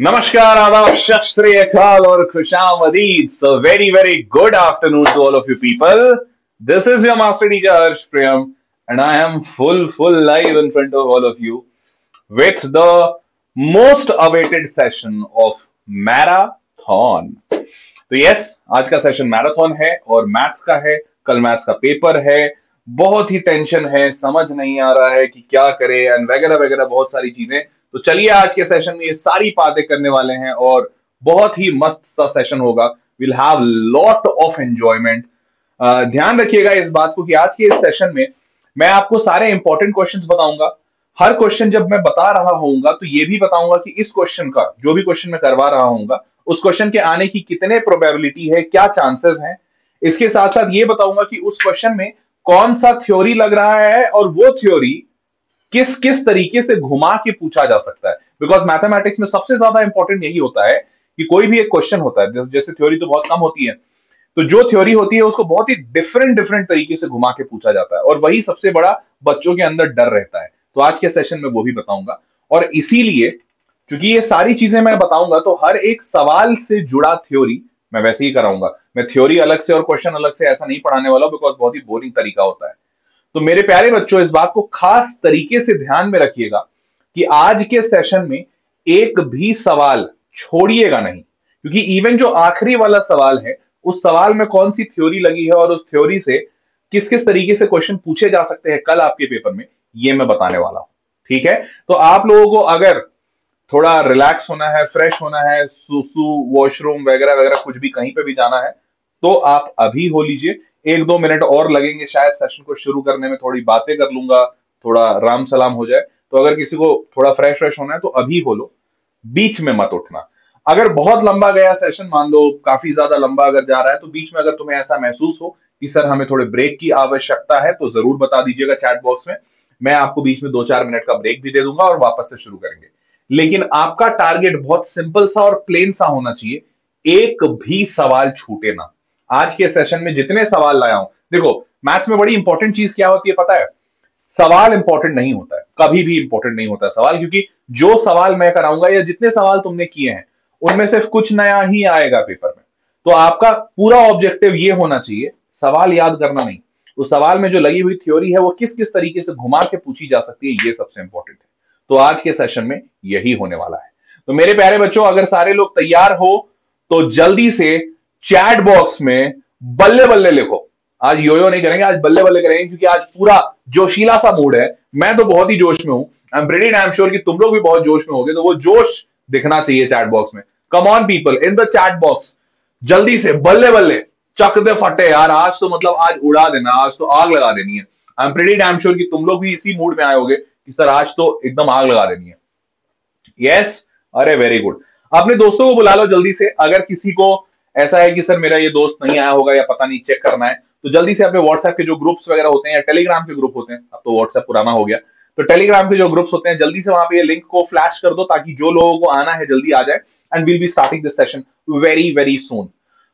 नमस्कार, आदाब, सत श्री अकाल और खुशामदीद. So very good afternoon to all of you people. This is your master teacher Harsh Priyam and I am full live in front of all of you with the most awaited session of marathon. तो yes, आज का session marathon है और maths का है. कल maths का paper है. बहुत ही टेंशन है, समझ नहीं आ रहा है कि क्या करें एंड वगैरह वगैरह बहुत सारी चीजें. तो चलिए आज के सेशन में ये सारी बातें करने वाले हैं और बहुत ही मस्त सा सेशन होगा. Will have lot of enjoyment. ध्यान रखिएगा इस बात को कि आज के इस सेशन में मैं आपको सारे इंपॉर्टेंट क्वेश्चंस बताऊंगा. हर क्वेश्चन जब मैं बता रहा होऊंगा तो ये भी बताऊंगा कि इस क्वेश्चन का, जो भी क्वेश्चन मैं करवा रहा होऊंगा, उस क्वेश्चन के आने की कितने प्रोबेबिलिटी है, क्या चांसेस हैं. इसके साथ साथ ये बताऊंगा कि उस क्वेश्चन में कौन सा थ्योरी लग रहा है और वो थ्योरी किस किस तरीके से घुमा के पूछा जा सकता है. बिकॉज मैथमेटिक्स में सबसे ज्यादा इंपॉर्टेंट यही होता है कि कोई भी एक क्वेश्चन होता है, जैसे थ्योरी तो बहुत कम होती है, तो जो थ्योरी होती है उसको बहुत ही डिफरेंट डिफरेंट तरीके से घुमा के पूछा जाता है और वही सबसे बड़ा बच्चों के अंदर डर रहता है. तो आज के सेशन में वो भी बताऊंगा. और इसीलिए क्योंकि ये सारी चीजें मैं बताऊंगा तो हर एक सवाल से जुड़ा थ्योरी मैं वैसे ही कराऊंगा. मैं थ्योरी अलग से और क्वेश्चन अलग से ऐसा नहीं पढ़ाने वाला, बिकॉज बहुत ही बोरिंग तरीका होता है. तो मेरे प्यारे बच्चों, इस बात को खास तरीके से ध्यान में रखिएगा कि आज के सेशन में एक भी सवाल छोड़िएगा नहीं, क्योंकि इवन जो आखिरी वाला सवाल है उस सवाल में कौन सी थ्योरी लगी है और उस थ्योरी से किस किस तरीके से क्वेश्चन पूछे जा सकते हैं कल आपके पेपर में, ये मैं बताने वाला हूं. ठीक है, तो आप लोगों को अगर थोड़ा रिलैक्स होना है, फ्रेश होना है, सुसु, वॉशरूम वगैरह वगैरह कुछ भी कहीं पे भी जाना है, तो आप अभी हो लीजिए. एक दो मिनट और लगेंगे शायद सेशन को शुरू करने में. थोड़ी बातें कर लूंगा, थोड़ा राम सलाम हो जाए. तो अगर किसी को थोड़ा फ्रेश फ्रेश होना है तो अभी हो लो, बीच में मत उठना. अगर बहुत लंबा गया सेशन, मान लो काफी ज्यादा लंबा अगर जा रहा है, तो बीच में अगर तुम्हें ऐसा महसूस हो कि सर हमें थोड़े ब्रेक की आवश्यकता है, तो जरूर बता दीजिएगा चैट बॉक्स में. मैं आपको बीच में 2-4 मिनट का ब्रेक भी दे दूंगा और वापस से शुरू करेंगे. लेकिन आपका टारगेट बहुत सिंपल सा और प्लेन सा होना चाहिए. एक भी सवाल छूटे ना. आज के सेशन में जितने सवाल लाया हूं, देखो मैथ्स में बड़ी इंपॉर्टेंट चीज क्या होती है पता है? सवाल इंपॉर्टेंट नहीं होता है, कभी भी इंपॉर्टेंट नहीं होता है सवाल, क्योंकि जो सवाल मैं कराऊंगा या जितने सवाल तुमने किए हैं उनमें से कुछ नया ही आएगा पेपर में. तो आपका पूरा ऑब्जेक्टिव ये होना चाहिए सवाल याद करना नहीं, उस सवाल में जो लगी हुई थ्योरी है वो किस किस तरीके से घुमा के पूछी जा सकती है, ये सबसे इंपॉर्टेंट है. तो आज के सेशन में यही होने वाला है. तो मेरे प्यारे बच्चों, अगर सारे लोग तैयार हो तो जल्दी से चैट बॉक्स में बल्ले बल्ले लिखो. आज योयो नहीं करेंगे, आज बल्ले बल्ले करेंगे, क्योंकि आज पूरा जोशीला सा मूड है. मैं तो बहुत ही जोश में हूं. I am pretty damn sure कि तुम लोग भी बहुत जोश में होगे, तो वो जोश दिखना चाहिए चैट बॉक्स में. कम on people in the chat box, जल्दी से बल्ले बल्ले चक दे फटे यार. आज तो मतलब आज उड़ा देना, आज तो आग लगा देनी है. I am pretty damn sure कि तुम लोग भी इसी मूड में आए होगे कि सर आज तो एकदम आग लगा देनी है. यस, अरे वेरी गुड. अपने दोस्तों को बुला लो जल्दी से. अगर किसी को ऐसा है कि सर मेरा ये दोस्त नहीं आया होगा या पता नहीं, चेक करना है, तो जल्दी से अपने व्हाट्सएप के जो ग्रुप्स वगैरह होते हैं या टेलीग्राम के ग्रुप होते हैं, अब तो व्हाट्सएप पुराना हो गया, तो टेलीग्राम के जो ग्रुप्स होते हैं जल्दी से वहां पे ये लिंक को फ्लैश कर दो ताकि जो लोगों को आना है जल्दी आ जाए. And will be starting this session very soon.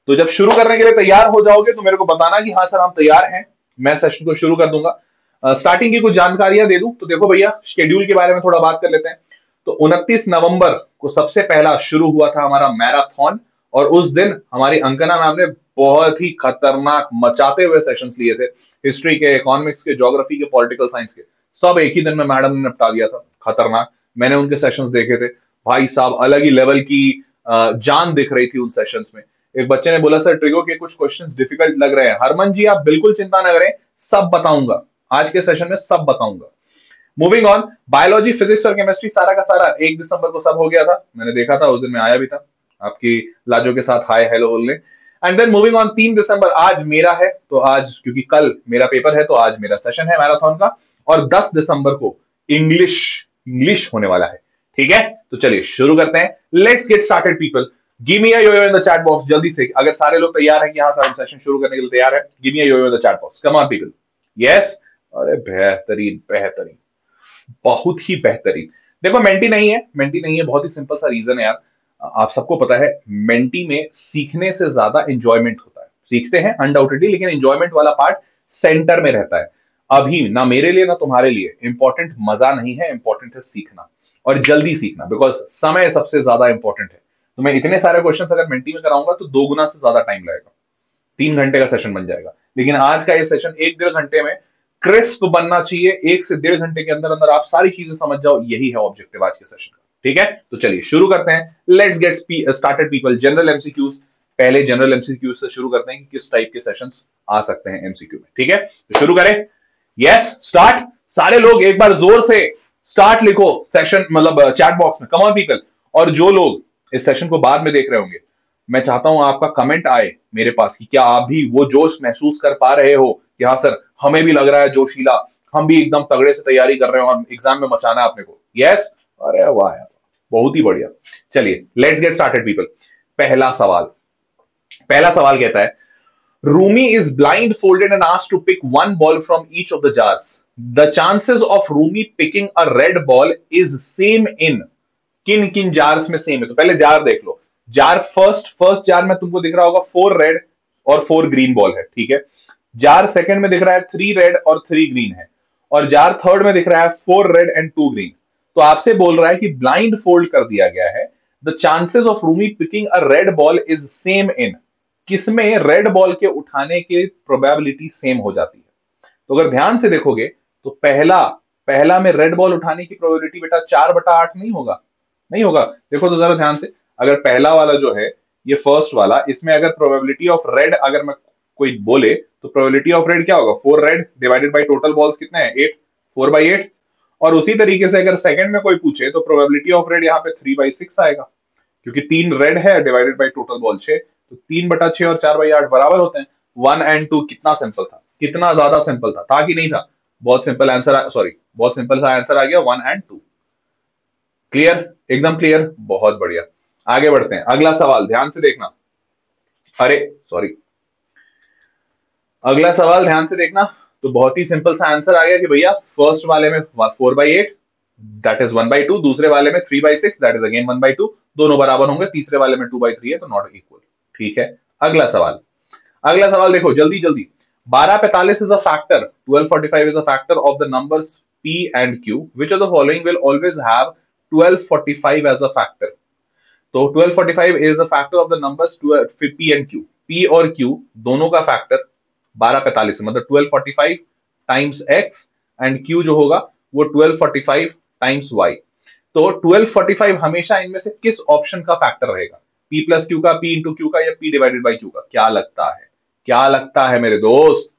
तो जब शुरू करने के लिए तैयार हो जाओगे तो मेरे को बताना कि हाँ सर हम तैयार हैं, मैं सेशन को शुरू कर दूंगा. स्टार्टिंग की कुछ जानकारियां दे दूं तो देखो भैया, शेड्यूल के बारे में थोड़ा बात कर लेते हैं. तो 29 नवंबर को सबसे पहला शुरू हुआ था हमारा मैराथन, और उस दिन हमारी अंकना मैम ने बहुत ही खतरनाक मचाते हुए सेशंस लिए थे. हिस्ट्री के, इकोनॉमिक्स के, ज्योग्राफी के, पॉलिटिकल साइंस के, सब एक ही दिन में मैडम ने निपटा दिया था. खतरनाक. मैंने उनके सेशंस देखे थे, भाई साहब अलग ही लेवल की जान दिख रही थी उन सेशंस में. एक बच्चे ने बोला सर ट्रिगो के कुछ क्वेश्चंस डिफिकल्ट लग रहे हैं. हरमन जी आप बिल्कुल चिंता न करें, सब बताऊंगा आज के सेशन में, सब बताऊंगा. मूविंग ऑन, बायोलॉजी, फिजिक्स और केमिस्ट्री सारा का सारा 1 दिसंबर को सब हो गया था. मैंने देखा था, उस दिन मैं आया भी था आपकी लाजो के साथ हाय हेलो बोलने. एंड देन मूविंग ऑन, 3 दिसंबर आज मेरा है, तो आज क्योंकि कल मेरा पेपर है तो आज मेरा सेशन है मैराथन का. और 10 दिसंबर को इंग्लिश इंग्लिश होने वाला है. ठीक है, तो चलिए शुरू करते हैं. Let's get started people. Give me a yo yo in the chat box जल्दी से. अगर सारे लोग तैयार हैं कि हाँ सर हम सेशन शुरू करने के लिए तैयार है, give me a yo yo in the chat box. Come on people. Yes, अरे बेहतरीन बेहतरीन, बहुत ही बेहतरीन. देखो मेंटी नहीं है, मेंटी नहीं है, बहुत ही सिंपल सा रीजन है यार. आप सबको पता है मेंटी में सीखने से ज्यादा एंजॉयमेंट होता है. सीखते हैं अनडाउटेडली, लेकिन एंजॉयमेंट वाला पार्ट सेंटर में रहता है. अभी ना मेरे लिए ना तुम्हारे लिए इंपॉर्टेंट मजा नहीं है, इंपॉर्टेंट है सीखना. और जल्दी सीखना, बिकॉज समय सबसे ज्यादा इंपॉर्टेंट है। तो मैं इतने सारे क्वेश्चंस अगर मेंटी में कराऊंगा तो 2 गुना से ज्यादा टाइम लगेगा, 3 घंटे का सेशन बन जाएगा। लेकिन आज का ये सेशन 1-1.5 घंटे में क्रिस्प बनना चाहिए। 1 से 1.5 घंटे के अंदर अंदर आप सारी चीजें समझ जाओ, यही है ऑब्जेक्टिव आज के सेशन का। ठीक है, तो चलिए शुरू करते हैं। Let's get started people. General MCQs, पहले जनरल एमसीक्यूज से शुरू करते हैं कि किस टाइप के सेशंस आ सकते हैं एमसीक्यू में। ठीक है, तो शुरू करें। Yes, start. सारे लोग एक बार जोर से स्टार्ट लिखो सेशन, मतलब चैट बॉक्स में, कम ऑन पीपल। और जो लोग इस सेशन को बाद में देख रहे होंगे, मैं चाहता हूं आपका कमेंट आए मेरे पास कि क्या आप भी वो जोश महसूस कर पा रहे हो कि हाँ सर, हमें भी लग रहा है जोशीला, हम भी एकदम तगड़े से तैयारी कर रहे हो और एग्जाम में मचाना है अपने को। यस, अरे वाह यार, बहुत ही बढ़िया। चलिए लेट्स गेट स्टार्टेड पीपल। पहला सवाल, पहला सवाल कहता है, Rumi is blindfolded and asked to pick one ball from each of the jars. The chances of Rumi picking a red ball is same in किन किन जार्स में सेम है। तो पहले जार देख लो। जार फर्स्ट जार में तुमको दिख रहा होगा 4 रेड और 4 ग्रीन बॉल है, ठीक है। जार सेकंड में दिख रहा है 3 रेड और 3 ग्रीन है, और जार थर्ड में दिख रहा है 4 रेड एंड 2 ग्रीन। तो आपसे बोल रहा है कि ब्लाइंड फोल्ड कर दिया गया है, the chances of Rumi picking a red ball is same in, किसमें रेड बॉल के उठाने की प्रोबेबिलिटी सेम हो जाती है। तो अगर ध्यान से देखोगे तो पहला पहला में रेड बॉल उठाने की प्रोबेबिलिटी बेटा 4/8 नहीं होगा, नहीं होगा। देखो तो जरा ध्यान से, अगर पहला वाला जो है ये फर्स्ट वाला, इसमें अगर प्रोबेबिलिटी ऑफ रेड अगर मैं कोई बोले तो प्रोबेबिलिटी ऑफ रेड क्या होगा, 4 red divided by total balls कितने हैं, 8, 4/8। और उसी तरीके से अगर सेकंड में कोई पूछे तो प्रोबेबिलिटी ऑफ रेड यहाँ पे 3/6 आएगा, क्योंकि 3 रेड है डिवाइडेड बाय टोटल बॉल 6, तो 3/6 और 4/8 बराबर होते हैं। 1 एंड 2 कितना सिंपल था, कितना ज्यादा सिंपल था कि नहीं था। बहुत सिंपल आंसर, सॉरी बहुत सिंपल सा आंसर आ गया 1 एंड 2। क्लियर, एकदम क्लियर, बहुत बढ़िया। आगे बढ़ते हैं, अगला सवाल ध्यान से देखना। अरे सॉरी, अगला सवाल ध्यान से देखना। तो बहुत ही सिंपल सा आंसर आ गया कि भैया फर्स्ट वाले में 4/8 दैट इज 1/2, दूसरे वाले में 3/6 दैट इज अगेन 1/2, दोनों बराबर होंगे, तीसरे वाले में 2/3 है तो नॉट इक्वल। ठीक है, अगला सवाल, अगला सवाल देखो जल्दी जल्दी। 12:45 is a factor, 12:45 is a factor of the numbers p and q, which of the following will always have 12:45 as a factor। तो 12:45 is a factor of the numbers p and q, p और q दोनों का factor 12:45 मतलब 12:45 times x and q जो होगा वो 12:45 times y। तो 12:45 हमेशा इनमें से किस ऑप्शन का फैक्टर रहेगा, p प्लस क्यू का, p इंटू क्यू का, या p डिवाइडेड बाई क्यू का। क्या लगता है, क्या लगता है मेरे दोस्त।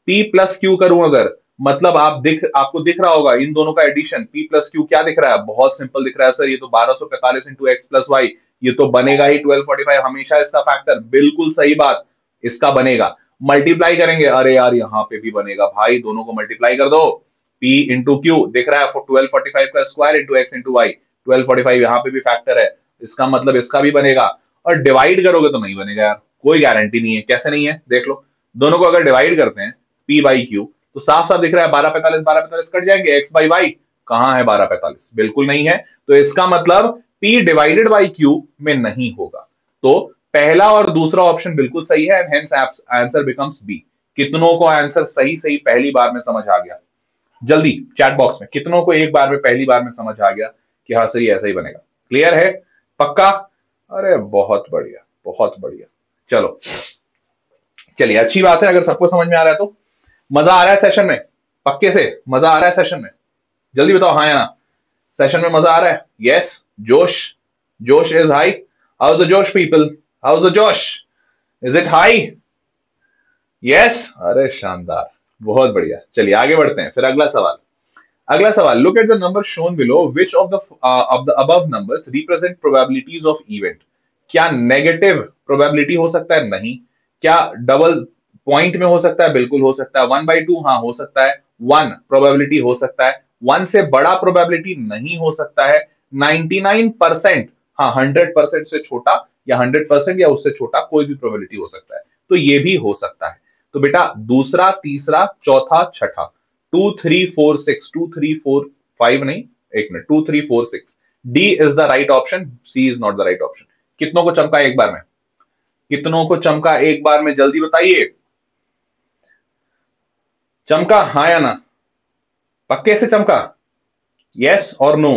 p प्लस क्यू करूं अगर, मतलब आपको दिख रहा होगा इन दोनों का एडिशन, p प्लस क्यू क्या दिख रहा है, बहुत सिंपल दिख रहा है सर, ये तो 1245 इंटू एक्स प्लस वाई, ये तो बनेगा ही 1245, हमेशा इसका फैक्टर। बिल्कुल सही बात, इसका बनेगा। मल्टीप्लाई करेंगे, अरे यार यहाँ पे भी बनेगा भाई, दोनों को मल्टीप्लाई कर दो। p इंटू क्यू दिख रहा है 1245 का square into x into y, 1245 यहाँ पे भी फैक्टर है, इसका मतलब इसका भी बनेगा। और डिवाइड करोगे तो नहीं बनेगा यार, कोई गारंटी नहीं है। कैसे नहीं है, देख लो, दोनों को अगर डिवाइड करते हैं p बाई क्यू तो साफ साफ दिख रहा है 1245 कट जाएंगे, x बाई वाई कहां है 1245, बिल्कुल नहीं है। तो इसका मतलब p डिवाइडेड बाई q में नहीं होगा। तो पहला और दूसरा ऑप्शन बिल्कुल सही है, and hence answer becomes B. कितनों को आंसर सही सही पहली बार में समझ आ गया, जल्दी चैट बॉक्स में कितनों को एक बार में पहली बार में समझ आ गया कि हाँ सर ये ऐसा ही बनेगा। क्लियर है, पक्का, अरे बहुत बढ़िया बहुत बढ़िया। चलो चलिए, अच्छी बात है अगर सबको समझ में आ रहा है तो। मजा आ रहा है सेशन में, पक्के से मजा आ रहा है सेशन में, जल्दी बताओ हाँ या ना। सेशन में मजा आ रहा है, यस। जोश, जोश इज हाई। हाउस द जोश पीपल, हाउस द जोश, इज इट हाई, यस, अरे शानदार, बहुत बढ़िया। चलिए आगे बढ़ते हैं, फिर अगला सवाल। अगला सवाल, look at the number shown below, which of the above numbers represent probabilities of event. क्या नेगेटिव प्रोबेबिलिटी हो सकता है, नहीं। क्या डबल पॉइंट में हो सकता है, बिल्कुल हो सकता है। 1/2 हाँ हो सकता है, 1 प्रोबेबिलिटी हो सकता है, 1 से बड़ा प्रोबेबिलिटी नहीं हो सकता है। 99% हाँ 100% से छोटा, या 100% या उससे छोटा कोई भी प्रोबेबिलिटी हो सकता है, तो ये भी हो सकता है। तो बेटा दूसरा, तीसरा, चौथा, छठा, 2 3 4 6, 2 3 4 5 नहीं, एक मिनट, 2 3 4 6, D is the right option, C is not the right option. कितनों को चमका एक बार में, कितनों को चमका एक बार में, जल्दी बताइए। चमका हाँ या ना, पक्के से चमका, यस और नो।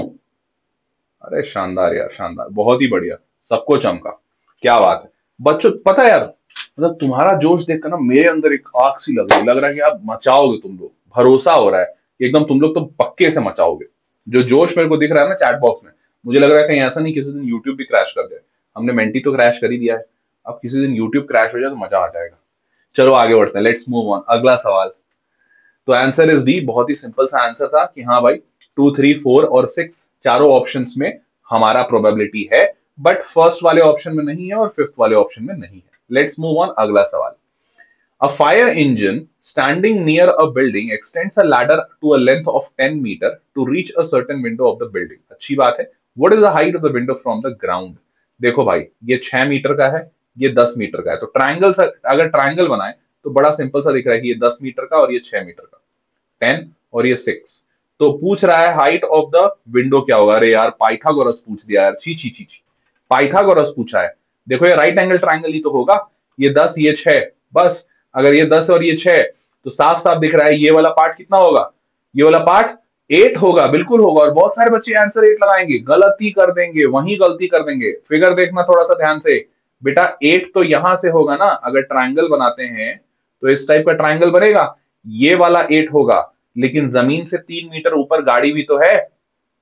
अरे शानदार यार, शानदार, बहुत ही बढ़िया, सबको चमका। क्या बात है बच्चों, पता है यार, मतलब तुम्हारा जोश देखकर ना मेरे अंदर एक आग सी लग रहा है कि आप मचाओगे तुम लोग, भरोसा हो रहा है कि एकदम तुम लोग तो पक्के से मचाओगे। जो जोश मेरे को दिख रहा है ना चैट बॉक्स में, मुझे लग रहा है कहीं ऐसा नहीं किसी दिन यूट्यूब भी क्रैश कर जाए। हमने मेंटी तो क्रैश कर ही दिया है, अब किसी दिन यूट्यूब क्रैश हो जाए तो मजा आ जाएगा। चलो आगे बढ़ते हैं, लेट्स मूव ऑन, अगला सवाल। तो आंसर इज डी, बहुत ही सिंपल सा आंसर था कि हाँ भाई, 2, 3, 4 और 6 चारों ऑप्शंस में हमारा प्रोबेबिलिटी है, बट फर्स्ट वाले ऑप्शन में नहीं है और फिफ्थ वाले ऑप्शन में नहीं है। लेट्स मूव ऑन, अगला सवाल। A fire engine standing near a building extends a ladder to a length of 10 meter to reach a certain window of the building. अच्छी बात है। What is the height of the window from the ground? देखो भाई, ये 6 metre का है, ये 10 metre का है, तो ट्राइंगल, अगर ट्राइंगल बनाए तो बड़ा सिंपल सा दिख रहा है कि ये 10 मीटर का और ये 6 मीटर का, 10 और ये 6। तो पूछ रहा है हाइट ऑफ द विंडो क्या होगा। अरे यार पाइथागोरस पूछ दिया यार, छी छी छी छी, पाइथागोरस पूछा है। देखो ये राइट एंगल ट्राइंगल ही तो होगा, ये 10 ये 6, बस। अगर ये 10 और ये 6, तो साफ साफ दिख रहा है ये वाला पार्ट कितना होगा, ये वाला पार्ट 8 होगा, बिल्कुल होगा। और बहुत सारे बच्चे आंसर 8 लगाएंगे, गलती कर देंगे, वहीं गलती कर देंगे। फिगर देखना थोड़ा सा ध्यान से बेटा, 8 तो यहां से होगा ना, अगर ट्राइंगल बनाते हैं तो इस टाइप का ट्राइंगल बनेगा, ये वाला 8 होगा। लेकिन जमीन से 3 मीटर ऊपर गाड़ी भी तो है,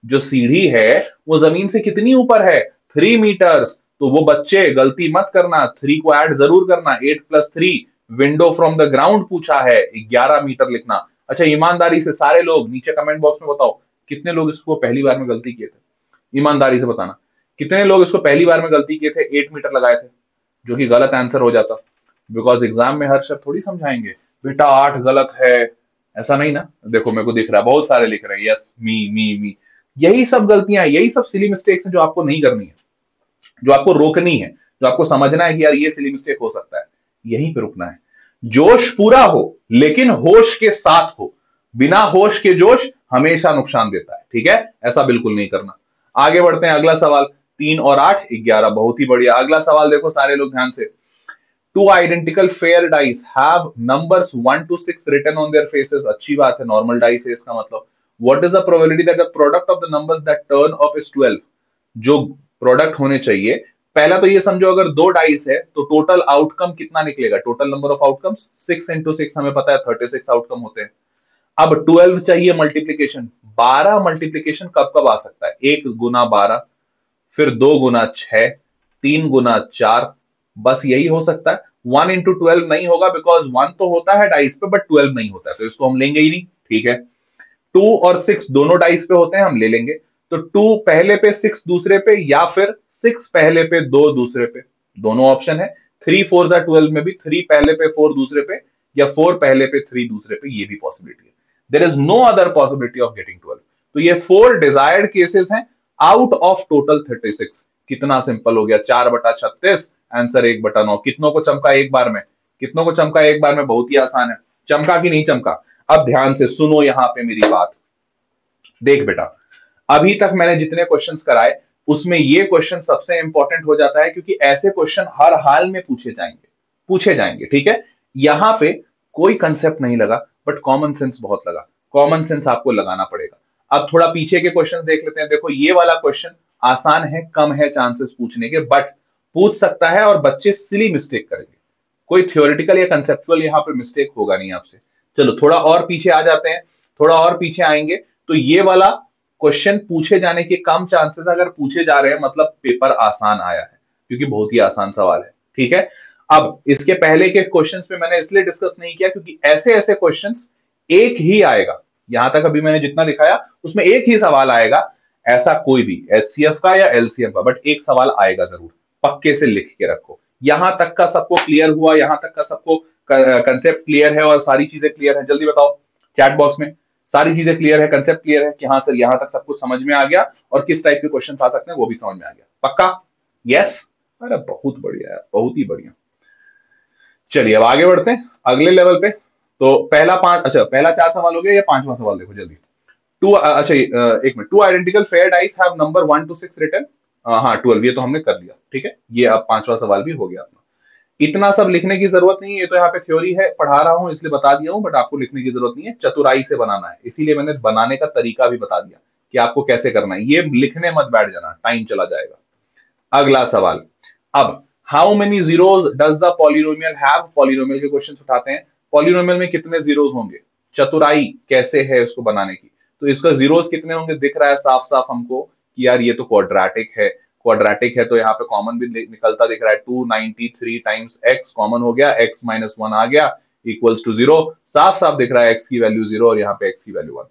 जो सीढ़ी है वो जमीन से कितनी ऊपर है, 3 मीटर्स। तो वो बच्चे गलती मत करना, 3 को ऐड जरूर करना, 8 + 3, विंडो फ्रॉम द ग्राउंड पूछा है, 11 मीटर लिखना। अच्छा ईमानदारी से सारे लोग नीचे कमेंट बॉक्स में बताओ, कितने लोग इसको पहली बार में गलती किए थे, ईमानदारी से बताना, कितने लोग इसको पहली बार में गलती किए थे, 8 मीटर लगाए थे, जो कि गलत आंसर हो जाता। बिकॉज एग्जाम में हर शब्द थोड़ी समझाएंगे बेटा 8 गलत है, ऐसा नहीं ना। देखो मेरे को दिख रहा है बहुत सारे लिख रहे हैं यस, मी। यही सब गलतियां, यही सब सिली मिस्टेक्स हैं जो आपको नहीं करनी है, जो आपको रोकनी है, जो आपको समझना है कि यार ये सिली मिस्टेक हो सकता है, यहीं पे रुकना है। जोश पूरा हो लेकिन होश के साथ हो, बिना होश के जोश हमेशा नुकसान देता है, ठीक है, ऐसा बिल्कुल नहीं करना। आगे बढ़ते हैं, अगला सवाल। 3 और 8 11, बहुत ही बढ़िया। अगला सवाल देखो सारे लोग ध्यान से। Two identical fair dice have numbers 1 to 6 written on their faces. अच्छी बात है, नॉर्मल डाइस है इसका मतलब। What is the probability that the product of the numbers that turn up is 12? जो प्रोडक्ट होने चाहिए, पहला तो ये समझो अगर 2 डाइस है तो टोटल आउटकम कितना निकलेगा, टोटल नंबर ऑफ आउटकम्स 6 × 6 हमें पता है 36 आउटकम होते हैं। अब 12 चाहिए मल्टीप्लीकेशन, 12 मल्टीप्लीकेशन कब कब आ सकता है, 1 × 12, फिर 2 × 6, 3 × 4, बस यही हो सकता है। 1 × 12 नहीं होगा, बिकॉज 1 तो होता है डाइस पे बट 12 नहीं होता है, तो इसको हम लेंगे ही नहीं, ठीक है। 2 और 6 दोनों डाइस पे होते हैं, हम ले लेंगे। तो 2 पहले पे 6 दूसरे पे, या फिर 6 पहले पे 2 दूसरे पे, दोनों ऑप्शन है। 3 4 12 में भी 3 पहले पे 4 दूसरे पे, या 4 पहले पे 3 दूसरे पे, ये भी पॉसिबिलिटी है। There is no other possibility of getting 12। तो ये 4 डिजायर्ड केसेस हैं आउट ऑफ टोटल 36। कितना सिंपल हो गया, 4/36, आंसर 1/9। कितनों को चमका एक बार में, कितनों को चमका एक बार में, बहुत ही आसान है। चमका कि नहीं चमका। अब ध्यान से सुनो यहां पे मेरी बात, देख बेटा, अभी तक मैंने जितने क्वेश्चंस कराए उसमें ये क्वेश्चन सबसे इंपॉर्टेंट हो जाता है, क्योंकि ऐसे क्वेश्चन हर हाल में पूछे जाएंगे, ठीक है। यहां पे कोई कंसेप्ट नहीं लगा, बट कॉमन सेंस बहुत लगा, कॉमन सेंस आपको लगाना पड़ेगा। अब थोड़ा पीछे के क्वेश्चन देख लेते हैं। देखो ये वाला क्वेश्चन आसान है, कम है चांसेस पूछने के, बट पूछ सकता है और बच्चे सिली मिस्टेक करेंगे। कोई थ्योरेटिकल या कंसेप्चुअल यहाँ पे मिस्टेक होगा नहीं आपसे। चलो थोड़ा और पीछे आ जाते हैं, थोड़ा और पीछे आएंगे तो ये वाला क्वेश्चन पूछे जाने के कम चांसेस, अगर पूछे जा रहे हैं मतलब पेपर आसान आया है, क्योंकि बहुत ही आसान सवाल है, ठीक है। अब इसके पहले के क्वेश्चंस पे मैंने इसलिए डिस्कस नहीं किया क्योंकि ऐसे ऐसे क्वेश्चंस एक ही आएगा, यहां तक अभी मैंने जितना दिखाया उसमें एक ही सवाल आएगा, ऐसा कोई भी एचसीएफ का या एलसीएम का, बट एक सवाल आएगा जरूर, पक्के से लिख के रखो। यहां तक का सबको क्लियर हुआ, यहां तक का सबको कंसेप्ट क्लियर है और सारी चीजें क्लियर है, जल्दी बताओ चैट बॉक्स में। सारी चीजें क्लियर है, कंसेप्ट क्लियर है कि हाँ सर यहां तक सब कुछ समझ में आ गया, और किस टाइप के क्वेश्चन आ सकते हैं वो भी समझ में आ गया, पक्का, यस। अरे बहुत बढ़िया है, बहुत ही बढ़िया। चलिए अब आगे बढ़ते हैं अगले लेवल पे। तो पहला 4 सवाल हो गया, या 5वां सवाल देखो जल्दी। एक मिनट। 2 identical fair dice have number 1 to 6 written. हाँ 12, ये तो हमने कर लिया, ठीक है। ये अब 5वां सवाल भी हो गया अपना। इतना सब लिखने की जरूरत नहीं है, ये तो यहाँ पे थ्योरी है, पढ़ा रहा हूँ इसलिए बता दिया हूँ, बट आपको लिखने की जरूरत नहीं है, चतुराई से बनाना है, इसीलिए मैंने बनाने का तरीका भी बता दिया कि आपको कैसे करना है। ये लिखने मत बैठ जाना, टाइम चला जाएगा। अगला सवाल, अब how many zeros does the polynomial have, polynomial के क्वेश्चन उठाते हैं। पॉलिनोमियल में कितने जीरोज होंगे, चतुराई कैसे है इसको बनाने की, तो इसका जीरोज कितने होंगे दिख रहा है साफ साफ हमको कि यार ये तो क्वाड्रेटिक है। क्वाड्रेटिक है तो यहाँ पे कॉमन भी निकलता दिख रहा है, 293 टाइम्स एक्स कॉमन हो गया, एक्स माइनस वन आ गया इक्वल्स टू 0। साफ साफ दिख रहा है एक्स की वैल्यू 0 और यहाँ पे एक्स की वैल्यू 1।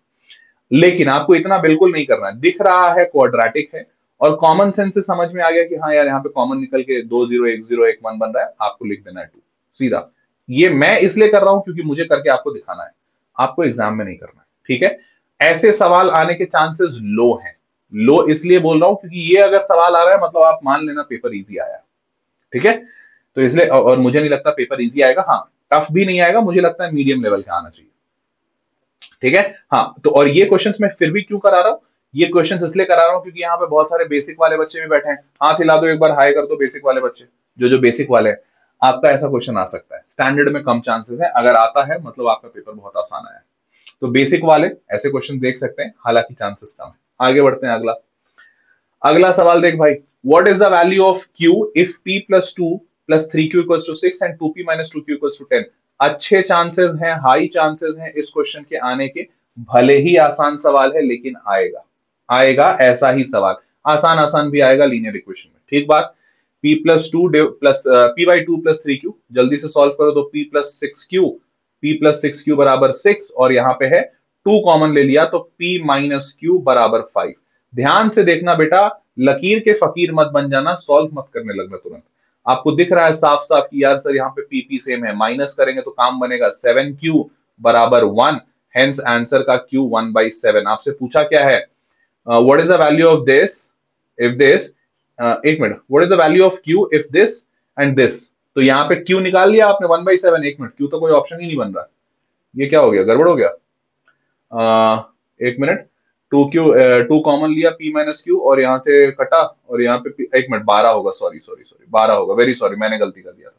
लेकिन आपको इतना बिल्कुल नहीं करना है, दिख रहा है क्वाड्रेटिक है और कॉमन सेंस से समझ में आ गया कि हाँ यार यहाँ पे कॉमन निकल के 2 0 1 0 1 1 बन रहा है, आपको लिख देना है 2 सीधा। ये मैं इसलिए कर रहा हूं क्योंकि मुझे करके आपको दिखाना है, आपको एग्जाम में नहीं करना है, ठीक है। ऐसे सवाल आने के चांसेस लो हैं, लो इसलिए बोल रहा हूं क्योंकि ये अगर सवाल आ रहा है मतलब आप मान लेना पेपर इजी आया, ठीक है। तो इसलिए और मुझे नहीं लगता पेपर इजी आएगा, हाँ टफ भी नहीं आएगा, मुझे लगता है मीडियम लेवल का आना चाहिए, ठीक है। हाँ तो और ये क्वेश्चंस मैं फिर भी क्यों करा रहा हूँ, ये क्वेश्चंस इसलिए करा रहा हूँ क्योंकि यहाँ पे बहुत सारे बेसिक वाले बच्चे भी बैठे हैं। हाथ हिला दो एक बार, हाई कर दो बेसिक वाले बच्चे, जो बेसिक वाले हैं। आपका ऐसा क्वेश्चन आ सकता है, स्टैंडर्ड में कम चांसेस है, अगर आता है मतलब आपका पेपर बहुत आसान आया है। तो बेसिक वाले ऐसे क्वेश्चन देख सकते हैं, हालांकि चांसेस कम है। आगे बढ़ते हैं, अगला अगला सवाल देख भाई, what is the value of q if p plus 2 plus 3q equals to 6 and 2p minus 2q equals to 10। अच्छे चांसेस हैं, हाई चांसेस हैं इस क्वेश्चन के आने के, भले ही आसान सवाल है लेकिन आएगा, आएगा ऐसा ही सवाल, आसान आसान भी आएगा लीनियर इक्वेशन में, ठीक बात। p plus 2 plus p by 2 plus 3q, जल्दी से सॉल्व करो तो p plus 6q, p plus 6q बराबर 6 और यहाँ पे है 2 कॉमन ले लिया तो p माइनस q बराबर 5। ध्यान से देखना बेटा, लकीर के फकीर मत बन जाना, सॉल्व मत करने लगना तुरंत। आपको दिख रहा है साफ साफ कि यार सर यहाँ पे पीपी सेम है, माइनस करेंगे तो काम बनेगा 7q बराबर 1, हेंस आंसर का q 1/7। आपसे पूछा क्या है, what is the value of this if this, एक मिनट, what is the value of q if this and this. तो यहाँ पे q निकाल लिया आपने 1/7, एक मिनट q तो कोई ऑप्शन ही नहीं बन रहा, ये क्या हो गया, गड़बड़ हो गया। एक मिनट, 2 कॉमन लिया p माइनस क्यू और यहाँ से कटा और यहाँ पे एक मिनट 12 होगा, सॉरी सॉरी सॉरी 12 होगा, वेरी सॉरी मैंने गलती कर दिया था।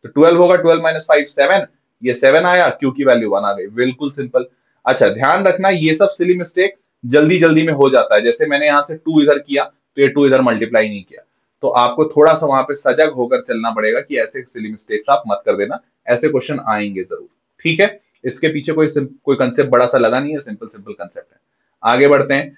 तो 12 होगा, 12 माइनस 5 7, ये 7 आया, q की वैल्यू 1 आ गई, बिल्कुल सिंपल। अच्छा ध्यान रखना ये सब सिली मिस्टेक जल्दी जल्दी में हो जाता है, जैसे मैंने यहाँ से 2 इधर किया तो ये 2 इधर मल्टीप्लाई नहीं किया, तो आपको थोड़ा सा वहां पे सजग होकर चलना पड़ेगा कि ऐसे सिली मिस्टेक्स आप मत कर देना, ऐसे क्वेश्चन आएंगे जरूर, ठीक है। इसके पीछे कोई कंसेप्ट बड़ा सा लगा नहीं है, सिंपल सिंपल कंसेप्ट है। आगे बढ़ते हैं,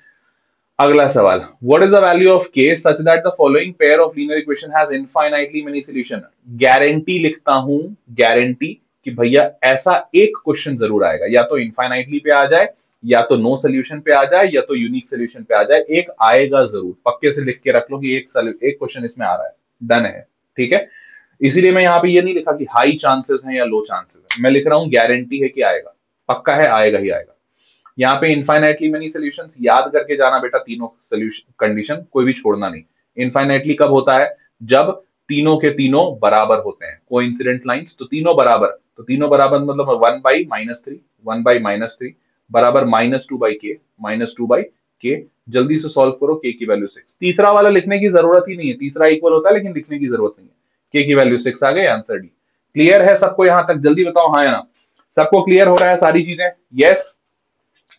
अगला सवाल, what is the value of k such that the following pair of linear equation has infinitely many solution. Guarantee लिखता हूं, गारंटी कि भैया ऐसा एक क्वेश्चन जरूर आएगा, या तो इनफाइनाइटली पे आ जाए, या तो नो सोल्यूशन पे आ जाए, या तो यूनिक सोल्यूशन पे आ जाए, एक आएगा जरूर, पक्के से लिख के रख लो कि एक क्वेश्चन इसमें आ रहा है, डन है, ठीक है। इसीलिए मैं यहाँ पे ये नहीं लिखा कि हाई चांसेस हैं या लो चांसेस है, मैं लिख रहा हूं गारंटी है कि आएगा, पक्का है आएगा ही आएगा। यहाँ पे इनफाइनाइटली मेनी सॉल्यूशंस याद करके जाना बेटा, तीनों सोल्यूशन कंडीशन कोई भी छोड़ना नहीं। इनफाइनाइटली कब होता है, जब तीनों के तीनों बराबर होते हैं, कोइंसिडेंट लाइंस, तो तीनों बराबर, तो तीनों बराबर मतलब 1/-3 1/-3 बराबर -2/k -2/k। जल्दी से सॉल्व करो, k की वैल्यू 6, तीसरा वाला लिखने की जरूरत ही नहीं है, तीसरा इक्वल होता है लेकिन लिखने की जरूरत नहीं है, k की वैल्यू 6 आ गई, आंसर डी। क्लियर है सबको यहां तक, जल्दी बताओ हाँ या ना, सबको क्लियर हो रहा है सारी चीजें, यस।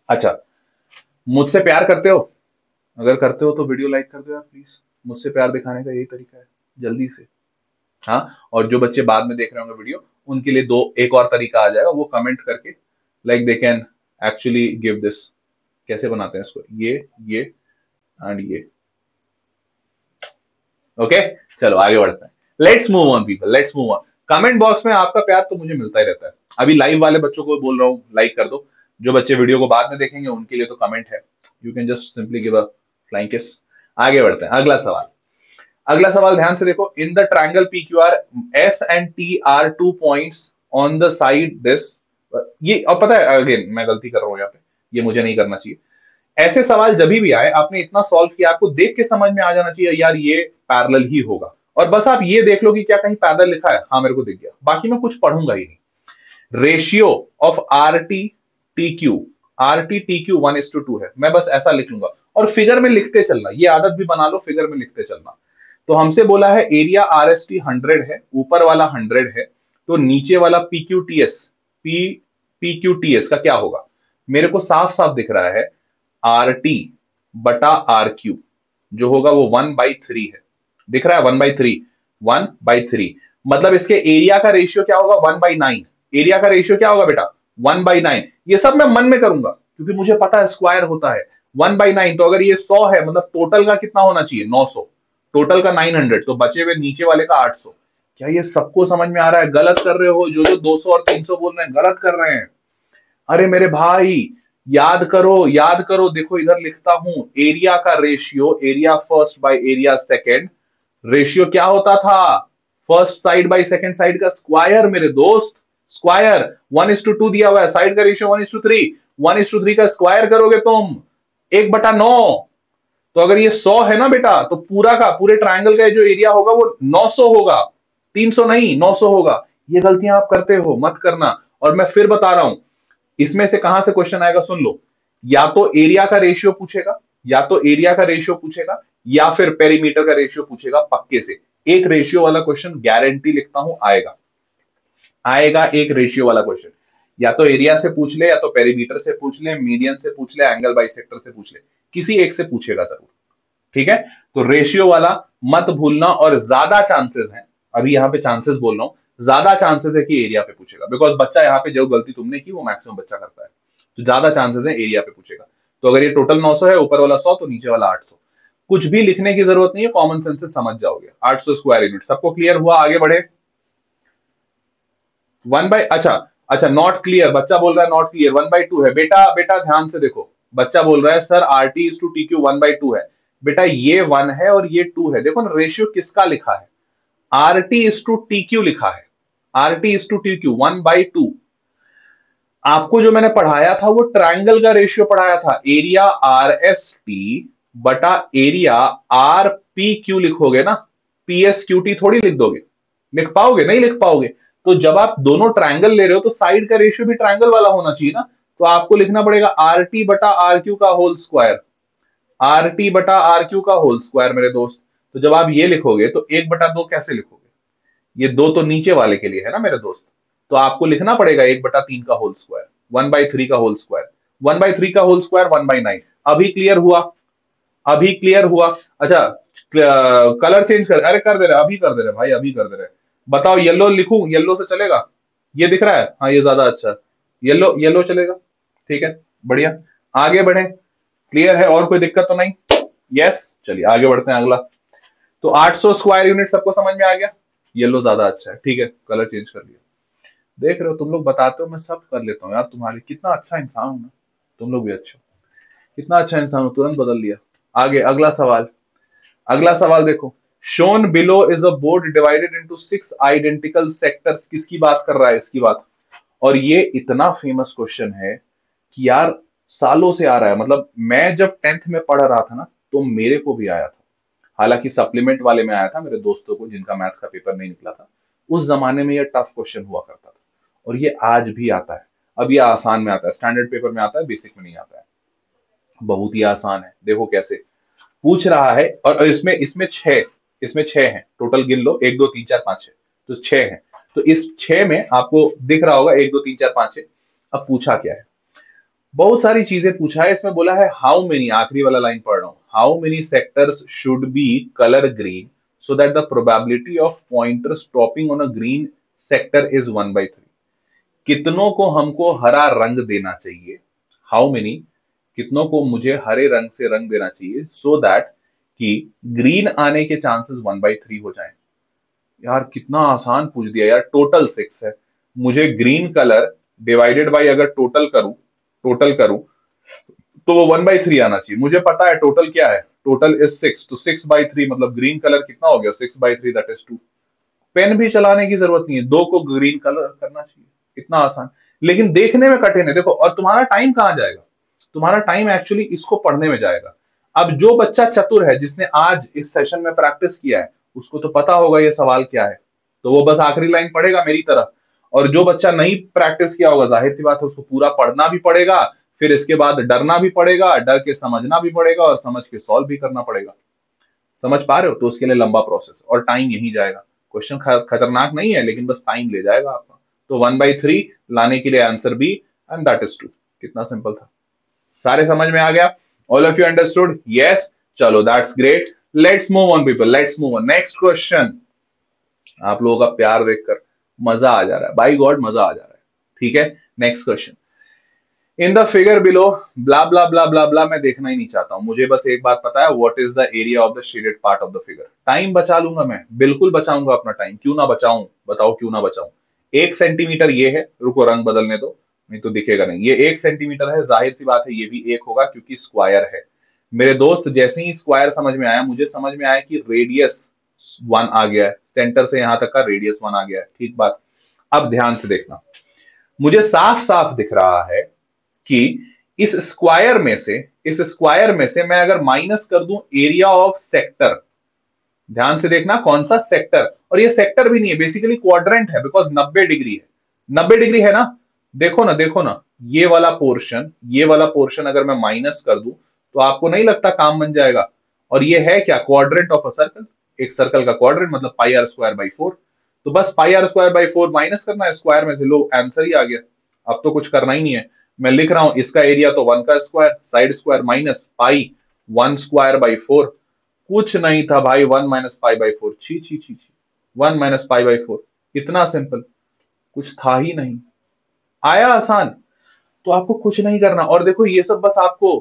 अच्छा, मुझसे प्यार करते हो, अगर करते हो तो वीडियो लाइक कर दो यार प्लीज, मुझसे प्यार दिखाने का यही तरीका है, जल्दी से। हाँ, और जो बच्चे बाद में देख रहे होंगे वीडियो, उनके लिए एक और तरीका आ जाएगा, वो कमेंट करके like they can actually give this, कैसे बनाते हैं इसको, ये एंड ये, ओके। चलो आगे बढ़ते हैं, let's move on people, let's move on. Comment box में आपका प्यार तो मुझे मिलता ही रहता है, अभी लाइव वाले बच्चों को बोल रहा हूँ लाइक कर दो, जो बच्चे वीडियो को बाद में देखेंगे उनके लिए तो कमेंट है, you can just simply give a flying kiss. आगे बढ़ते हैं, अगला सवाल, अगला सवाल ध्यान से देखो, in the triangle PQR S and T are 2 points on the side this, ये अब पता है अगेन मैं गलती कर रहा हूँ यहाँ पे, ये मुझे नहीं करना चाहिए। ऐसे सवाल जब भी आए, आपने इतना सॉल्व किया, आपको देख के समझ में आ जाना चाहिए यार ये पैरेलल ही होगा, और बस आप ये देख लो कि क्या कहीं पैरेलल लिखा है, हाँ मेरे को दिख गया, बाकी मैं कुछ पढ़ूंगा ही नहीं। रेशियो ऑफ RT TQ 1:2 है, मैं बस ऐसा लिख लूंगा, और फिगर में लिखते चलना, ये आदत भी बना लो, फिगर में लिखते चलना। तो हमसे बोला है एरिया RST 100 है, ऊपर वाला 100 है, तो नीचे वाला PQTS का क्या होगा, मेरे को साफ साफ दिख रहा है RT बटा आर क्यूब, जो होगा वो 1/3 है। दिख रहा है 1/3, 1/3। मतलब इसके एरिया का रेशियो क्या होगा, 1/9। एरिया का रेशियो क्या होगा बेटा, 1/9। ये सब मैं मन में करूंगा क्योंकि मुझे पता है स्क्वायर होता है 1/9। तो अगर ये 100 है मतलब टोटल का कितना होना चाहिए, 900। टोटल का 900, तो बचे हुए नीचे वाले का 800। क्या ये सबको समझ में आ रहा है? गलत कर रहे हो जो जो 200 और 300 बोल रहे हैं, गलत कर रहे हैं। अरे मेरे भाई, याद करो याद करो, देखो इधर लिखता हूं, एरिया का ratio, area first by area second, ratio क्या होता था, first side by second side का स्क्वायर मेरे दोस्त। स्क्वायर 1:2 दिया हुआ है, साइड का रेशियो 1:3। 1:3 का स्क्वायर करोगे तुम 1/9। तो अगर ये 100 है ना बेटा, तो पूरा का पूरे ट्रायंगल का जो एरिया होगा वो 900 होगा, 300 नहीं 900 होगा। ये गलतियां आप करते हो, मत करना। और मैं फिर बता रहा हूं, इसमें से कहां से क्वेश्चन आएगा सुन लो। या तो एरिया का रेशियो पूछेगा, या तो एरिया का रेशियो पूछेगा, या फिर पेरीमीटर का रेशियो पूछेगा, पक्के से एक रेशियो वाला क्वेश्चन गारंटी लिखता हूं आएगा। आएगा एक रेशियो वाला क्वेश्चन, या तो एरिया से पूछ ले, या तो पेरीमीटर से पूछ ले, मीडियन से पूछ ले, एंगल बाइसेक्टर से पूछ ले, किसी एक से पूछेगा जरूर। ठीक है, तो रेशियो वाला मत भूलना। और ज्यादा चांसेस हैं, अभी यहां पे चांसेस बोल रहा हूं, ज्यादा चांसेस है कि एरिया पे पूछेगा, बिकॉज बच्चा यहाँ पे जो गलती तुमने की वो मैक्सिमम बच्चा करता है, तो ज्यादा चांसेस है एरिया पे पूछेगा। तो अगर ये टोटल 900 है, ऊपर वाला 100 तो नीचे वाला 800। कुछ भी लिखने की जरूरत नहीं है, कॉमन सेंस से समझ जाओगे। 800 स्क्वायर यूनिट, सबको क्लियर हुआ? आगे बढ़े। अच्छा अच्छा, नॉट क्लियर, बच्चा बोल रहा है नॉट क्लियर, 1/2 है। बेटा बेटा ध्यान से देखो, बच्चा बोल रहा है सर RT/TQ 1/2 है। बेटा ये 1 है और ये 2 है, देखो ना रेशियो किसका लिखा है, RT/TQ लिखा है। RT/TQ 1/2। आपको जो मैंने पढ़ाया था वो ट्रायंगल का रेशियो पढ़ाया था, एरिया RST बटा एरिया RPQ लिखोगे ना, PSQT थोड़ी लिख दोगे, लिख पाओगे? नहीं लिख पाओगे। तो जब आप दोनों ट्रायंगल ले रहे हो तो साइड का रेशियो भी ट्रायंगल वाला होना चाहिए ना, तो आपको लिखना पड़ेगा RT/RQ का होल स्क्वायर, RT/RQ का होल स्क्वायर मेरे दोस्त। तो जब आप ये लिखोगे तो 1/2 कैसे लिखोगे, ये 2 तो नीचे वाले के लिए है ना मेरे दोस्त, तो आपको लिखना पड़ेगा 1/3 का होल स्क्वायर, 1/3 का होल स्क्वायर, 1/3 का होल स्क्वायर 1/9। अभी क्लियर हुआ? अभी क्लियर हुआ? अच्छा, कलर चेंज कर, अरे कर दे रहे, अभी कर दे रहे भाई, अभी कर दे रहे। बताओ येलो लिखूं, येलो से चलेगा? ये दिख रहा है, हाँ ये ज्यादा अच्छा है, येलो येलो चलेगा। ठीक है, बढ़िया, आगे बढ़े। क्लियर है, और कोई दिक्कत तो नहीं? यस, चलिए आगे बढ़ते हैं अगला। तो 800 स्क्वायर यूनिट सबको समझ में आ गया, येलो ज्यादा अच्छा है। ठीक है, कलर चेंज कर लिया। देख रहे हो तुम लोग बताते हो, मैं सब कर लेता हूँ यार, तुम्हारे कितना अच्छा इंसान हूं ना, तुम लोग भी अच्छे हो, कितना अच्छा इंसान हो, तुरंत बदल लिया। आगे अगला सवाल, अगला सवाल देखो, shown below is a board divided into 6 identical sectors, किसकी बात कर रहा है, इसकी बात। और ये इतना फेमस क्वेश्चन है कि यार सालों से आ रहा है, मतलब मैं जब 10th में पढ़ रहा था ना तो मेरे को भी आया था, हालांकि सप्लीमेंट वाले में आया था मेरे दोस्तों को जिनका मैथ्स का पेपर नहीं निकला था। उस जमाने में ये टफ क्वेश्चन हुआ करता था, और ये आज भी आता है। अब ये आसान में आता है, स्टैंडर्ड पेपर में आता है, बेसिक में नहीं आता है। बहुत ही आसान है, देखो कैसे पूछ रहा है। और इसमें इसमें छह हैं टोटल, गिन लो, 1 2 3 4 5 6, तो 6 हैं। तो इस 6 में आपको दिख रहा होगा 1 2 3 4 5 6। अब पूछा क्या है, बहुत सारी चीजें पूछा है। इसमें बोला है हाउ मेनी, आखिरी वाला लाइन पढ़ रहा हूं, how many sectors should be colour green so that the probability of pointer stopping on a green sector is 1/3। कितनों को हमको हरा रंग देना चाहिए, हाउ मेनी, कितनों को मुझे हरे रंग से रंग देना चाहिए, सो दैट कि ग्रीन आने के चांसेस 1/3 हो जाएं। यार कितना आसान पूछ दिया यार, टोटल 6 है, मुझे ग्रीन कलर डिवाइडेड बाई अगर टोटल करूं तो वो 1/3 आना चाहिए। मुझे पता है टोटल क्या है, टोटल इज 6, तो 6/3 मतलब ग्रीन कलर कितना हो गया, 6/3 दैट इज 2। पेन भी चलाने की जरूरत नहीं है, 2 को ग्रीन कलर करना चाहिए, कितना आसान। लेकिन देखने में कठिन है देखो, और तुम्हारा टाइम कहाँ जाएगा, तुम्हारा टाइम एक्चुअली इसको पढ़ने में जाएगा। अब जो बच्चा चतुर है, जिसने आज इस सेशन में प्रैक्टिस किया है, उसको तो पता होगा ये सवाल क्या है, तो वो बस आखिरी लाइन पढ़ेगा मेरी तरह। और जो बच्चा नहीं प्रैक्टिस किया होगा, जाहिर सी बात है उसको पूरा पढ़ना भी पड़ेगा, फिर इसके बाद डरना भी पड़ेगा, डर के समझना भी पड़ेगा, और समझ के सॉल्व भी करना पड़ेगा। समझ पा रहे हो? तो उसके लिए लंबा प्रोसेस और टाइम यही जाएगा। क्वेश्चन खतरनाक नहीं है, लेकिन बस टाइम ले जाएगा आपका। तो 1/3 लाने के लिए answer B, and that is 2। कितना सिंपल था, सारे समझ में आ गया। All of you understood? Yes? चलो, that's great. Let's move on, people. Let's move on. Next question. आप लोगों का प्यार देखकर मजा आ जा रहा है, बाई गॉड मजा आ जा रहा है। ठीक है, next question. In the figure below blah blah blah blah blah, मैं देखना ही नहीं चाहता हूं, मुझे बस एक बात पता है, what is the area of the shaded part of the figure. Time बचा लूंगा मैं, बिल्कुल बचाऊंगा अपना टाइम, क्यों ना बचाऊं, बताओ क्यों ना बचाऊं। 1 सेंटीमीटर ये है, रुको रंग बदलने दो, नहीं तो दिखेगा नहीं। ये 1 सेंटीमीटर है, जाहिर सी बात है ये भी 1 होगा क्योंकि स्क्वायर है। मेरे दोस्त जैसे ही स्क्वायर समझ में आया, मुझे समझ में आया कि रेडियस 1 आ गया है, सेंटर से यहां तक का रेडियस 1 आ गया है। ठीक बात। अब ध्यान से देखना, मुझे साफ साफ दिख रहा है कि इस स्क्वायर में से मैं अगर माइनस कर दूं एरिया ऑफ सेक्टर, ध्यान से देखना कौन सा सेक्टर, और ये सेक्टर भी नहीं है, बेसिकली क्वाड्रेंट है, बिकॉज 90 डिग्री है। 90 डिग्री है ना, देखो ना देखो ना, ये वाला पोर्शन अगर मैं माइनस कर दूं तो आपको नहीं लगता काम बन जाएगा। और ये है क्या, क्वाड्रेंट ऑफ अ सर्कल, एक सर्कल का क्वाड्रेंट मतलब पाई आर स्क्वायर बाई 4। तो बस पाई आर स्क्वायर बाई 4 माइनस करना है स्क्वायर में से, लो आंसर ही आ गया। अब तो कुछ करना ही नहीं है, मैं लिख रहा हूं इसका एरिया तो 1 का square, side square minus pi 1 square by 4। कुछ नहीं था भाई, 1 माइनस पाई बाई 4, छी छी छी छी, 1 माइनस पाई बाई 4, इतना सिंपल, कुछ था ही नहीं। आया आसान। तो आपको कुछ नहीं करना, और देखो ये सब बस आपको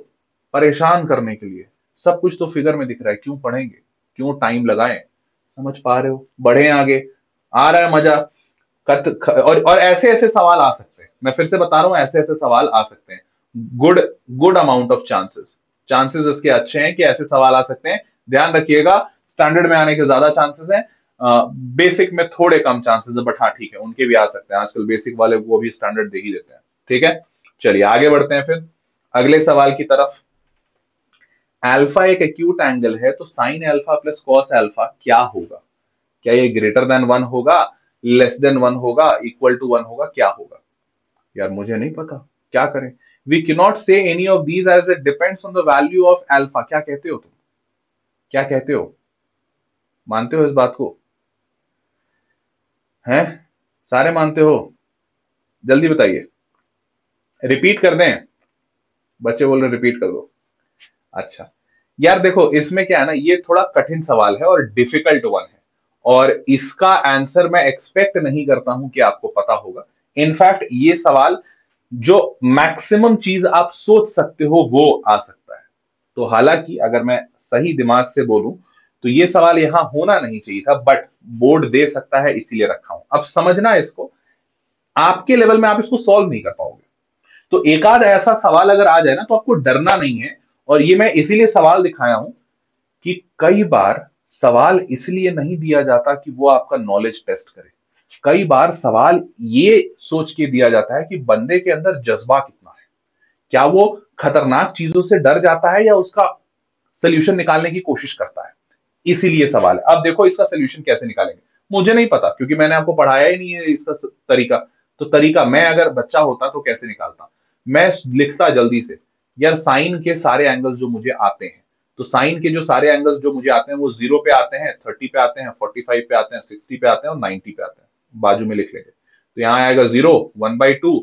परेशान करने के लिए, सब कुछ तो फिगर में दिख रहा है, क्यों पढ़ेंगे, क्यों टाइम लगाएं। समझ पा रहे हो, बढ़े आगे, आ रहा है मजा। और ऐसे ऐसे सवाल आ सकते हैं, मैं फिर से बता रहा हूं, ऐसे ऐसे सवाल आ सकते हैं। Good good amount of chances, chances इसके अच्छे हैं कि ऐसे सवाल आ सकते हैं। ध्यान रखिएगा, स्टैंडर्ड में आने के ज्यादा चांसेस हैं, बेसिक में थोड़े कम चांसेस है, बट हाँ ठीक है, उनके भी आ सकते हैं, आजकल बेसिक वाले वो भी स्टैंडर्ड दे ही देते हैं। ठीक है, चलिए आगे बढ़ते हैं फिर अगले सवाल की तरफ। अल्फा एक एक्यूट एंगल है, तो sine alpha plus cos alpha क्या होगा? क्या ये ग्रेटर देन 1 होगा, लेस देन 1 होगा, इक्वल टू 1 होगा, क्या होगा? यार मुझे नहीं पता, क्या करें? We cannot say any of these as it depends on the value of alpha. क्या कहते हो तुम, क्या कहते हो, मानते हो इस बात को? हैं, सारे मानते हो? जल्दी बताइए, रिपीट कर दें? बच्चे बोल रहे रिपीट कर दो। अच्छा, यार देखो इसमें क्या है ना, ये थोड़ा कठिन सवाल है और डिफिकल्ट वन है, और इसका आंसर मैं एक्सपेक्ट नहीं करता हूं कि आपको पता होगा। इनफैक्ट ये सवाल जो मैक्सिमम चीज आप सोच सकते हो वो आ सकता है। तो हालांकि अगर मैं सही दिमाग से बोलूं तो ये सवाल यहां होना नहीं चाहिए था, बट बोर्ड दे सकता है इसीलिए रखा हूं। अब समझना इसको, आपके लेवल में आप इसको सॉल्व नहीं कर पाओगे, तो एक आध ऐसा सवाल अगर आ जाए ना तो आपको डरना नहीं है। और ये मैं इसीलिए सवाल दिखाया हूं कि कई बार सवाल इसलिए नहीं दिया जाता कि वो आपका नॉलेज टेस्ट करे, कई बार सवाल ये सोच के दिया जाता है कि बंदे के अंदर जज्बा कितना है, क्या वो खतरनाक चीजों से डर जाता है या उसका सोल्यूशन निकालने की कोशिश करता है। इसीलिए सवाल है। अब देखो इसका सोल्यूशन कैसे निकालेंगे, मुझे नहीं पता क्योंकि मैंने आपको पढ़ाया ही नहीं है इसका तरीका। तो तरीका, मैं अगर बच्चा होता तो कैसे निकालता, मैं लिखता जल्दी से, यार साइन के सारे एंगल्स जो मुझे आते हैं, तो साइन के जो सारे एंगल्स जो मुझे आते हैं वो 0 पे आते हैं, 30 पे आते हैं, 45 पे आते हैं, 60 पे आते हैं और 90 पे आते हैं, बाजू में लिख लेंगे। तो यहाँ आएगा 0, 1/2,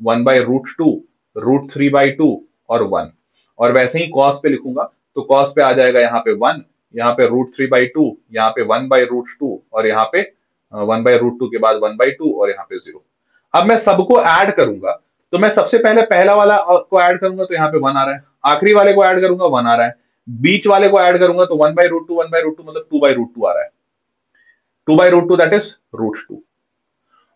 1/√2, √3/2 और 1। और वैसे ही कॉस पे लिखूंगा तो कॉस पे आ जाएगा यहाँ पे 1, यहाँ पे √3/2, यहाँ पे 1/√2 और यहाँ पे 1/√2 के बाद 1/2 और यहाँ पे 0। अब मैं सबको ऐड करूंगा, तो मैं सबसे पहले पहला वाला को ऐड करूंगा तो यहाँ पे 1 आ रहा है, आखिरी वाले को ऐड करूंगा 1 आ रहा है, बीच वाले को ऐड करूंगा तो 1/√2 1/√2 मतलब 2/√2 आ रहा है, 2/√2 दैट इज √2।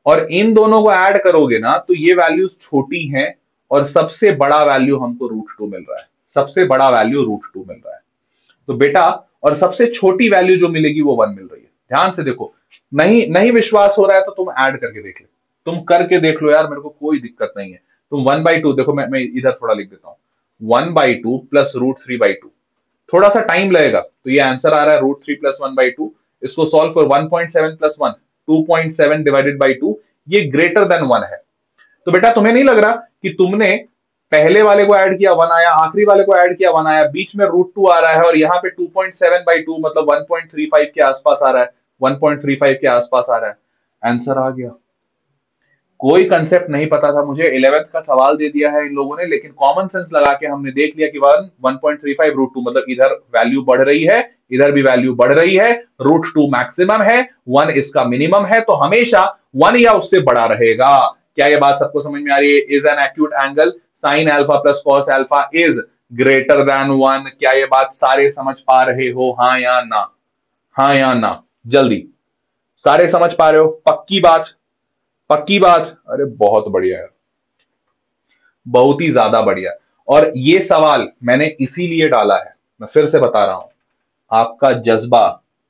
और इन दोनों को ऐड करोगे ना तो ये वैल्यूज छोटी हैं और सबसे बड़ा वैल्यू हमको √2 मिल रहा है, सबसे बड़ा वैल्यू √2 मिल रहा है। तो बेटा, और सबसे छोटी वैल्यू जो मिलेगी वो 1 मिल रही है। ध्यान से देखो, नहीं नहीं विश्वास हो रहा है तो तुम ऐड करके देख लो, तुम करके देख लो यार, मेरे को कोई दिक्कत नहीं है। तुम 1/2 देखो, मैं इधर थोड़ा लिख देता हूं, 1/2 प्लस √3/2, थोड़ा सा टाइम लगेगा, तो ये आंसर आ रहा है √3 प्लस 1/2। इसको सॉल्व कर, 1.7 प्लस 1, 2.7 डिवाइडेड बाई 2, ये ग्रेटर देन 1 है। तो बेटा तुम्हें नहीं लग रहा कि तुमने पहले वाले को ऐड किया 1 आया, आखिरी वाले को ऐड किया 1 आया, बीच में √2 आ रहा है और यहाँ पे 2.7/2 मतलब 1.35 के आसपास आ रहा है, 1.35 के आसपास आ रहा है, आंसर आ गया। कोई कंसेप्ट नहीं पता था मुझे, 11th का सवाल दे दिया है इन लोगों ने, लेकिन कॉमन सेंस लगा के हमने देख लिया कि 1.35 √2 मतलब इधर वैल्यू बढ़ रही है, इधर भी वैल्यू बढ़ रही है, √2 मैक्सिमम है, 1 इसका मिनिमम है, तो हमेशा 1 या उससे बड़ा रहेगा। क्या ये बात सबको समझ में आ रही है? Is an acute angle sine alpha plus cos alpha is greater than 1। क्या ये बात सारे समझ पा रहे हो? हाँ या ना? हाँ या ना? जल्दी, सारे समझ पा रहे हो? पक्की बात? पक्की बात? अरे बहुत बढ़िया है, बहुत ही ज्यादा बढ़िया। और ये सवाल मैंने इसीलिए डाला है, मैं फिर से बता रहा हूं, आपका जज्बा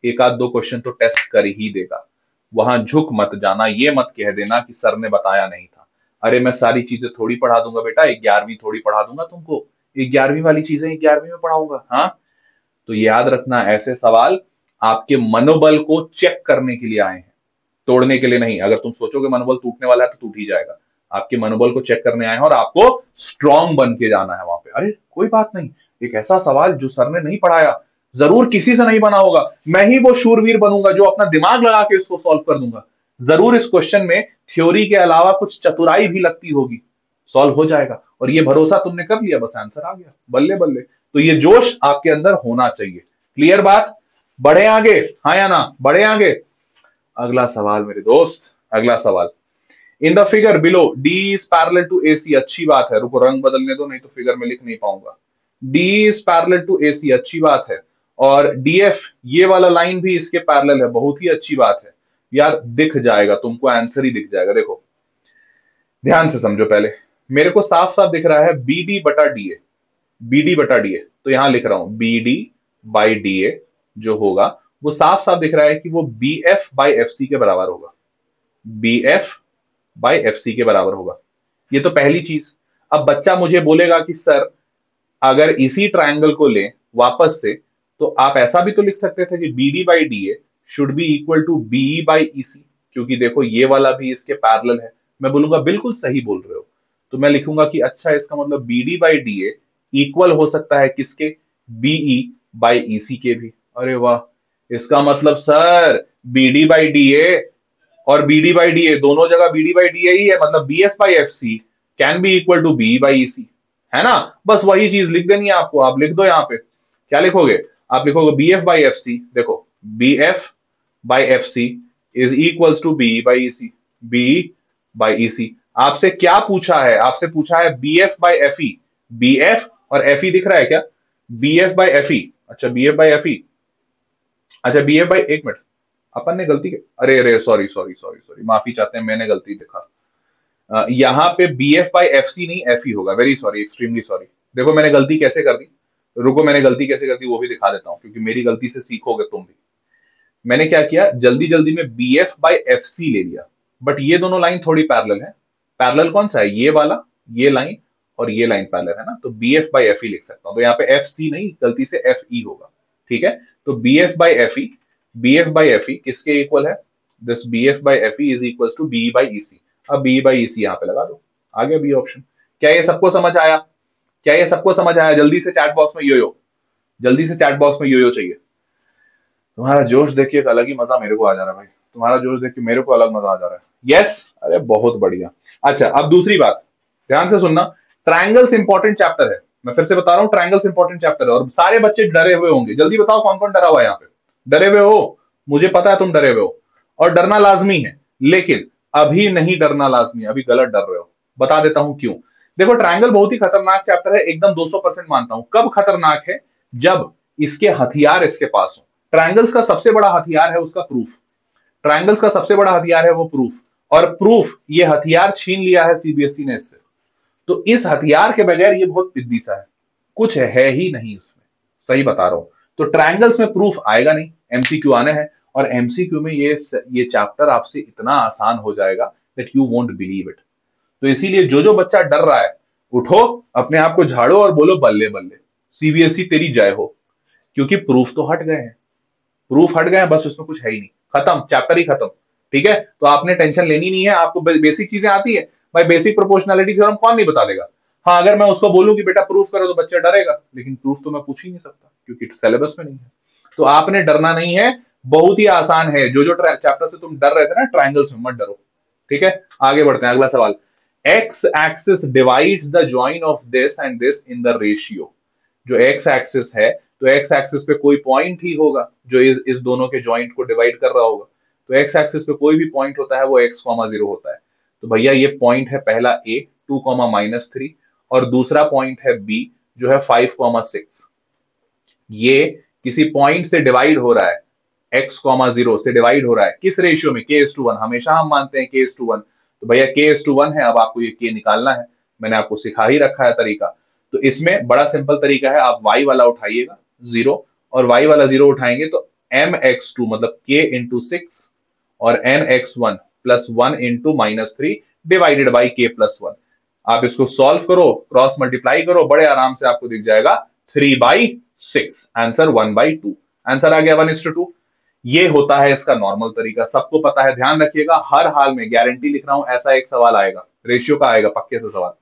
एक आध दो क्वेश्चन तो टेस्ट कर ही देगा। वहां झुक मत जाना, ये मत कह देना कि सर ने बताया नहीं था। अरे मैं सारी चीजें थोड़ी पढ़ा दूंगा बेटा, 11वीं थोड़ी पढ़ा दूंगा तुमको, 11वीं वाली चीजें 11वीं में पढ़ाऊंगा। हाँ, तो याद रखना, ऐसे सवाल आपके मनोबल को चेक करने के लिए आए हैं, तोड़ने के लिए नहीं। अगर तुम सोचोगे मनोबल टूटने वाला है तो टूट ही जाएगा। आपके मनोबल को चेक करने आए हैं और आपको स्ट्रांग बन के जाना है वहां पे। अरे कोई बात नहीं, एक ऐसा सवाल जो सर ने नहीं पढ़ाया, जरूर किसी से नहीं बना होगा, मैं ही वो शूरवीर बनूंगा जो अपना दिमाग लगा के इसको सॉल्व कर दूंगा। जरूर इस क्वेश्चन में थ्योरी के अलावा कुछ चतुराई भी लगती होगी, सॉल्व हो जाएगा। और ये भरोसा तुमने कर लिया, बस आंसर आ गया, बल्ले बल्ले। तो ये जोश आपके अंदर होना चाहिए। क्लियर बात? बढ़े आगे? हाँ या ना? बढ़े आगे? अगला सवाल मेरे दोस्त, अगला सवाल। In the figure below D is parallel to AC. अच्छी बात है, रुको रंग बदलने दो, नहीं तो फिगर में लिख नहीं पाऊंगा। D is parallel to AC, अच्छी बात है। और डीएफ ये वाला लाइन भी इसके पैरेलल है, बहुत ही अच्छी बात है। यार दिख जाएगा तुमको, आंसर ही दिख जाएगा। देखो ध्यान से समझो, पहले मेरे को साफ साफ दिख रहा है बी डी बटा डी ए, बी डी बटा डी ए, तो यहां लिख रहा हूं B D by D A जो होगा वो साफ साफ दिख रहा है कि वो B F by F C के बराबर होगा, B F by F C के बराबर होगा। ये तो पहली चीज। अब बच्चा मुझे बोलेगा कि सर अगर इसी ट्रायंगल को लें वापस से, तो आप ऐसा भी तो लिख सकते थे कि B D by D A should be equal to BE by E C, क्योंकि देखो ये वाला भी इसके पैरेलल है। मैं बोलूंगा बिल्कुल सही बोल रहे हो, तो मैं लिखूंगा कि अच्छा इसका मतलब B D by D A equal हो सकता है किसके? बीई बाई ई सी के भी। अरे वाह, इसका मतलब sir B D by D A और B D by D A दोनों जगह B D by D A ही है, मतलब B F by F C can be equal to B by E C, है ना? बस वही चीज लिख देनी है आपको। आप लिख दो यहाँ पे, क्या लिखोगे? आप लिखोगे B F by F C. देखो B F by F C is equals to B by E C, B by E C. आपसे क्या पूछा है? आपसे पूछा है B F by F E, B F और एफ ई दिख रहा है क्या? B F by F E, अच्छा B F by F E, अच्छा बी एफ बाई, एक मिनट, अपन ने गलती अरे अरे सॉरी सॉरी सॉरी सॉरी, माफी चाहते हैं, मैंने गलती दिखा। यहाँ पे B F by F C नहीं एफ ई होगा, वेरी सॉरी, एक्सट्रीमली सॉरी। देखो मैंने गलती कैसे कर दी, रुको मैंने गलती कैसे कर दी वो भी दिखा देता हूँ, क्योंकि मेरी गलती से सीखोगे तुम भी। मैंने क्या किया, जल्दी जल्दी में B F by F C ले लिया, बट ये दोनों लाइन थोड़ी पैरेलल है। पैरेलल कौन सा है? ये वाला, ये लाइन और ये लाइन पैरेलल है ना, तो B F by F E लिख सकता हूँ। तो यहाँ पे एफ सी नहीं, गलती से एफ ई होगा, ठीक है? तो B F by F E, B F by F E किसके इक्वल है? This B F by F E is equal to B by E C. अब बी बाई ई सी यहाँ पे लगा दो, आ गया बी ऑप्शन। क्या ये सबको समझ आया? क्या ये सबको समझ आया? जल्दी से चैट बॉक्स में यो, जल्दी से चैट बॉक्स में यो चाहिए। तुम्हारा जोश देखिए, एक अलग ही मजा मेरे को आ जा रहा है भाई, तुम्हारा जोश देखिए मेरे को अलग मजा आ जा रहा है। यस, अरे बहुत बढ़िया। अच्छा अब दूसरी बात, ध्यान से सुनना, ट्रायंगल्स इंपॉर्टेंट चैप्टर है, मैं फिर से बता रहा हूँ, ट्रायंगल्स इंपॉर्टेंट चैप्टर है। और सारे बच्चे डरे हुए होंगे, जल्दी बताओ कौन कौन डरा हुआ है यहाँ पे? डरे हुए हो? मुझे पता है तुम डरे हुए हो, और डरना लाजमी है, लेकिन अभी नहीं डरना लाजमी है, अभी गलत डर रहे हो। बता देता हूं क्यों। देखो ट्रायंगल बहुत ही खतरनाक चैप्टर है, एकदम 200% मानता हूं। कब खतरनाक है? जब इसके हथियार इसके पास हो। ट्रायंगल्स का सबसे बड़ा हथियार है उसका प्रूफ, ट्रायंगल्स का सबसे बड़ा हथियार है वो प्रूफ, और प्रूफ ये हथियार छीन लिया है सीबीएसई ने इससे। तो इस हथियार के बगैर ये बहुत पिद्दी सा है, कुछ है ही नहीं इसमें, सही बता रहा हूं। तो ट्रायंगल्स में प्रूफ आएगा नहीं, एमसीक्यू आने हैं, और एमसीक्यू में ये चैप्टर आपसे इतना आसान हो जाएगा that you won't believe it. तो इसीलिए जो बच्चा डर रहा है, उठो, अपने आप को झाड़ो और बोलो बल्ले बल्ले, सीबीएसई तेरी जय हो, क्योंकि प्रूफ तो हट गए हैं, प्रूफ हट गए हैं, बस उसमें कुछ है ही नहीं, खत्म, चैप्टर ही खत्म। ठीक है, तो आपने टेंशन लेनी नहीं है, आपको बेसिक चीजें आती है भाई, बेसिक प्रोपोर्शनैलिटी थ्योरम कौन नहीं बता देगा। हाँ अगर मैं उसको बोलूं कि बेटा प्रूफ करो तो बच्चा डरेगा, लेकिन प्रूफ तो मैं पूछ ही नहीं सकता क्योंकि सिलेबस में नहीं है। तो आपने डरना नहीं है, बहुत ही आसान है। जो चैप्टर से तुम डर रहे थे ना ट्रायंगल्स में, मत डरो, ठीक है, आगे बढ़ते हैं, अगला सवाल। X axis divides the join of this and this in the ratio. जो एक्स एक्सिस है, तो एक्स एक्सिस पे कोई पॉइंट ही होगा जो इस दोनों के जॉइंट को डिवाइड कर रहा होगा। तो एक्स एक्सिस पे कोई भी पॉइंट होता है वो एक्स कॉमा जीरो होता है। तो भैया ये पॉइंट है पहला ए 2, -3, और दूसरा पॉइंट है बी जो है 5, 6। ये किसी पॉइंट से डिवाइड हो रहा है, एक्स कॉमा जीरो से डिवाइड हो रहा है, किस रेशियो में? k:1। हमेशा हम मानते हैं k:1। तो भैया k:1 है, अब आपको ये k निकालना है। मैंने आपको सिखा ही रखा है तरीका। तो इसमें बड़ा सिंपल तरीका है, आप y वाला उठाइएगा 0, और y वाला 0 उठाएंगे तो mx2 मतलब k इंटू 6 और nx1 plus 1 into -3 divided by k+1। आप इसको सॉल्व करो, क्रॉस मल्टीप्लाई करो, बड़े आराम से आपको दिख जाएगा 3/6, आंसर 1/2। आंसर आ गया 1:2। ये होता है इसका नॉर्मल तरीका, सबको पता है। ध्यान रखिएगा, हर हाल में गारंटी लिख रहा हूं, ऐसा एक सवाल आएगा, रेशियो का आएगा पक्के से सवाल।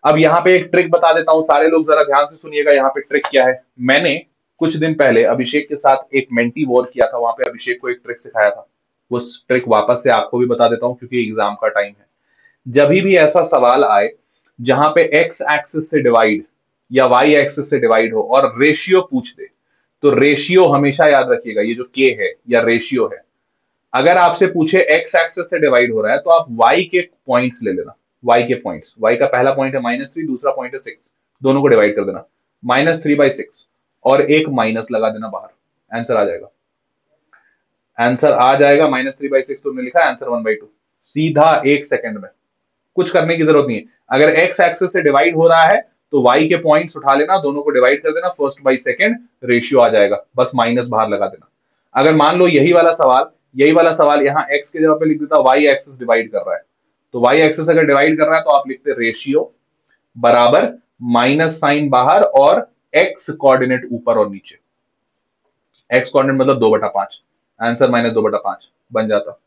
अब यहाँ पे एक ट्रिक बता देता हूं, सारे लोग जरा ध्यान से सुनिएगा। यहाँ पे ट्रिक क्या है, मैंने कुछ दिन पहले अभिषेक के साथ एक मेंटी वॉर किया था, वहां पे अभिषेक को एक ट्रिक सिखाया था। उस ट्रिक वापस से आपको भी बता देता हूं क्योंकि एग्जाम का टाइम है। जब भी ऐसा सवाल आए जहां पे एक्स एक्सिस से डिवाइड या वाई एक्सिस से डिवाइड हो और रेशियो पूछ दे, तो रेशियो हमेशा याद रखिएगा, ये जो के है या रेशियो है। अगर आपसे पूछे एक्स एक्सिस से डिवाइड हो रहा है तो आप वाई के पॉइंट्स ले लेना। वाई के पॉइंट्स, वाई का पहला पॉइंट है -3, दूसरा पॉइंट है 6, दोनों को डिवाइड कर देना। -3/6 और एक माइनस लगा देना बाहर, आंसर आ जाएगा। आंसर आ जाएगा -3/6, तुमने लिखा आंसर 1/2, सीधा 1 सेकंड में, कुछ करने की जरूरत नहीं है। अगर एक्स एक्सिस से डिवाइड हो रहा है तो वाई के पॉइंट्स उठा लेना, दोनों को डिवाइड कर देना, फर्स्ट बाई सेकंड रेशियो आ जाएगा, बस माइनस बाहर लगा देना। अगर मान लो यही वाला सवाल यहाँ एक्स की जगह पे लिख देता, वाई एक्सिस डिवाइड कर रहा है, तो वाई एक्सिस अगर डिवाइड कर रहा है तो आप लिखते रेशियो बराबर माइनस साइन बाहर और एक्स कोऑर्डिनेट ऊपर और नीचे। एक्स कोऑर्डिनेट मतलब 2/5, आंसर -2/5 बन जाता।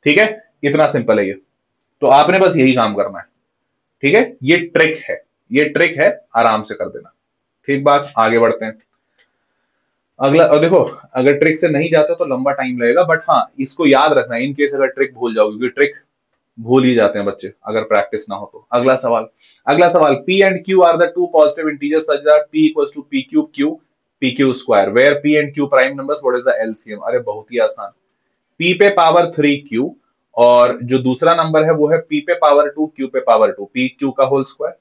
ठीक है, इतना सिंपल है ये। तो आपने बस यही काम करना है, ठीक है, ये ट्रिक है, ये ट्रिक है, आराम से कर देना। ठीक बात, आगे बढ़ते हैं। अगला, और देखो, अगर ट्रिक से नहीं जाते तो लंबा टाइम लगेगा, बट हाँ इसको याद रखना इन केस अगर ट्रिक भूल जाओगे, क्योंकि ट्रिक भूल ही जाते हैं बच्चे अगर प्रैक्टिस ना हो तो। अगला सवाल, p and q are the two positive integers such that p equals to p cube q p q square where p and q prime numbers, what is the LCM? अरे बहुत ही आसान, p पे power 3q और जो दूसरा number है वो है p पे पावर 2 q पे पावर 2, p q का होल स्क्वायर।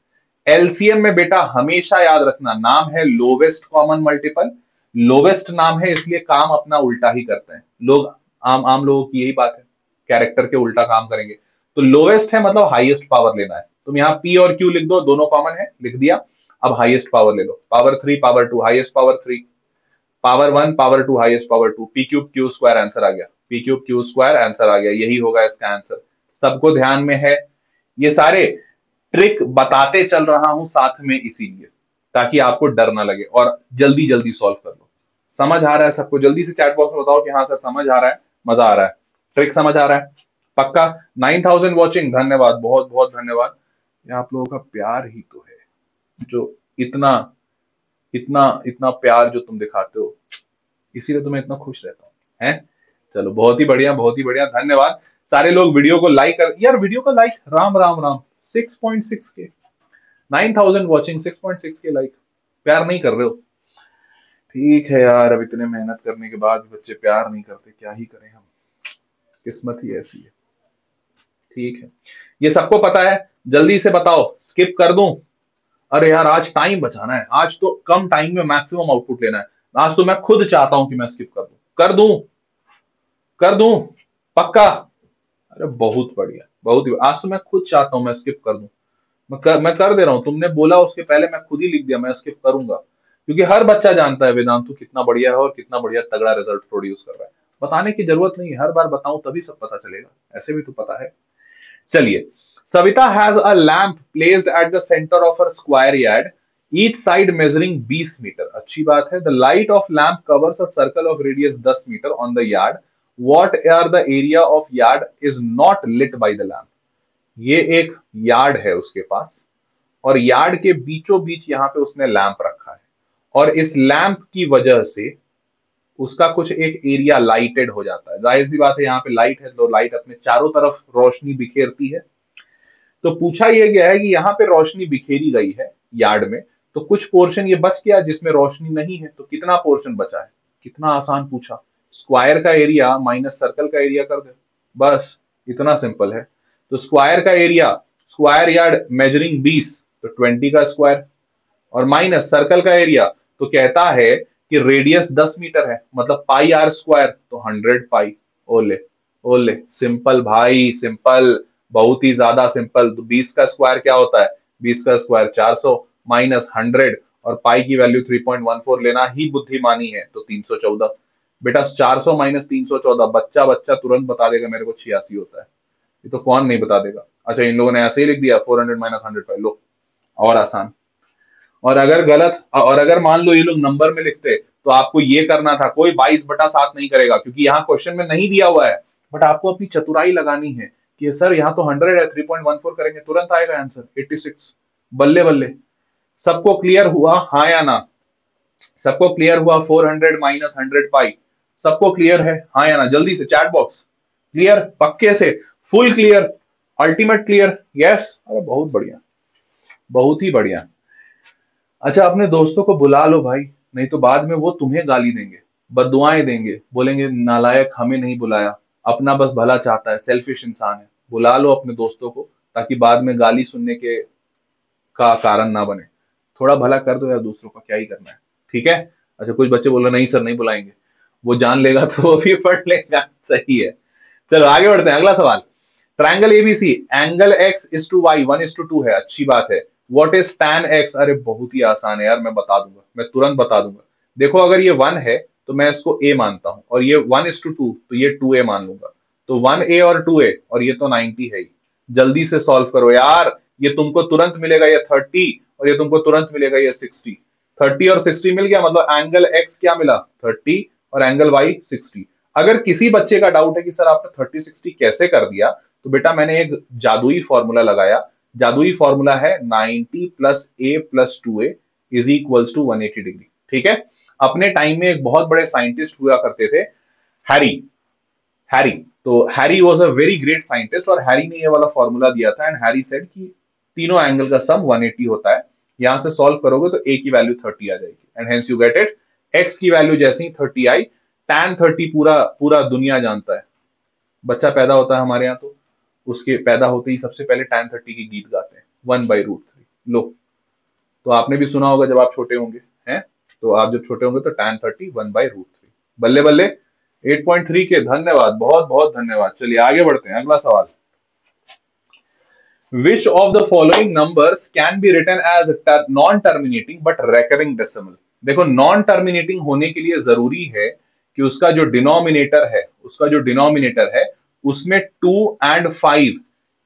एलसीएम में बेटा हमेशा याद रखना, नाम है लोवेस्ट कॉमन मल्टीपल। लोवेस्ट नाम है इसलिए काम अपना उल्टा ही करते हैं लोग, आम लोगों की यही बात है, कैरेक्टर के उल्टा काम करेंगे। तो लोवेस्ट है मतलब हाईएस्ट पावर लेना है। तुम यहाँ p और q लिख दो, दोनों कॉमन है, लिख दिया। अब हाईएस्ट पावर ले लो, power 3 power 2, highest power 3, power 1 power 2, highest power 2, p cube q square, answer आ गया। p cube q square answer आ गया, यही होगा इसका आंसर। सबको ध्यान में है? ये सारे ट्रिक बताते चल रहा हूं साथ में इसीलिए, ताकि आपको डर ना लगे और जल्दी जल्दी सॉल्व कर लो। समझ आ रहा है सबको? जल्दी से चैट बॉक्स में बताओ कि हाँ सर समझ आ रहा है, मजा आ रहा है, ट्रिक समझ आ रहा है पक्का। 9000 वॉचिंग, धन्यवाद, बहुत बहुत धन्यवाद। ये आप लोगों का प्यार ही तो है, जो इतना इतना इतना प्यार जो तुम दिखाते हो, इसीलिए तो मैं इतना खुश रहता हूँ, हैं? चलो बहुत ही बढ़िया, बहुत ही बढ़िया, धन्यवाद। सारे लोग वीडियो को लाइक कर, यार वीडियो का लाइक, राम राम राम, 6.6 के, 9000 वॉचिंग, 6.6 के लाइक, प्यार नहीं कर रहे हो? ठीक है यार, अब इतने मेहनत करने के बाद भी बच्चे प्यार नहीं करते, क्या ही करें हम, किस्मत ही ऐसी है। ठीक है, ये सबको पता है, जल्दी से बताओ, स्किप कर दूं? अरे यार आज टाइम बचाना है, आज तो कम टाइम में मैक्सिमम आउटपुट लेना है। आज तो मैं खुद चाहता हूं कि मैं स्किप कर दूं, कर दूं, कर दूं, पक्का? अरे बहुत बढ़िया, बहुत ही, आज तो मैं खुद चाहता हूं मैं स्किप कर दूं। मैं कर दे रहा हूं, तुमने बोला उसके पहले मैं खुद ही लिख दिया मैं स्किप करूंगा, क्योंकि हर बच्चा जानता है वेदांतु कितना बढ़िया है और कितना बढ़िया तगड़ा रिजल्ट प्रोड्यूस कर रहा है। बताने की जरूरत नहीं है, हर बार बताऊं तभी सब पता चलेगा, ऐसे भी तो पता है। चलिए, Savita has a lamp placed at the centre of her square yard, each side measuring 20 metre. अच्छी बात है। The light of lamp covers a circle of radius 10 metre on the yard, what are the area of yard is not lit by the lamp. ये एक yard है उसके पास, और yard के बीचों बीच यहाँ पे उसने लैंप रखा है, और इस लैंप की वजह से उसका कुछ एक एरिया लाइटेड हो जाता है। जाहिर सी बात है, यहाँ पे लाइट है तो लाइट अपने चारों तरफ रोशनी बिखेरती है। तो पूछा यह गया है कि यहाँ पे रोशनी बिखेरी गई है यार्ड में, तो कुछ पोर्शन ये बच गया जिसमें रोशनी नहीं है, तो कितना पोर्शन बचा है? कितना आसान पूछा। स्क्वायर का एरिया माइनस सर्कल का एरिया कर दे, बस इतना सिंपल है। तो स्क्वायर का एरिया, स्क्वायर यार्ड मेजरिंग 20, तो 20 का स्क्वायर, और माइनस सर्कल का एरिया, तो कहता है कि रेडियस 10 मीटर है, मतलब पाई आर स्क्वायर, तो 100 पाई। ओले ओले, सिंपल भाई, सिंपल, बहुत ही ज्यादा सिंपल। तो 20 का स्क्वायर क्या होता है? 20 का स्क्वायर 400 माइनस 100, और पाई की वैल्यू 3.14 लेना ही बुद्धिमानी है, तो 314। बेटा 400 माइनस 314, बच्चा बच्चा तुरंत बता देगा मेरे को 86 होता है। ये तो कौन नहीं बता देगा। अच्छा, इन लोगों ने ऐसे ही लिख दिया 400 माइनस 100, लो और आसान। और अगर मान लो ये लोग नंबर में लिखते तो आपको ये करना था, कोई 22/7 नहीं करेगा क्योंकि यहाँ क्वेश्चन में नहीं दिया हुआ है, बट आपको अपनी चतुराई लगानी है कि सर यहाँ तो 100 है, 3.14 करेंगे तुरंत आएगा आंसर 86। बल्ले बल्ले। सबको क्लियर हुआ, हाँ या ना? सबको क्लियर हुआ 400 माइनस 100 पाई? सबको क्लियर है, हाँ या ना? जल्दी से चैट बॉक्स। क्लियर? पक्के से? Full clear? Ultimate clear? Yes? अरे बहुत बढ़िया, बहुत ही बढ़िया। अच्छा, अपने दोस्तों को बुला लो भाई, नहीं तो बाद में वो तुम्हें गाली देंगे, बददुआएं देंगे, बोलेंगे नालायक हमें नहीं बुलाया, अपना बस भला चाहता है, सेल्फिश इंसान है। बुला लो अपने दोस्तों को, ताकि बाद में गाली सुनने के का कारण ना बने। थोड़ा भला कर दो यार दूसरों का, क्या ही करना है। ठीक है? अच्छा, कुछ बच्चे बोल रहे नहीं सर नहीं बुलाएंगे, वो जान लेगा तो वो भी पढ़ लेगा। सही है। चलो आगे बढ़ते हैं, अगला सवाल। Triangle ABC, angle x is to y 1:2 है, अच्छी बात है। What is tan x? अरे बहुत ही आसान है यार, मैं बता दूंगा, मैं तुरंत बता दूंगा। देखो, अगर ये 1 है तो मैं इसको a मानता हूं, और ये 1:2 तो ये 2a मान लूंगा। तो 1a और 2a, और ये तो 90 है ही। जल्दी से सॉल्व करो यार, ये तुमको तुरंत मिलेगा ये 30, और ये तुमको तुरंत मिलेगा ये 60। 30 और 60 मिल गया, मतलब एंगल एक्स क्या मिला? 30, और एंगल वाई 60। अगर किसी बच्चे का डाउट है कि सर आपने 30 60 कैसे कर दिया, तो बेटा मैंने एक जादुई फॉर्मूला लगाया। जादुई फॉर्मूला है 90 plus A plus 2a is equals to 180 degree. ठीक है? अपने टाइम में एक बहुत बड़े साइंटिस्ट हुआ करते थे, हैरी। हैरी, तो Harry was a very great scientist, और हैरी ने ये वाला फॉर्मूला दिया था, एंड हैरी सेड कि तीनों एंगल का सम 180 होता है। यहां से सॉल्व करोगे तो ए की वैल्यू 30 आ जाएगी, and hence you get it. X की वैल्यू जैसे ही 30 आई, tan 30 पूरा पूरा दुनिया जानता है। बच्चा पैदा होता है हमारे यहाँ, तो उसके पैदा होते ही सबसे पहले tan 30 की गीत गाते हैं, 1/√3। लो, तो आपने भी सुना होगा जब आप छोटे होंगे, हैं? तो आप जब छोटे होंगे तो tan 30 1/√3। बल्ले बल्ले, 8.3 के, धन्यवाद, बहुत बहुत धन्यवाद। चलिए आगे बढ़ते हैं, अगला सवाल। Which of the following numbers can be written as non-terminating but recurring decimal? देखो, नॉन टर्मिनेटिंग होने के लिए जरूरी है कि उसका जो डिनोमिनेटर है उसमें 2 and 5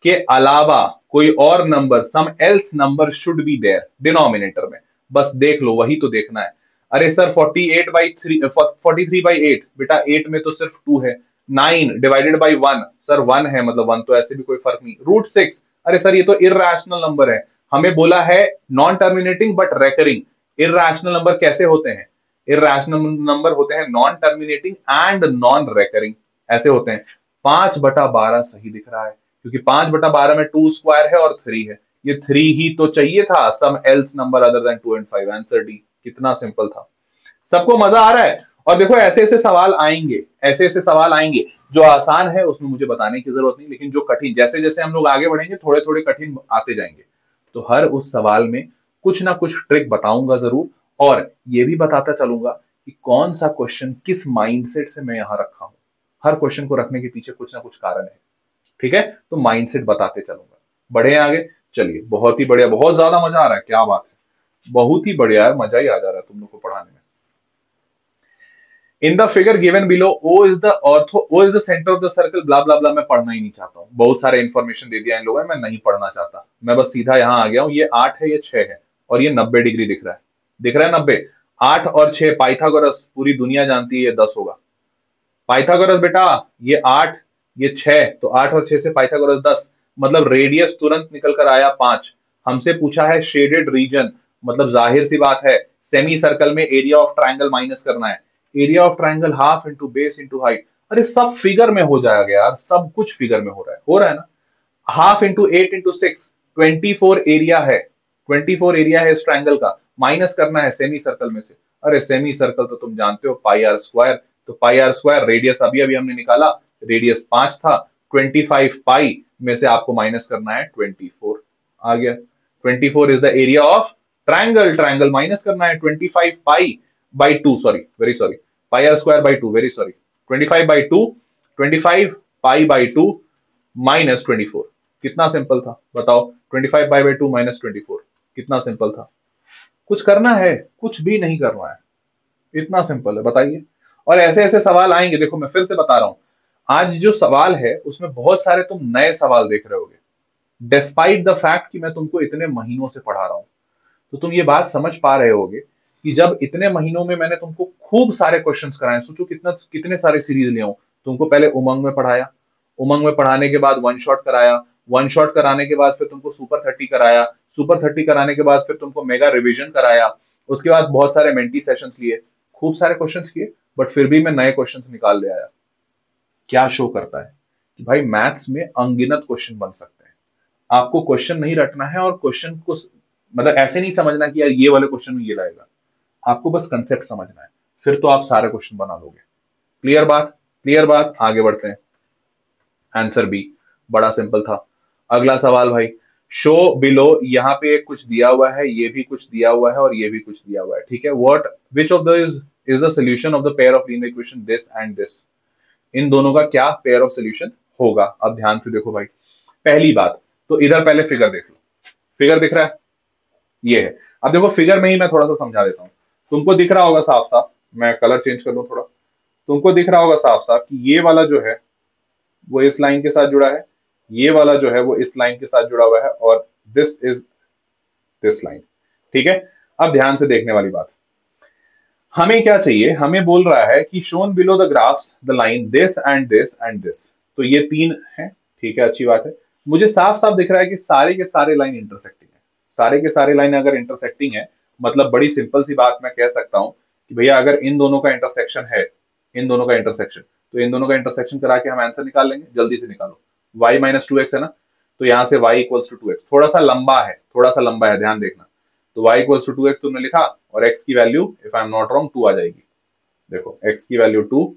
के अलावा कोई और number, some else number should be there denominator में। बस देख लो, वही तो देखना है। अरे सर 43/8, बेटा 8 में तो सिर्फ 2 है। 9 डिवाइडेड बाई 1, सर 1 है, मतलब 1 तो ऐसे भी कोई फर्क नहीं। √6, अरे सर ये तो इर्रेशनल नंबर है, हमें बोला है non terminating but recurring. Irrational number कैसे होते हैं? इर्रेशनल नंबर होते हैं non terminating and non recurring, ऐसे होते हैं। 5/12 सही दिख रहा है, क्योंकि 5/12 में 2 स्क्वायर है और 3 है। ये 3 ही तो चाहिए था, some else number other than 2 and 5। Answer D. कितना सिंपल था। सबको मजा आ रहा है? और देखो, ऐसे ऐसे सवाल आएंगे, ऐसे ऐसे सवाल आएंगे। जो आसान है उसमें मुझे बताने की जरूरत नहीं, लेकिन जो कठिन, जैसे जैसे हम लोग आगे बढ़ेंगे थोड़े थोड़े कठिन आते जाएंगे। तो हर उस सवाल में कुछ ना कुछ ट्रिक बताऊंगा जरूर, और ये भी बताता चलूंगा कि कौन सा क्वेश्चन किस माइंडसेट से मैं यहां रखा हूं। हर क्वेश्चन को रखने के पीछे कुछ ना कुछ कारण है। ठीक है? तो माइंडसेट बताते चलूंगा। बढ़े आगे। चलिए, बहुत ही बढ़िया, बहुत ज्यादा मजा आ रहा है, क्या बात है, बहुत ही बढ़िया है, मजा ही आ जा रहा है तुम लोग को पढ़ाने में। इन the figure given below, O is the center of the circle, blah blah blah, मैं पढ़ना ही नहीं चाहता हूँ। बहुत सारे इन्फॉर्मेशन दे दिया इन लोगों ने, मैं नहीं पढ़ना चाहता। मैं बस सीधा यहाँ आ गया हूँ। ये 8 है, ये 6 है, और ये 90 डिग्री दिख रहा है। दिख रहा है 90? 8 और 6 पाइथागोरस, पूरी दुनिया जानती है ये 10 होगा। पाइथागोरस बेटा, ये 8, ये 6, तो 8 और 6 से पाइथागोरस 10, मतलब रेडियस तुरंत निकल कर आया 5। हमसे पूछा है शेडेड रीजन, मतलब जाहिर सी बात है सेमी सर्कल में एरिया ऑफ ट्रायंगल माइनस करना है। Area of triangle half into base into height. अरे सब फिगर में हो जाएगा यार, सब कुछ फिगर में हो रहा है ना। हाफ इंटू 8 इंटू 6, 24 एरिया है। 24 एरिया है इस ट्राइंगल का, माइनस करना है सेमी सर्कल में से। अरे सेमी सर्कल तो तुम जानते हो पाई आर स्क्वायर, तो पाई आर स्क्वायर रेडियस अभी अभी हमने निकाला, रेडियस 5 था, 25 पाई में से आपको माइनस करना है 24, आ गया। 24 is the area of triangle, triangle minus करना है 25 pi by 2, sorry very sorry, pi r square by 2, very sorry, 25 by 2, 25 pi by 2 minus 24। कितना सिंपल था बताओ, 25 पाई बाई 2 माइनस 24, कितना सिंपल था। कुछ करना है? कुछ भी नहीं करना है, इतना सिंपल है, बताइए। और ऐसे ऐसे सवाल आएंगे, देखो मैं फिर से बता रहा हूं, आज जो सवाल है उसमें बहुत सारे तुम नए सवाल देख रहे होगे, डिस्पाइट द फैक्ट कि मैं तुमको इतने महीनों से पढ़ा रहा हूं। तो तुम ये बात समझ पा रहे होगे कि जब इतने महीनों में मैंने तुमको खूब सारे क्वेश्चंस कराए, सोचो कितना कितने सारे सीरीज ले आऊं। तुमको पहले उमंग में पढ़ाया, उमंग में पढ़ाने के बाद वन शॉट कराया, वन शॉट कराने के बाद फिर तुमको सुपर 30 कराया, सुपर 30 कराने के बाद फिर तुमको मेगा रिवीजन कराया, उसके बाद बहुत सारे मेंटी सेशंस लिए, खूब सारे क्वेश्चंस किए, बट फिर भी मैं नए क्वेश्चंस निकाल ले आया। क्या शो करता है कि भाई मैथ्स में अनगिनत क्वेश्चन बन सकते हैं। आपको क्वेश्चन नहीं रटना है, और क्वेश्चन को मतलब ऐसे नहीं समझना कि यार ये वाले क्वेश्चन में ये लाएगा, आपको बस कंसेप्ट समझना है, फिर तो आप सारे क्वेश्चन बना लोगे। क्लियर बात, क्लियर बात, आगे बढ़ते हैं। आंसर बी, बड़ा सिंपल था। अगला सवाल भाई, शो बिलो, यहाँ पे कुछ दिया हुआ है, ये भी कुछ दिया हुआ है और ये भी कुछ दिया हुआ है, ठीक है। What which of the is the solution of the pair of linear equation this and this. इन दोनों का क्या पेयर ऑफ सोल्यूशन होगा। अब ध्यान से देखो भाई, पहली बात तो इधर पहले फिगर देख लो, फिगर दिख रहा है, ये है। अब देखो फिगर में ही मैं थोड़ा सा समझा देता हूँ, तुमको दिख रहा होगा साफ साफ, मैं कलर चेंज कर दूं थोड़ा, तुमको दिख रहा होगा साफ साफ कि ये वाला जो है वो इस लाइन के साथ जुड़ा है, ये वाला जो है वो इस लाइन के साथ जुड़ा हुआ है, और दिस इज दिस लाइन, ठीक है। अब ध्यान से देखने वाली बात, हमें क्या चाहिए, हमें बोल रहा है कि shown below the graphs the line this and this and this, तो ये तीन है, ठीक है, अच्छी बात है। मुझे साफ साफ दिख रहा है कि सारे के सारे लाइन इंटरसेक्टिंग है, सारे के सारे लाइन अगर इंटरसेक्टिंग है, मतलब बड़ी सिंपल सी बात मैं कह सकता हूं कि भैया अगर इन दोनों का इंटरसेक्शन है, इन दोनों का इंटरसेक्शन, तो इन दोनों का इंटरसेक्शन करा के हम आंसर निकाल लेंगे, जल्दी से निकालो। y माइनस 2x है ना, तो यहाँ से y इक्वल्स टू 2x, थोड़ा सा लंबा है, थोड़ा सा लंबा है, ध्यान देखना। तो y इक्वल्स टू 2x तुमने लिखा, और x की value if I am not wrong 2 आ जाएगी। देखो x की वैल्यू 2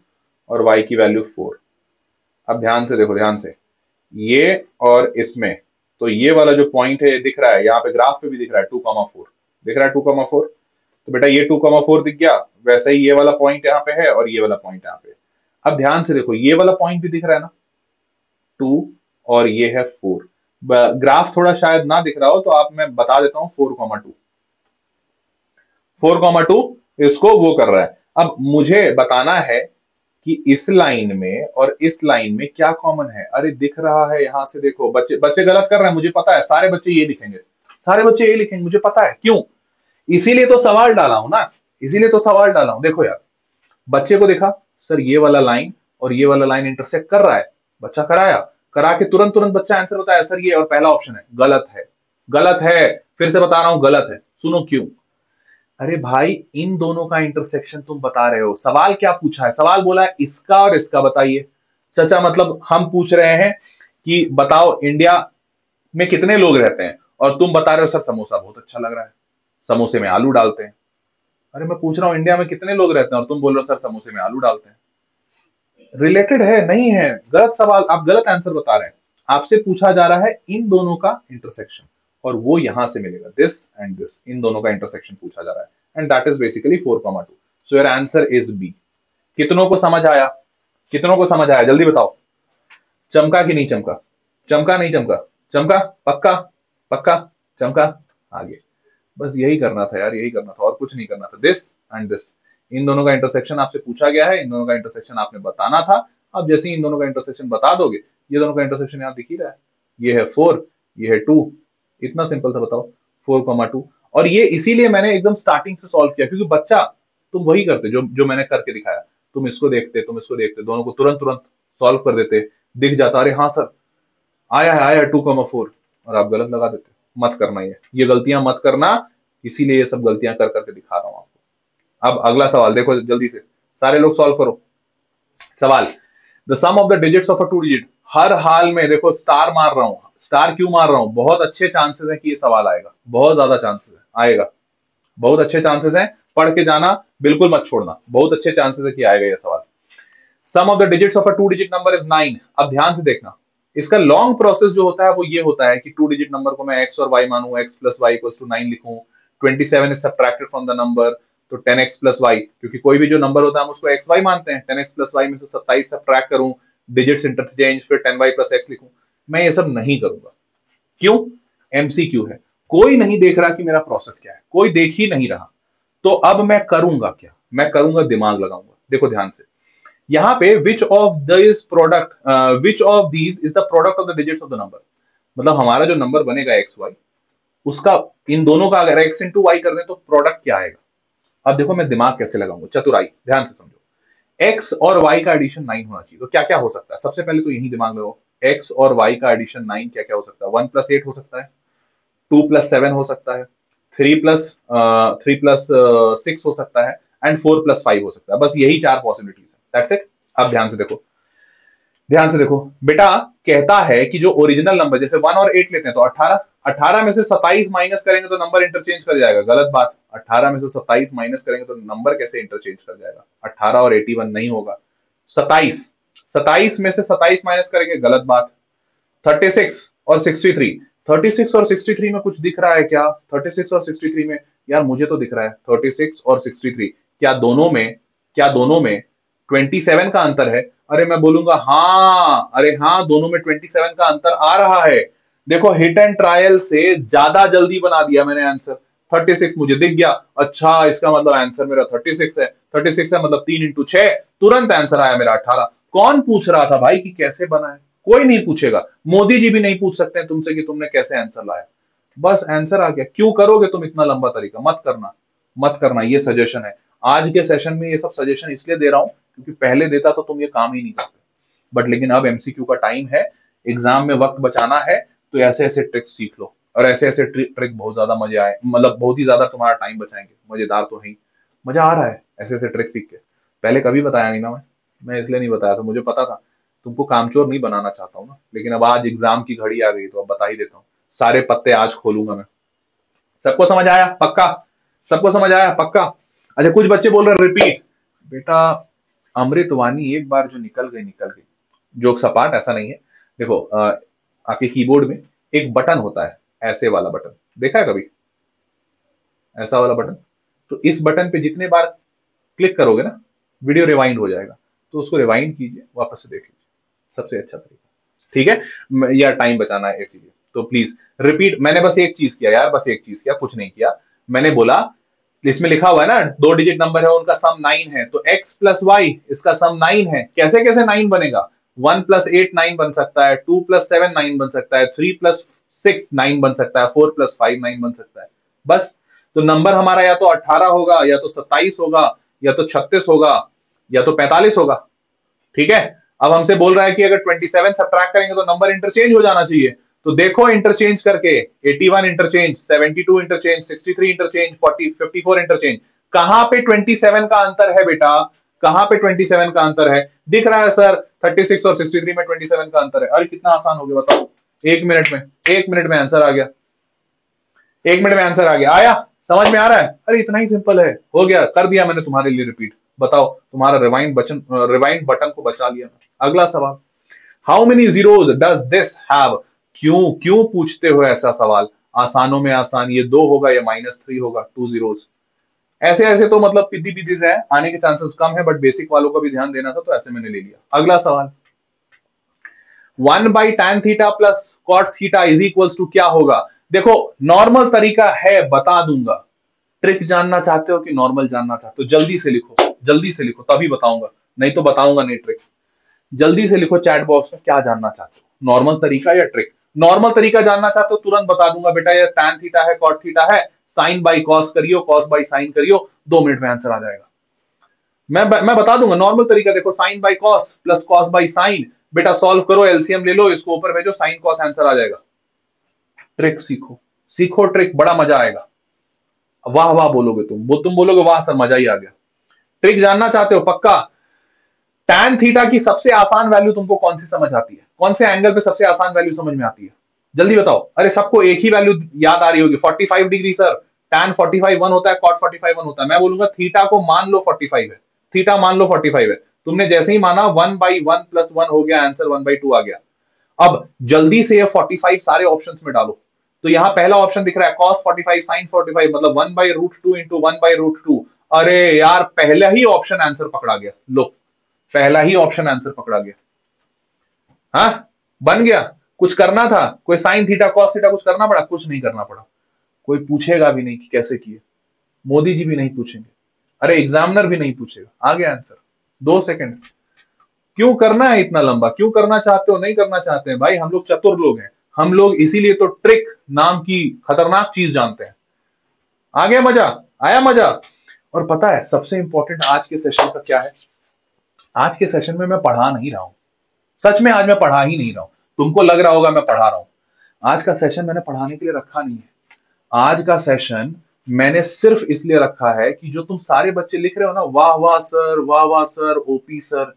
और y की वैल्यू 4। अब ध्यान से देखो, ध्यान से, ये और इसमें, तो ये वाला जो पॉइंट है दिख रहा है, यहाँ पे ग्राफ पे भी दिख रहा है 2,4, दिख रहा है 2,4। तो बेटा ये 2,4 दिख गया, वैसे ही ये वाला पॉइंट यहाँ पे है और ये वाला पॉइंट यहाँ पे। अब ध्यान से देखो, ये वाला पॉइंट भी दिख रहा है ना 2, और ये है 4। ग्राफ थोड़ा शायद ना दिख रहा हो तो आप, मैं बता देता हूँ 4,2, 4,2 इसको वो कर रहा है। अब मुझे बताना है कि इस लाइन में और इस लाइन में क्या कॉमन है। अरे दिख रहा है, यहां से देखो, बच्चे बच्चे गलत कर रहे हैं, मुझे पता है, सारे बच्चे ये लिखेंगे, सारे बच्चे ये लिखेंगे, मुझे पता है क्यों, इसीलिए तो सवाल डाला हूं ना, इसीलिए तो सवाल डाला हूं। देखो यार, बच्चे को देखा सर ये वाला लाइन और ये वाला लाइन इंटरसेक्ट कर रहा है, बच्चा कराया, करा के तुरंत तुरंत बच्चा आंसर बताया सर ये, और पहला ऑप्शन है, गलत है, गलत है, फिर से बता रहा हूं गलत है, सुनो क्यों। अरे भाई इन दोनों का इंटरसेक्शन तुम बता रहे हो, सवाल क्या पूछा है, सवाल बोला है इसका और इसका बताइए। चाचा मतलब हम पूछ रहे हैं कि बताओ इंडिया में कितने लोग रहते हैं, और तुम बता रहे हो सर समोसा बहुत अच्छा लग रहा है, समोसे में आलू डालते हैं। अरे मैं पूछ रहा हूँ इंडिया में कितने लोग रहते हैं, और तुम बोल रहे हो सर समोसे में आलू डालते हैं। रिलेटेड है नहीं है, गलत सवाल, आप गलत आंसर बता रहे हैं। आपसे पूछा जा रहा है इन दोनों का इंटरसेक्शन, और वो यहां से मिलेगा, दिस एंड दिस, इन दोनों का इंटरसेक्शन पूछा जा रहा है, and that is basically 4,2। So your answer is B. कितनों को समझ आया, कितनों को समझ आया, जल्दी बताओ, चमका कि नहीं चमका, चमका नहीं चमका, चमका पक्का, पक्का चमका, आगे। बस यही करना था यार, यही करना था, और कुछ नहीं करना था। दिस एंड दिस, इन दोनों का इंटरसेक्शन आपसे पूछा गया है, इन दोनों का इंटरसेक्शन आपने बताना था। अब जैसे ही इन दोनों का इंटरसेक्शन बता दोगे, ये दोनों का इंटरसेक्शन यहाँ दिख ही रहा है, ये है 4, ये है 2, इतना सिंपल था, बताओ 4,2। और ये इसीलिए मैंने एकदम स्टार्टिंग से सॉल्व किया, क्योंकि बच्चा तुम वही करते जो जो मैंने करके दिखाया, तुम इसको देखते, तुम इसको देखते, दोनों को तुरंत तुरंत सॉल्व कर देते, दिख जाता, अरे हाँ सर आया 2,4, और आप गलत लगा देते। मत करना, ये गलतियां मत करना, इसीलिए ये सब गलतियां कर करके दिखा रहा हूं आपको। अब अगला सवाल देखो जल्दी से, सारे लोग सॉल्व करो सवाल। The sum of the digits of a two digit, हर हाल में देखो स्टार मार रहा हूं, स्टार क्यों मार रहा हूं, बहुत अच्छे चांसेस है कि ये सवाल आएगा, बहुत ज्यादा चांसेस है आएगा, बहुत अच्छे चांसेस हैं, पढ़ के जाना, बिल्कुल मत छोड़ना, बहुत अच्छे चांसेस है कि आएगा ये सवाल। Sum of the digits of a two digit number is 9। अब ध्यान से देखना, इसका लॉन्ग प्रोसेस जो होता है वो ये होता है कि टू डिजिट नंबर को मैं x और y मानूं, x plus y equals to 9 लिखूं, 27 is subtracted from the number, तो 10x प्लस वाई, क्योंकि कोई भी जो नंबर होता है हम उसको xy मानते हैं, 10x प्लस वाई में से 27 सब्ट्रैक्ट करूं, डिजिट्स इंटरचेंज, फिर 10y प्लस x लिखूं। मैं ये सब नहीं करूंगा, क्यों? एमसीक्यू है, कोई नहीं देख रहा कि मेरा प्रोसेस क्या है, कोई देख ही नहीं रहा, तो अब मैं करूंगा क्या? मैं करूंगा दिमाग लगाऊंगा। देखो ध्यान से, यहाँ पे which of this product, which of these is the product of the digits of the number, मतलब हमारा जो नंबर बनेगा एक्स वाई, उसका इन दोनों का अगर एक्स इंटू वाई कर दें तो प्रोडक्ट क्या आएगा। अब देखो मैं दिमाग कैसे लगाऊंगा, चतुराई, ध्यान से समझो। एक्स और वाई का एडिशन 9 होना चाहिए, तो क्या क्या हो सकता है? सबसे पहले तो यही दिमाग लगाओ, एक्स और वाई का एडिशन 9 क्या क्या हो सकता है? 1 प्लस 8 हो सकता है, 2 प्लस 7 हो सकता है, 3 प्लस 6 हो सकता है, एंड 4 प्लस 5 हो सकता है। बस यही चार पॉसिबिलिटीज है, दैट्स इट। अब ध्यान से देखो, ध्यान से देखो बेटा, कहता है कि जो ओरिजिनल नंबर, जैसे 1 और 8 लेते हैं तो 18, 18 में से 27 माइनस करेंगे तो नंबर इंटरचेंज कर जाएगा, गलत बात। 18 में से 27 माइनस करेंगे तो नंबर कैसे इंटरचेंज कर जाएगा? 18 और 81 नहीं होगा। 27, 27 में से 27 माइनस करेंगे, गलत बात। 36 और 63, 36 और 63 में कुछ दिख रहा है क्या? 36 और 63 में, यार मुझे तो दिख रहा है 36 और 63, क्या दोनों में, क्या दोनों में 27 का अंतर है? अरे मैं बोलूंगा हाँ, अरे हाँ, दोनों में 27 का अंतर आ रहा है। देखो हिट एंड ट्रायल से ज्यादा जल्दी बना दिया मैंने आंसर। 36 मुझे दिख गया, अच्छा इसका मतलब आंसर मेरा 36 है, 36 है मतलब 3 इंटू 6, तुरंत आंसर आया मेरा 18। कौन पूछ रहा था भाई कि कैसे बना है? कोई नहीं पूछेगा, मोदी जी भी नहीं पूछ सकते हैं तुमसे कि तुमने कैसे आंसर लाया, बस आंसर आ गया। क्यों करोगे तुम इतना लंबा तरीका? मत करना, मत करना, ये सजेशन है। आज के सेशन में ये सब सजेशन इसलिए दे रहा हूं क्योंकि पहले देता तो तुम ये काम ही नहीं करते, बट लेकिन अब एमसीक्यू का टाइम है, एग्जाम में वक्त बचाना है, तो ऐसे ऐसे ट्रिक्स सीख लो, और ऐसे ऐसे ट्रिक बहुत ज्यादा मजे आए, मतलब बहुत ही ज्यादा तुम्हारा टाइम बचाएंगे, मजेदार तो है ही, मजा आ रहा है ऐसे ऐसे ट्रिक सीख के। पहले कभी बताया नहीं ना मैं इसलिए नहीं बताया था, मुझे पता था तुमको कामचोर नहीं बनाना चाहता हूँ ना, लेकिन अब आज एग्जाम की घड़ी आ गई तो अब बता ही देता हूँ, सारे पत्ते आज खोलूंगा मैं। सबको समझ आया पक्का? सबको समझ आया पक्का? अच्छा कुछ बच्चे बोल रहे रिपीट, बेटा अमृतवाणी एक बार जो निकल गई निकल गई, जोक सपाट, ऐसा नहीं है। देखो आपके कीबोर्ड में एक बटन होता है, ऐसे वाला बटन, देखा है कभी ऐसा वाला बटन? तो इस बटन पे जितने बार क्लिक करोगे ना, वीडियो रिवाइंड हो जाएगा, तो उसको रिवाइंड कीजिए, वापस से देख लीजिए, सबसे अच्छा तरीका, ठीक है? या टाइम बचाना है इसीलिए, तो प्लीज रिपीट। मैंने बस एक चीज किया यार, बस एक चीज किया, कुछ नहीं किया। मैंने बोला इसमें लिखा हुआ है ना, दो डिजिट नंबर है उनका सम 9 है, तो x प्लस वाई इसका सम 9 है। कैसे कैसे 9 बनेगा? 1 प्लस 8 9 बन सकता है, 2 प्लस 7 9 बन सकता है, 3 प्लस 6 9 बन सकता है, 4 प्लस 5 9 बन सकता है, बस। तो नंबर हमारा या तो 18 होगा, या तो 27 होगा, या तो 36 होगा, या तो 45 होगा, ठीक है? अब हमसे बोल रहा है कि अगर 27 सब्ट्रैक्ट करेंगे तो नंबर इंटरचेंज हो जाना चाहिए, तो देखो इंटरचेंज करके, 81 इंटरचेंज, 72 इंटरचेंज, 63 इंटरचेंज, 40 54 इंटरचेंज, कहां पे 27 का अंतर है बेटा? कहां पे 27 का अंतर है? दिख रहा है सर 36 और 63 में 27 का अंतर है। अरे कितना आसान हो गया बताओ, एक मिनट में, एक मिनट में आंसर आ गया, एक मिनट में आंसर आ गया, आया समझ में आ रहा है? अरे इतना ही सिंपल है, हो गया, कर दिया मैंने तुम्हारे लिए रिपीट। बताओ तुम्हारा रिवाइंड बटन को बचा लिया। अगला सवाल, how many zeros does this have? क्यों क्यों पूछते हो ऐसा सवाल? आसानों में आसान, ये 2 होगा या -3 होगा, 2 जीरोज। ऐसे ऐसे तो मतलब पिद्दी पिद्दी से है, आने के चांसेस कम है, बट बेसिक वालों का भी ध्यान देना था तो ऐसे मैंने ले लिया। अगला सवाल, 1 by tan theta plus cot theta is equals to क्या होगा? देखो नॉर्मल तरीका है, बता दूंगा। ट्रिक जानना चाहते हो कि नॉर्मल जानना चाहते हो? जल्दी से लिखो, जल्दी से लिखो, तभी बताऊंगा, नहीं तो बताऊंगा नहीं ट्रिक। जल्दी से लिखो चैट बॉक्स में, क्या जानना चाहते हो, नॉर्मल तरीका या ट्रिक? नॉर्मल तरीका जानना चाहते हो, तुरंत बता दूंगा बेटा, ये tan थीटा है, cot थीटा है, साइन बाई कॉस करियो, कॉस बाई साइन करियो, 2 मिनट में आंसर आ जाएगा। मैं बता दूंगा नॉर्मल तरीका, देखो sine by cos plus cos by sine, बेटा सॉल्व करो, एलसीएम ले लो, इसको ऊपर भेजो, साइन कॉस आंसर आ जाएगा। ट्रिक सीखो, सीखो ट्रिक, बड़ा मजा आएगा। वाह वाह बोलोगे तुम, वो तुम बोलोगे वाह सर मजा ही आ गया। ट्रिक जानना चाहते हो पक्का? tan थीटा की सबसे आसान वैल्यू तुमको कौन सी समझ आती है? कौन से एंगल पे सबसे आसान वैल्यू समझ में आती है? जल्दी बताओ। अरे सबको एक ही वैल्यू याद आ रही होगी, 45 डिग्री सर। tan 45 1 होता है, cot 45 1 होता है। मैं बोलूंगा थीटा को मान लो 45 है, थीटा मान लो 45 है। तुमने जैसे ही माना 1/1 + 1 हो गया, आंसर 1/2 आ गया। अब जल्दी से ये 45 सारे ऑप्शंस में डालो। तो यहां पहला ऑप्शन दिख रहा है cos 45 sin 45, मतलब 1/√2 इंटू 1/√2। अरे यार पहला ही ऑप्शन आंसर पकड़ा गया। लो, पहला ही ऑप्शन आंसर पकड़ा गया। हाँ, बन गया। कुछ करना था? कोई साइन थीटा कॉस थीटा कुछ करना पड़ा? कुछ नहीं करना पड़ा। कोई पूछेगा भी नहीं कि कैसे किए। मोदी जी भी नहीं पूछेंगे, अरे एग्जामिनर भी नहीं पूछेगा। आ गया आंसर 2 सेकंड। क्यों करना है इतना लंबा? क्यों करना चाहते हो? नहीं करना चाहते हैं भाई, हम लोग चतुर लोग हैं। हम लोग इसीलिए तो ट्रिक नाम की खतरनाक चीज जानते हैं। आ गया मजा? आया मजा? और पता है सबसे इंपॉर्टेंट आज के सेशन का क्या है? आज के सेशन में मैं पढ़ा नहीं रहा हूं। सच में आज मैं पढ़ा ही नहीं रहा हूं। तुमको लग रहा होगा मैं पढ़ा रहा हूं। आज का सेशन मैंने पढ़ाने के लिए रखा नहीं है। आज का सेशन मैंने सिर्फ इसलिए रखा है कि जो तुम सारे बच्चे लिख रहे हो ना, वाह वाह सर, वाह वाह सर, ओपी सर,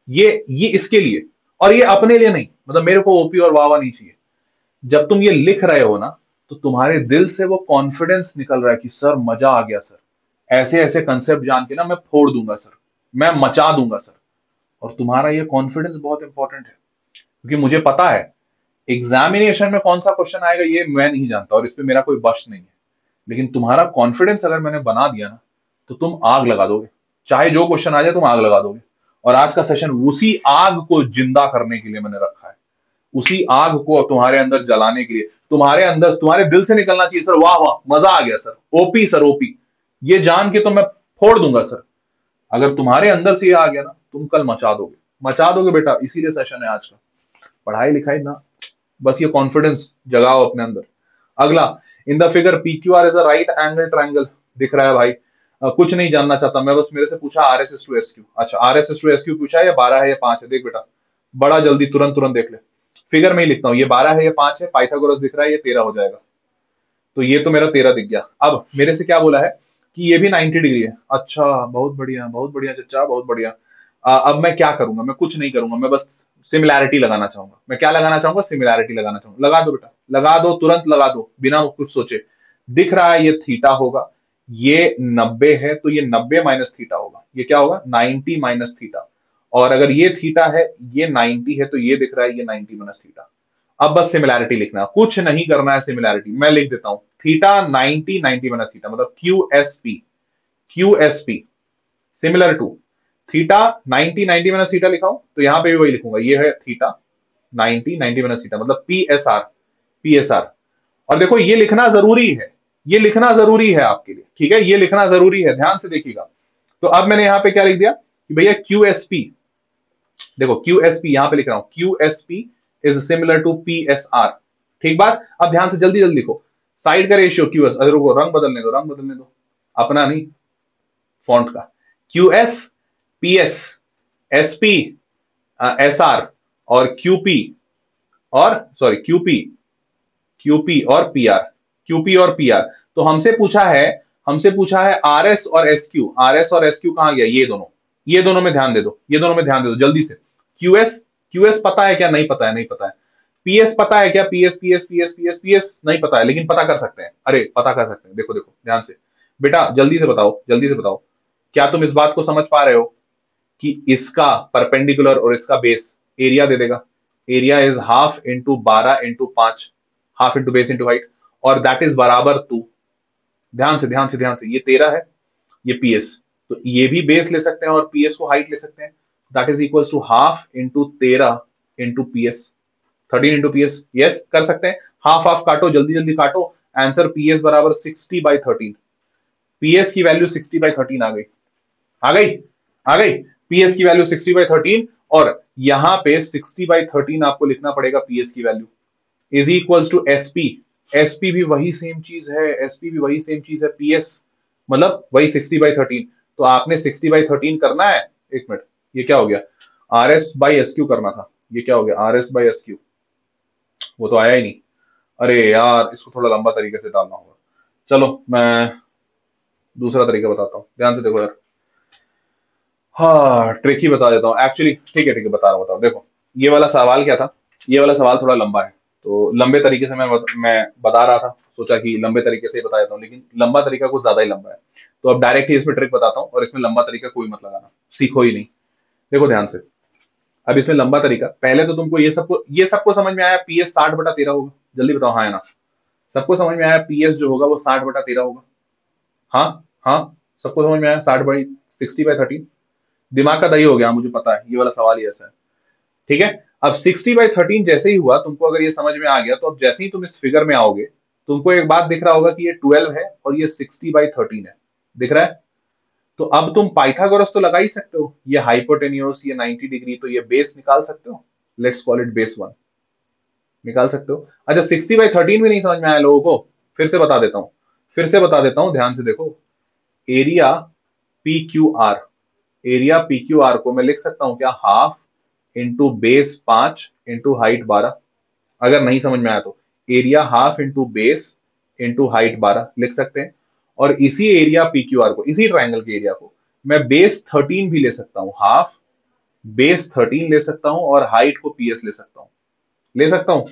ये इसके लिए। और ये अपने लिए नहीं, मतलब मेरे को ओपी और वाह वाह नहीं चाहिए। जब तुम ये लिख रहे हो ना, तो तुम्हारे दिल से वो कॉन्फिडेंस निकल रहा है कि सर मजा आ गया सर, ऐसे ऐसे कंसेप्ट जान के ना मैं फोड़ दूंगा सर, मैं मचा दूंगा सर। और तुम्हारा ये कॉन्फिडेंस बहुत इंपॉर्टेंट है, क्योंकि मुझे पता है एग्जामिनेशन में कौन सा क्वेश्चन आएगा ये मैं नहीं जानता, और इस पे मेरा कोई बश नहीं है। लेकिन तुम्हारा कॉन्फिडेंस अगर मैंने बना दिया ना, तो तुम आग लगा दोगे। चाहे जो क्वेश्चन आ जाए तुम आग लगा दोगे। और आज का सेशन उसी आग को जिंदा करने के लिए मैंने रखा है। उसी आग को तुम्हारे अंदर जलाने के लिए, तुम्हारे अंदर, तुम्हारे दिल से निकलना चाहिए सर वाह वाह मजा आ गया सर, ओपी सर ओपी, ये जान के तो मैं फोड़ दूंगा सर। अगर तुम्हारे अंदर से ये आ गया ना, तुम कल मचा दोगे, मचा दोगे बेटा। इसीलिए सेशन है आज का। पढ़ाई लिखाई ना, बस ये कॉन्फिडेंस जगाओ अपने अंदर। अगला, इन the figure P Q are is a right angle triangle. दिख रहा है भाई? कुछ नहीं जानना चाहता मैं, बस मेरे से पूछा R S S to S Q. अच्छा, R S S to S Q पूछा है, या 12 है या 5 है? देख बेटा, बड़ा जल्दी तुरंत तुरंत देख ले। फिगर में ही लिखता हूँ, ये 12 है या 5 है। पाइथागोरस दिख रहा है, ये 13 हो जाएगा। तो ये तो मेरा 13 दिख गया। अब मेरे से क्या बोला है कि ये भी 90 डिग्री है। अच्छा, बहुत बढ़िया चचा, बहुत बढ़िया। अब मैं क्या करूंगा? मैं कुछ नहीं करूंगा, मैं बस सिमिलैरिटी लगाना चाहूंगा। मैं क्या लगाना चाहूंगा? सिमिलैरिटी लगाना चाहूंगा। लगा दो बेटा, लगा दो, तुरंत लगा दो, बिना कुछ सोचे। दिख रहा है ये थीटा होगा, ये 90 है, तो ये 90 माइनस थीटा होगा। ये क्या होगा? 90 माइनस थीटा। और अगर ये थीटा है, ये 90 है, तो ये दिख रहा है ये 90 माइनस थीटा। अब बस सिमिलैरिटी लिखना, कुछ नहीं करना है। सिमिलैरिटी मैं लिख देता हूं, थीटा 90 90 माइनस थीटा, मतलब Q S P similar to theta 90 90 minus theta लिखा हूं, तो यहां पे भी वही लिखूंगा। ये है थीटा 90 90 माइनस थीटा, मतलब पी एस आर। और देखो ये लिखना जरूरी है, ये लिखना जरूरी है आपके लिए, ठीक है? ये लिखना जरूरी है, ध्यान से देखिएगा। तो अब मैंने यहां पे क्या लिख दिया कि भैया क्यू एस पी, देखो क्यू एस पी यहां पे लिख रहा हूं, Q S P is similar to P S R. ठीक बात? अब ध्यान से जल्दी जल्दी लिखो, साइड का रेशियो क्यू एस, अरे रुको, रंग बदलने दो, रंग बदलने दो, अपना नहीं, फॉन्ट का। Q S P S, S P S are, और क्यूपी, और सॉरी क्यूपी और पी आर, क्यूपी और पी आर। तो हमसे पूछा है आर एस और एस क्यू। आर एस और एस क्यू कहां गया? ये दोनों, ये दोनों में ध्यान दे दो, ये दोनों में ध्यान दे दो जल्दी से। क्यूएस पता है क्या? नहीं पता है, नहीं पता है। पीएस पता है क्या? पीएस नहीं पता है, लेकिन पता कर सकते हैं। अरे पता कर सकते हैं, देखो देखो ध्यान से बेटा, जल्दी से बताओ, जल्दी से बताओ। क्या तुम इस बात को समझ पा रहे हो कि इसका परपेंडिकुलर और इसका बेस एरिया दे देगा? Area is half into 12 into 5, half into base into height, और दैट इज बराबर 2। ध्यान से ध्यान से ध्यान से, ये 13 है, ये पीएस, तो ये भी बेस ले सकते हैं और पीएस को हाइट ले सकते हैं। That is equal to half into 13 into PS, 13 into PS. Yes, कर सकते हैं। हाफ हाफ काटो, जल्दी जल्दी काटो। आंसर पीएस बराबर 60/13। पीएस की वैल्यू 60/13 आ गई, आ गई, आ गई। पीएस की वैल्यू 60/13, और यहां पे 60/13 आपको लिखना पड़ेगा। पीएस की value is equal to SP. SP भी वही सेम चीज है, एसपी भी वही सेम चीज है। पीएस मतलब वही 60/13। तो आपने 60/13 करना है। एक मिनट, ये क्या हो गया? R S by S Q करना था। ये क्या हो गया? R S by S Q, वो तो आया ही नहीं। अरे यार, इसको थोड़ा लंबा तरीके से डालना होगा। चलो मैं दूसरा तरीका बताता हूँ, ध्यान से देखो यार। हाँ ट्रिक ही बता देता हूँ एक्चुअली। ठीक है बता रहा हूँ, बताओ। देखो ये वाला सवाल क्या था, ये वाला सवाल थोड़ा लंबा है, तो लंबे तरीके से मैं बता रहा था, सोचा कि लंबे तरीके से ही बता देता हूँ, लेकिन लंबा तरीका कुछ ज्यादा ही लंबा है। तो अब डायरेक्ट ही इसमें ट्रिक बताता हूँ, और इसमें लंबा तरीका कोई मत लगाना, सीखो ही नहीं। देखो ध्यान से, अब इसमें लंबा तरीका, पहले तो तुमको ये सबको समझ में आया पीएस 60/13 होगा, जल्दी बताओ हाँ या ना। सबको समझ में आया पीएस जो होगा वो 60/13 होगा। हाँ हाँ, सबको समझ में आया 60/60/13। दिमाग का दही हो गया, मुझे पता है ये वाला सवाल ही ऐसा है। ठीक है, अब 60/13 जैसे ही हुआ, तुमको अगर ये समझ में आ गया, तो अब जैसे ही तुम इस फिगर में आओगे, तुमको एक बात दिख रहा होगा कि ये 12 है और ये 60/13 है, दिख रहा है। तो अब तुम पाइथागोरस तो लगा ही सकते हो, ये हाइपोटेन्यूस, ये 90 डिग्री, तो ये बेस निकाल सकते हो। लेट्स कॉल इट बेस 1, निकाल सकते हो। अच्छा 60/13 भी नहीं समझ में आया लोगों को, फिर से बता देता हूँ ध्यान से देखो। Area P Q are, area P Q are को मैं लिख सकता हूं क्या, half into base 5 into height 12। अगर नहीं समझ में आया तो area half into base into height 12 लिख सकते हैं। और इसी एरिया पी क्यू आर को, इसी ट्राइंगल के एरिया को मैं बेस 13 भी ले सकता हूँ, हाफ बेस 13 ले सकता हूँ, और हाइट को पीएस ले सकता हूँ, ले सकता हूँ।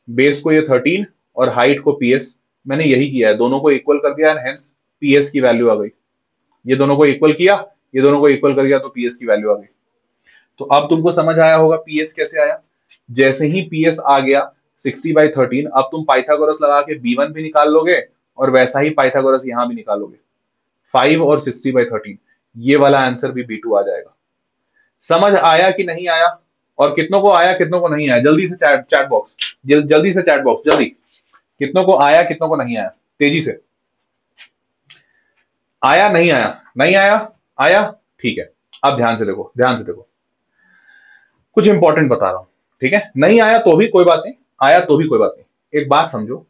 बेस को ये 13 और हाइट को पीएस, मैंने यही किया है, दोनों को इक्वल कर दिया, एंड हेंस पीएस की वैल्यू आ गई। ये दोनों को इक्वल किया, ये दोनों को इक्वल कर दिया, तो पीएस की वैल्यू आ गई। तो अब तुमको समझ आया होगा पीएस कैसे आया। जैसे ही पीएस आ गया 60/13, अब तुम पाइथागोरस लगा के B1 भी निकाल लोगे, और वैसा ही पाइथागोरस यहां भी निकालोगे, 5 और 60/13, ये वाला आंसर भी B2 आ जाएगा। समझ आया कि नहीं आया? और कितनों को आया, कितनों को नहीं आया, जल्दी से चैट चैट बॉक्स, जल्दी से चैट बॉक्स, जल्दी। कितनों को आया, कितनों को नहीं आया, तेजी से। आया नहीं आया, नहीं आया, आया, ठीक है। अब ध्यान से देखो, ध्यान से देखो, कुछ इंपॉर्टेंट बता रहा हूं, ठीक है। नहीं आया तो भी कोई बात नहीं, आया तो भी कोई बात नहीं। एक बात समझो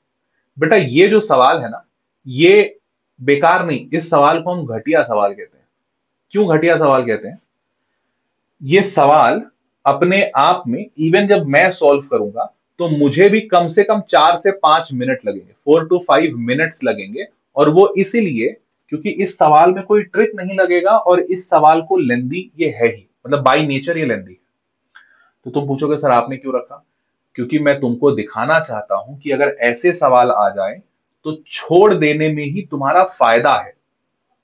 बेटा, ये जो सवाल है ना, ये बेकार नहीं, इस सवाल को हम घटिया सवाल कहते हैं। क्यों घटिया सवाल कहते हैं? ये सवाल अपने आप में, इवन जब मैं सॉल्व करूंगा, तो मुझे भी कम से कम 4 से 5 मिनट लगेंगे, 4 to 5 मिनट्स लगेंगे। और वो इसीलिए क्योंकि इस सवाल में कोई ट्रिक नहीं लगेगा, और इस सवाल को लेंदी ये है ही, मतलब बाई नेचर ये लेंदी है। तो तुम पूछोगे सर आपने क्यों रखा? क्योंकि मैं तुमको दिखाना चाहता हूं कि अगर ऐसे सवाल आ जाए तो छोड़ देने में ही तुम्हारा फायदा है।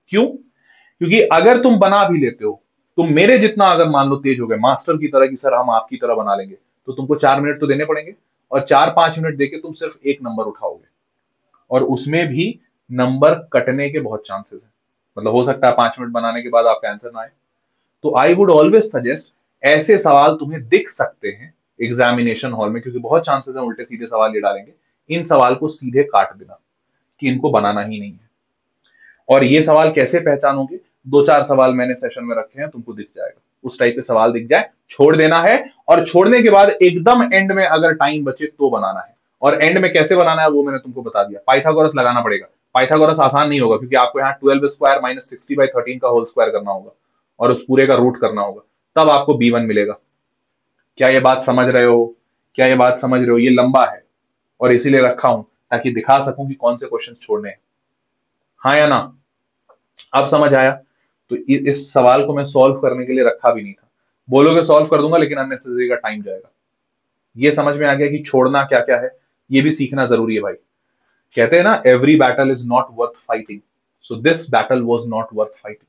क्यों? क्योंकि अगर तुम बना भी लेते हो, तुम मेरे जितना अगर मान लो तेज हो गए, मास्टर की तरह, कि सर हम आपकी तरह बना लेंगे, तो तुमको 4 मिनट तो देने पड़ेंगे, और 4-5 मिनट देके तुम सिर्फ एक नंबर उठाओगे, और उसमें भी नंबर कटने के बहुत चांसेस है। मतलब हो सकता है 5 मिनट बनाने के बाद आपका आंसर ना आए। तो आई वुड ऑलवेज सजेस्ट, ऐसे सवाल तुम्हें दिख सकते हैं एग्जामिनेशन हॉल में, क्योंकि बहुत चांसेस है उल्टे सीधे सवाल ये डालेंगे, इन सवाल को सीधे काट देना, कि इनको बनाना ही नहीं है। और ये सवाल कैसे पहचानोगे? 2-4 सवाल मैंने सेशन में रखे हैं, तुमको दिख जाएगा, उस टाइप के सवाल दिख जाए, छोड़ देना है। और छोड़ने के बाद एकदम एंड में अगर टाइम बचे तो बनाना है। और एंड में कैसे बनाना है वो मैंने तुमको बता दिया, पाइथागोरस लगाना पड़ेगा। पाइथागोरस आसान नहीं होगा, क्योंकि आपको यहाँ 12 स्क्वायर माइनस 60/13 का होल स्क्वायर करना होगा, और उस पूरे का रूट करना होगा, तब आपको B1 मिलेगा। क्या ये बात समझ रहे हो? क्या ये बात समझ रहे हो? ये लंबा है, और इसीलिए रखा हूं, ताकि दिखा सकूं कि कौन से क्वेश्चन छोड़ने हैं। हाँ या ना? अब समझ आया? तो इस सवाल को मैं सॉल्व करने के लिए रखा भी नहीं था। बोलोगे सॉल्व कर दूंगा, लेकिन अननेसेसरी का टाइम जाएगा। ये समझ में आ गया कि छोड़ना क्या क्या है, ये भी सीखना जरूरी है भाई। कहते हैं ना, every battle is not worth fighting, so this battle was not worth fighting.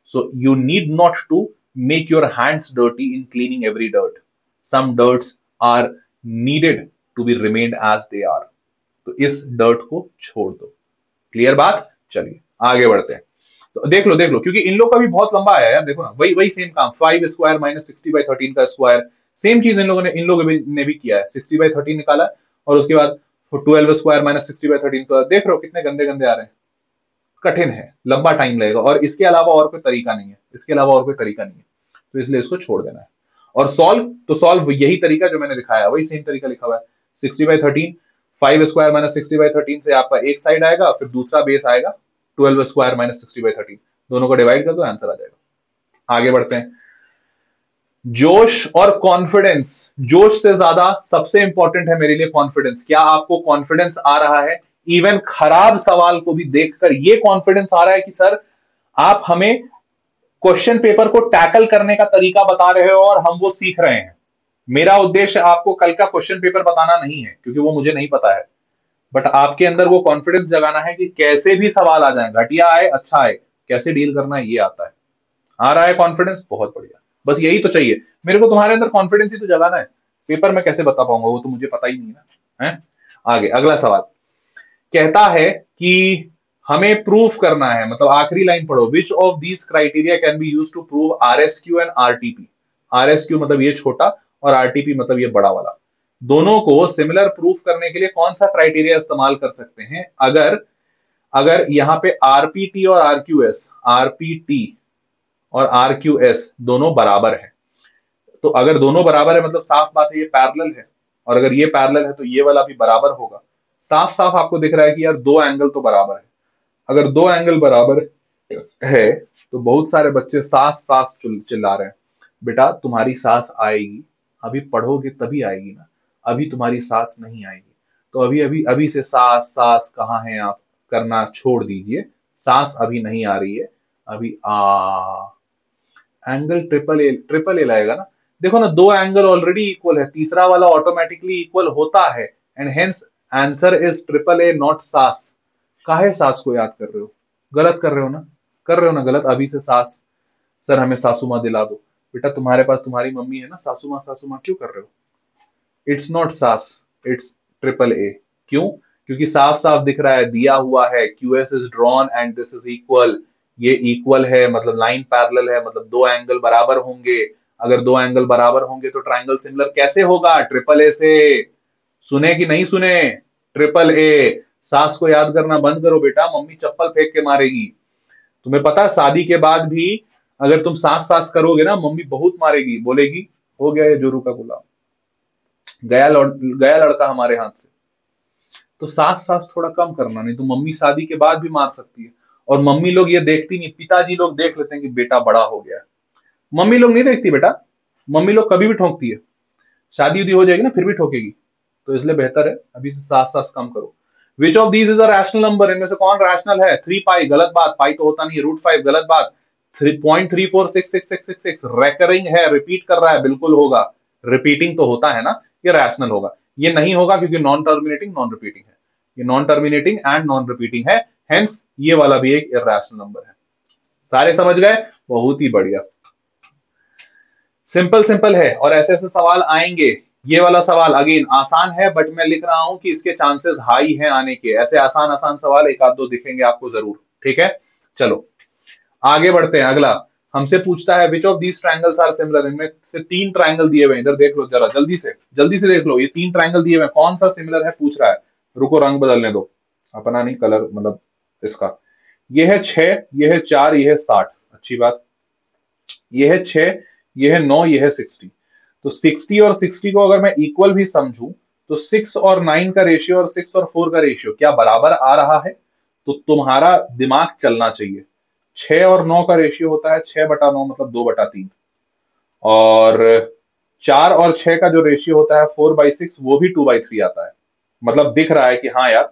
So you need not to make your hands dirty in cleaning every dirt, some dirts are needed to be remained as they are. तो इस dirt को छोड़ दो। Clear बात? चलिए आगे बढ़ते हैं। तो देख लो, क्योंकि इन लोग का भी बहुत लंबा आया यार, देखो ना, वही वही सेम काम, 5 स्क्वायर माइनस 60/13 का स्क्वायर, सेम चीज इन लोगों ने भी किया है, 60/13 निकाला, और उसके बाद 12 स्क्वायर माइनस 60/13 का। देख रहे हो कितने गंदे गंदे आ रहे हैं, कठिन है, लंबा टाइम लगेगा, और इसके अलावा और कोई तरीका नहीं है, इसके अलावा और कोई तरीका नहीं है, तो इसलिए इसको छोड़ देना है। और सॉल्व यही तरीका जो मैंने दिखाया, वही सेम तरीका लिखा हुआ है, 60/13, 5 स्क्वायर माइनस 60/13 से आपका एक साइड आएगा, फिर दूसरा बेस आएगा 12 स्क्वायर माइनस 60/13, दोनों को डिवाइड कर दो, आंसर आ जाएगा। आगे बढ़ते हैं। जोश और कॉन्फिडेंस, जोश से ज्यादा सबसे इंपॉर्टेंट है मेरे लिए कॉन्फिडेंस। क्या आपको कॉन्फिडेंस आ रहा है? इवन खराब सवाल को भी देखकर ये कॉन्फिडेंस आ रहा है कि सर आप हमें क्वेश्चन पेपर को टैकल करने का तरीका बता रहे हो और हम वो सीख रहे हैं। मेरा उद्देश्य आपको कल का क्वेश्चन पेपर बताना नहीं है, क्योंकि वो मुझे नहीं पता है, बट आपके अंदर वो कॉन्फिडेंस जगाना है कि कैसे भी सवाल आ जाए, घटिया आए अच्छा आए, कैसे डील करना है ये आता है। आ रहा है कॉन्फिडेंस, बहुत बढ़िया। बस यही तो चाहिए मेरे को, तुम्हारे अंदर कॉन्फिडेंस ही तो जगाना है। पेपर में कैसे बता पाऊंगा, वो तो मुझे पता ही नहीं ना है। आगे अगला सवाल कहता है कि हमें प्रूफ करना है, मतलब आखिरी लाइन पढ़ो, which of these criteria can be use to prove RSQ and RTP. RSQ मतलब ये छोटा और आरटीपी मतलब ये बड़ा वाला। दोनों को सिमिलर प्रूफ करने के लिए कौन सा क्राइटेरिया इस्तेमाल कर सकते हैं? अगर अगर यहाँ पे आरपीटी और आरक्यूएस, आरपीटी और आरक्यूएस दोनों बराबर है, तो अगर दोनों बराबर है मतलब साफ बात है ये पैरेलल है, और अगर ये पैरेलल है तो ये वाला भी बराबर होगा। साफ साफ आपको दिख रहा है कि यार दो एंगल तो बराबर है। अगर दो एंगल बराबर है तो बहुत सारे बच्चे सास सास चिल्ला रहे हैं। बेटा तुम्हारी सास आएगी, अभी पढ़ोगे तभी आएगी ना, अभी तुम्हारी सास नहीं आएगी। तो अभी अभी अभी से सास सास कहाँ है आप करना छोड़ दीजिए। सास अभी नहीं आ रही है, अभी आ एंगल ट्रिपल ए लाएगा ना। देखो ना, दो एंगल ऑलरेडी इक्वल है, तीसरा वाला ऑटोमेटिकली इक्वल होता है, and hence answer is triple A not सास। काहे सास को याद कर रहे हो? गलत कर रहे हो ना, कर रहे हो ना गलत। अभी से सास, सर हमें सासू माँ दिला दो। बेटा तुम्हारे पास तुम्हारी मम्मी है ना, सासू माँ क्यों कर रहे हो? इट्स नॉट सास, इट्स ट्रिपल ए। क्यों? क्योंकि साफ साफ दिख रहा है, दिया हुआ है QS is drawn and this is equal. ये इक्वल है मतलब लाइन पैरेलल है, मतलब दो एंगल बराबर होंगे। अगर दो एंगल बराबर होंगे तो ट्राइंगल सिमिलर कैसे होगा? ट्रिपल ए से। सुने कि नहीं सुने? Triple A. सास को याद करना बंद करो बेटा, मम्मी चप्पल फेंक के मारेगी। तुम्हें पता है शादी के बाद भी अगर तुम सास सास करोगे ना, मम्मी बहुत मारेगी, बोलेगी हो गया ये जोरू का गुलाम, गया लड़का हमारे हाथ से। तो सास सास थोड़ा कम करना, नहीं तो मम्मी शादी के बाद भी मार सकती है। और मम्मी लोग ये देखती नहीं, पिताजी लोग देख लेते हैं कि बेटा बड़ा हो गया है। मम्मी लोग नहीं देखती बेटा, मम्मी लोग कभी भी ठोकती है। शादी उदी हो जाएगी ना फिर भी ठोकेगी। तो इसलिए बेहतर है अभी से सास सास कम करो। विच of these is a rational number, इनमें से कौन रैशनल है? 3 पाई गलत बात, पाई तो होता नहीं है। रूट 5 गलत बात। 3.346666 रेकरिंग है, रिपीट कर रहा है, बिल्कुल होगा। रिपीटिंग तो होता है ना, ये रैशनल होगा। ये नहीं होगा क्योंकि नॉन टर्मिनेटिंग नॉन रिपीटिंग है, ये non terminating and non repeating है, हेंस ये वाला भी एक इरैशनल नंबर है। सारे समझ गए? बहुत ही बढ़िया। सिंपल सिंपल है और ऐसे ऐसे सवाल आएंगे। ये वाला सवाल अगेन आसान है, बट मैं लिख रहा हूं कि इसके चांसेस हाई हैं आने के। ऐसे आसान आसान सवाल एक आध दो दिखेंगे आपको जरूर, ठीक है। चलो आगे बढ़ते हैं। अगला हमसे पूछता है which of these triangles are similar. इनमें से तीन ट्रायंगल दिए हुए हैं, इधर देख लो जरा, जल्दी से देख लो। ये तीन ट्रायंगल दिए हुए हैं, कौन सा सिमिलर है पूछ रहा है। रुको रंग बदलने दो, अपना नहीं, कलर मतलब इसका। ये है 6, ये है 4, ये है 60। अच्छी बात। ये है 6, ये है 9, ये है 60। तो 60 और 60 को अगर मैं इक्वल भी समझूं तो 6 और 9 का रेशियो और 6 और 4 का रेशियो क्या बराबर आ रहा है? तो तुम्हारा दिमाग चलना चाहिए। 6 और 9 का रेशियो होता है 6/9 मतलब 2/3। और 4 और 6 का जो रेशियो होता है 4/6 वो भी 2/3 आता है। मतलब दिख रहा है कि हाँ यार,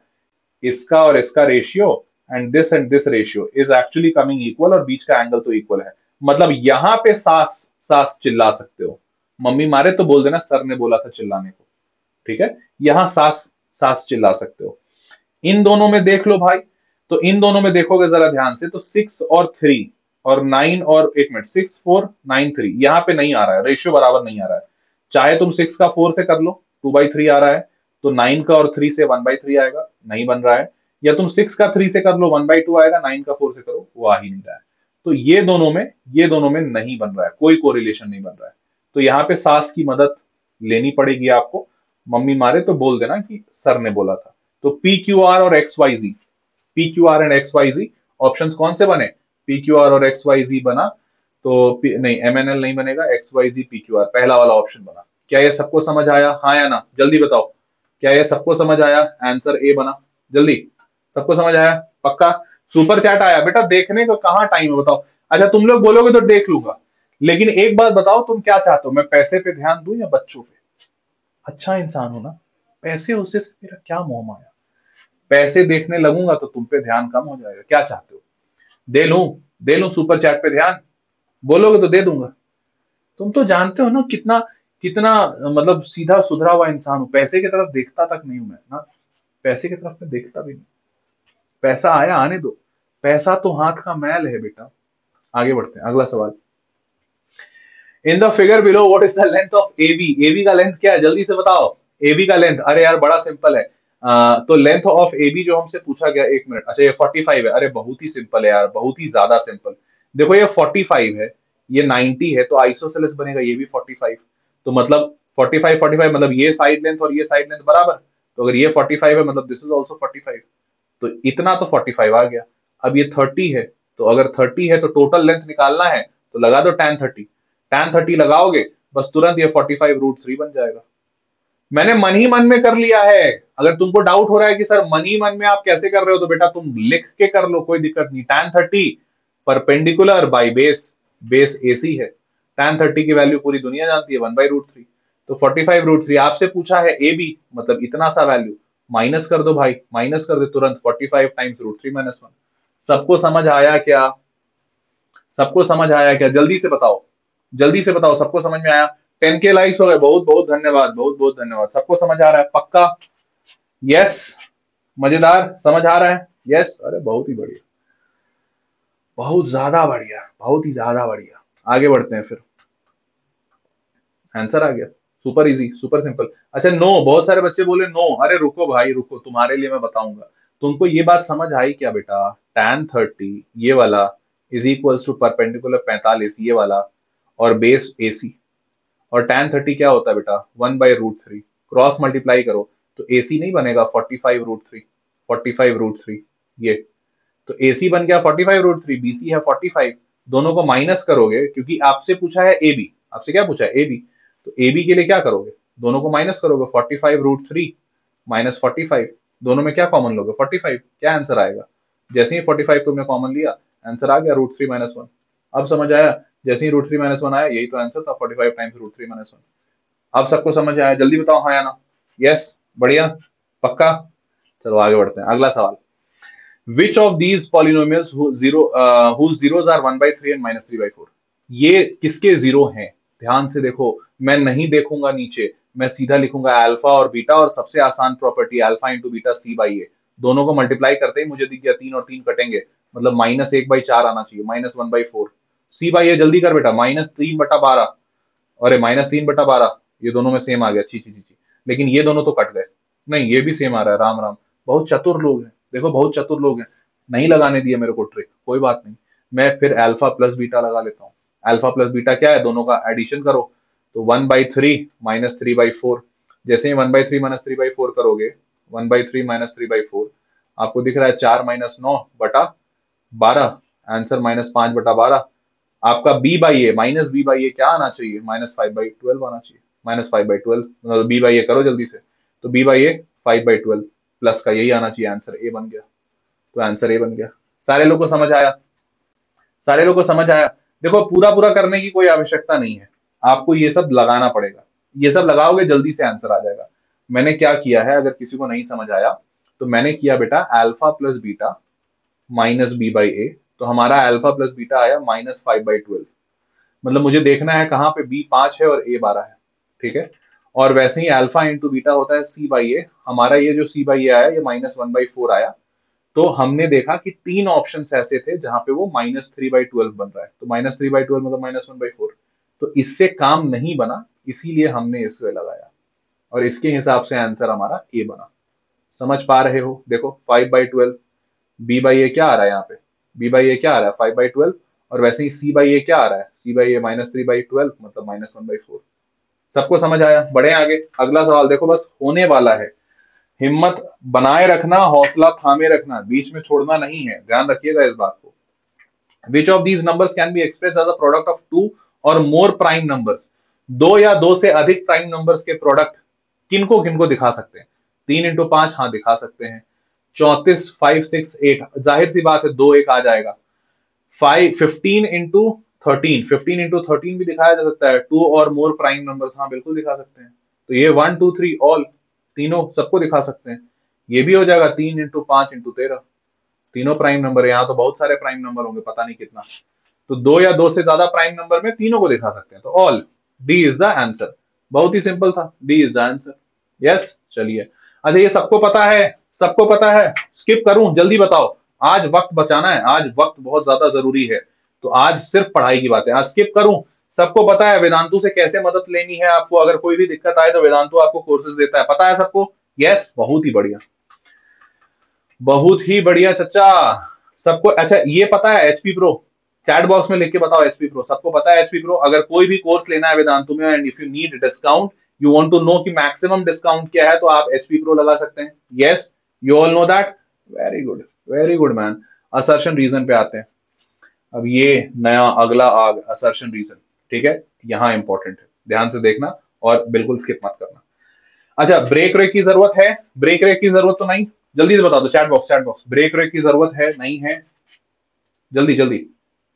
इसका और इसका ratio and this ratio is actually coming equal, और बीच का एंगल तो इक्वल है। मतलब यहां पे सास सास चिल्ला सकते हो। मम्मी मारे तो बोल देना सर ने बोला था चिल्लाने को, ठीक है। यहां सास सास चिल्ला सकते हो। इन दोनों में देख लो भाई, तो इन दोनों में देखोगे जरा ध्यान से, तो 6 और 3 और 9 और 1 मिनट, 6 4 9 3 यहाँ पे नहीं आ रहा है, रेशियो बराबर नहीं आ रहा है। चाहे तुम 6 का 4 से कर लो, 2/3 आ रहा है, तो 9 का और 3 से 1/3 आएगा, नहीं बन रहा है। या तुम 6 का 3 से कर लो, 1/2 आएगा, 9 का 4 से करो, वो आ ही नहीं रहा है। तो ये दोनों में नहीं बन रहा है, कोई कोरिलेशन नहीं बन रहा है। तो यहाँ पे सास की मदद लेनी पड़ेगी आपको। मम्मी मारे तो बोल देना कि सर ने बोला था। तो पी क्यू आर और X Y Z, P Q R and X Y Z options कौन से बने? पी क्यू आर और एक्स वाई जी बना, तो नहीं एम एन एल नहीं बनेगा, X Y Z P Q R पहला वाला ऑप्शन बना। क्या ये सबको समझ आया? हाँ या ना, जल्दी बताओ। क्या ये सबको समझ आया? आंसर ए बना, जल्दी। सबको समझ आया? पक्का? सुपर चैट आया बेटा, देखने का कहाँ टाइम है बताओ। अच्छा तुम लोग बोलोगे तो देख लूंगा, लेकिन एक बात बताओ, तुम क्या चाहते हो, मैं पैसे पे ध्यान दूं या बच्चों पे? अच्छा इंसान हो ना, पैसे उससे से मेरा क्या मोह माया। पैसे देखने लगूंगा तो तुम पे ध्यान कम हो जाएगा, क्या चाहते हो? दे लूं, दे लूं सुपर चैट पे ध्यान? बोलोगे तो दे दूंगा। तुम तो जानते हो ना कितना कितना मतलब सीधा सुधरा हुआ इंसान हूं, पैसे की तरफ देखता तक नहीं हूं मैं ना, पैसे की तरफ मैं देखता भी नहीं। पैसा आया आने दो, पैसा तो हाथ का मैल है बेटा। आगे बढ़ते हैं, अगला सवाल। In the figure below what is the length of AB, AB का लेंथ क्या है जल्दी से बताओ। एबी का लेंथ, अरे यार बड़ा सिंपल है। तो लेंथ ऑफ एबी जो हमसे पूछा गया, एक मिनट, अच्छा ये 45 है, अरे बहुत ही सिंपल है यार, बहुत ही ज्यादा सिंपल। देखो ये 45 है, ये 90 है, तो आइसोसेलेस बनेगा ये भी 45। तो मतलब 45 45 मतलब ये साइड लेंथ और ये साइड लेंथ बराबर। तो अगर ये 45 है मतलब दिस इज ऑल्सो 45। तो इतना तो 45 आ गया। अब ये 30 है, तो अगर 30 है तो टोटल लेंथ निकालना है, तो लगा दो tan 30। tan 30 लगाओगे, बस तुरंत ये 45√3 बन जाएगा। मैंने मन ही मन में कर लिया है। अगर तुमको डाउट हो रहा है कि सर मन ही मन में आप कैसे कर रहे हो, तो बेटा तुम लिख के कर लो, कोई दिक्कत नहीं। tan 30 perpendicular by base, base AC है। tan 30 की वैल्यू पूरी दुनिया जानती है, 1/√3। तो 45√3 आपसे पूछा है AB, मतलब इतना सा वैल्यू। माइनस कर दो भाई, माइनस कर दे तुरंत, 45 टाइम्स √3 - 1। सबको समझ आया क्या? सबको समझ आया क्या? जल्दी से बताओ, जल्दी से बताओ, सबको समझ में आया? 10K लाइक्स हो गए, बहुत बहुत धन्यवाद, बहुत बहुत धन्यवाद। सबको समझ आ रहा है पक्का? यस, मजेदार, समझ आ रहा है? यस, अरे बहुत ही बढ़िया, बहुत ज्यादा बढ़िया, बहुत ही ज्यादा बढ़िया। आगे बढ़ते हैं फिर। आंसर आ गया, सुपर इजी, सुपर सिंपल। अच्छा नो, बहुत सारे बच्चे बोले नो, अरे रुको भाई रुको, तुम्हारे लिए मैं बताऊंगा। तुमको ये बात समझ आई क्या बेटा? tan 30 ये वाला इज इक्वल्स टू परपेंडिकुलर 45 ये वाला, और बेस AC। और tan 30 क्या होता है बेटा? 1/√3। क्रॉस मल्टीप्लाई करो तो AC नहीं बनेगा 45√3, 45√3 ये। तो AC बन गया 45√3, BC है 45। दोनों को माइनस करोगे, क्योंकि आपसे पूछा है AB, आपसे क्या पूछा है AB। तो AB के लिए क्या करोगे? दोनों को माइनस करोगे, 45√3 -45। दोनों में क्या कॉमन लोगे? 45। क्या आंसर आएगा? जैसे ही 45 तुमने कॉमन लिया, आंसर आ गया √3 - 1। अब समझ आया? जैसे ही √3 - 1 आया, यही तो आंसर था, 45 टाइम्स √3 - 1। अब सबको समझ आया? जल्दी बताओ हाँ या ना। यस, बढ़िया, पक्का। चलो आगे बढ़ते हैं, अगला सवाल। Which of these polynomials whose zeros are 1/3 and -3/4? ये किसके जीरो हैं? ध्यान से देखो, मैं नहीं देखूंगा नीचे, मैं सीधा लिखूंगा अल्फा और बीटा, और सबसे आसान property alpha into beta C/A। दोनों को मल्टीप्लाई करते ही मुझे दिख गया 3 और 3 कटेंगे, मतलब -1/4 आना चाहिए, -1/4। C/A जल्दी कर बेटा, -3/12। अरे -3/12, ये दोनों में सेम आ गया, छी छी छी छी। लेकिन ये दोनों तो कट गए। नहीं, ये भी सेम आ रहा है, राम राम। बहुत चतुर लोग हैं, देखो बहुत चतुर लोग हैं। नहीं लगाने दिए मेरे को ट्रिक, कोई बात नहीं। मैं फिर अल्फा प्लस बीटा लगा लेता हूँ। अल्फा प्लस बीटा क्या है? दोनों का एडिशन करो, तो 1/3 -3/4। जैसे ही 1/3 -3/4 करोगे, 1/3 -3/4, आपको दिख रहा है 4 - 9/12। आंसर -5/12। आपका B/A, -B/A क्या आना चाहिए? -5/12 आना चाहिए, -5/12। मतलब B/A करो जल्दी से, तो B/A 5/12 प्लस का यही आना चाहिए, आंसर A बन गया। तो आंसर A बन गया। सारे लोग को समझ आया? सारे लोग को समझ आया? देखो पूरा पूरा करने की कोई आवश्यकता नहीं है, आपको ये सब लगाना पड़ेगा। ये सब लगाओगे जल्दी से आंसर आ जाएगा। मैंने क्या किया है, अगर किसी को नहीं समझ आया, तो मैंने किया बेटा अल्फा प्लस बीटा -B/A। तो हमारा अल्फा प्लस बीटा आया -5/12। मतलब मुझे देखना है कहाँ पे B 5 है और A 12 है, ठीक है। और वैसे ही अल्फा इंटू बीटा होता है C/A। हमारा ये जो C/A आया, ये -1/4 आया। तो हमने देखा कि 3 ऑप्शन ऐसे थे जहां पे वो -3/12 बन रहा है, तो -3/12 मतलब -1/4। तो इससे काम नहीं बना, इसीलिए हमने इसको लगाया, और इसके हिसाब से आंसर हमारा A बना। समझ पा रहे हो? देखो 5/12, B/A क्या आ रहा है यहाँ पे? B/A क्या आ रहा है? 5/12। और वैसे ही C/A क्या आ रहा है? C/A -3/12 मतलब -1/4। सबको समझ आया? बढ़े आगे, अगला सवाल देखो, बस होने वाला है। हिम्मत बनाए रखना, हौसला थामे रखना, बीच में छोड़ना नहीं है, ध्यान रखिएगा इस बात को। Which of these numbers can be express as a product of two और मोर प्राइम नंबर्स? दो या दो से अधिक प्राइम नंबर्स के प्रोडक्ट किनको किनको दिखा सकते हैं? 3 × 5, हाँ दिखा सकते हैं। 34, 5, 6, 8, जाहिर सी बात है 2 1 आ जाएगा। 15 × 13 भी दिखाया जा सकता है। टू और मोर प्राइम नंबर्स, हाँ बिल्कुल दिखा सकते हैं। तो ये 1 2 3 ऑल, तीनों सबको दिखा सकते हैं। ये भी हो जाएगा 3 × 5 × 13, तीनों प्राइम नंबर है। यहाँ तो बहुत सारे प्राइम नंबर होंगे, पता नहीं कितना। तो दो या दो से ज्यादा प्राइम नंबर में तीनों को दिखा सकते हैं, तो all, D is the answer. बहुत ही सिंपल था, D is the answer. Yes, चलिए। अच्छा, ये सबको पता है, सबको पता है, स्किप करूं, जल्दी बताओ। आज वक्त बचाना है, आज वक्त बहुत ज्यादा जरूरी है, तो आज सिर्फ पढ़ाई की बात है। आज स्किप करूं, सबको पता है वेदांतु से कैसे मदद लेनी है आपको, अगर कोई भी दिक्कत आए तो वेदांतु आपको कोर्सेज देता है, पता है सबको? यस, बहुत ही बढ़िया, बहुत ही बढ़िया चचा, सबको। अच्छा, ये पता है एचपी प्रो? चैट बॉक्स में लिख के बताओ एचपी प्रो, सबको पता है एचपी प्रो? अगर कोई भी कोर्स लेना है वेदांतु में and if you need discount, you want to know कि मैक्सिमम डिस्काउंट क्या है, तो आप एचपी प्रो लगा सकते हैं। Yes, you all know that. Very good man. Assertion reason पे आते हैं। अब ये नया अगला आग, असर्शन रीजन, ठीक है, यहां इंपॉर्टेंट है, ध्यान से देखना और बिल्कुल स्किप मत करना। अच्छा, ब्रेक रेक की जरूरत है? ब्रेक रेक की जरूरत तो नहीं? जल्दी से बता दो, chat box, chat box, break रेक की जरूरत है नहीं है? जल्दी जल्दी,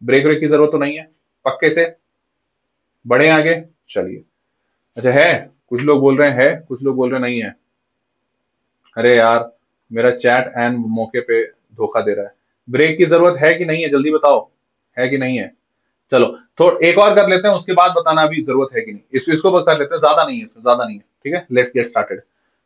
ब्रेक रेक की जरूरत तो नहीं है? पक्के से? बढ़े आगे, चलिए। अच्छा है, कुछ लोग बोल रहे हैं है, कुछ लोग बोल रहे हैं नहीं है। अरे यार, मेरा चैट एंड मौके पे धोखा दे रहा है। ब्रेक की जरूरत है कि नहीं है, जल्दी बताओ, है कि नहीं है? चलो, थोड़ा एक और कर लेते हैं, उसके बाद बताना अभी जरूरत है कि नहीं। इसको बस कर लेते हैं, ज्यादा नहीं है, इसमें ज्यादा नहीं है, ठीक है। Let's get started.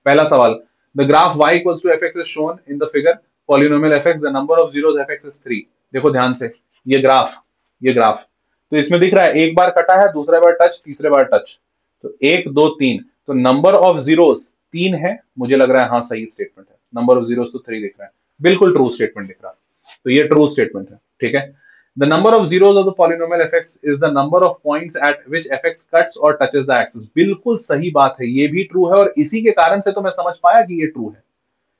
पहला सवाल, the graph y equals to fx is shown in the figure polynomial fx, the number of zeros fx is 3। देखो ध्यान से, ये ग्राफ, ये ग्राफ, तो इसमें दिख रहा है एक बार कटा है, दूसरा बार टच, तीसरे बार टच, तो एक दो तीन, तो नंबर ऑफ जीरोस 3 है, मुझे लग रहा है हाँ सही स्टेटमेंट है। नंबर ऑफ जीरोस तो 3 दिख रहा है, बिल्कुल ट्रू स्टेटमेंट दिख रहा है, तो ये ट्रू स्टेटमेंट है, ठीक है। The number of zeros of the polynomial fx is the number of points at which fx cuts or touches the axis। बिल्कुल सही बात है, ये भी ट्रू है, और इसी के कारण से तो मैं समझ पाया कि ये ट्रू है।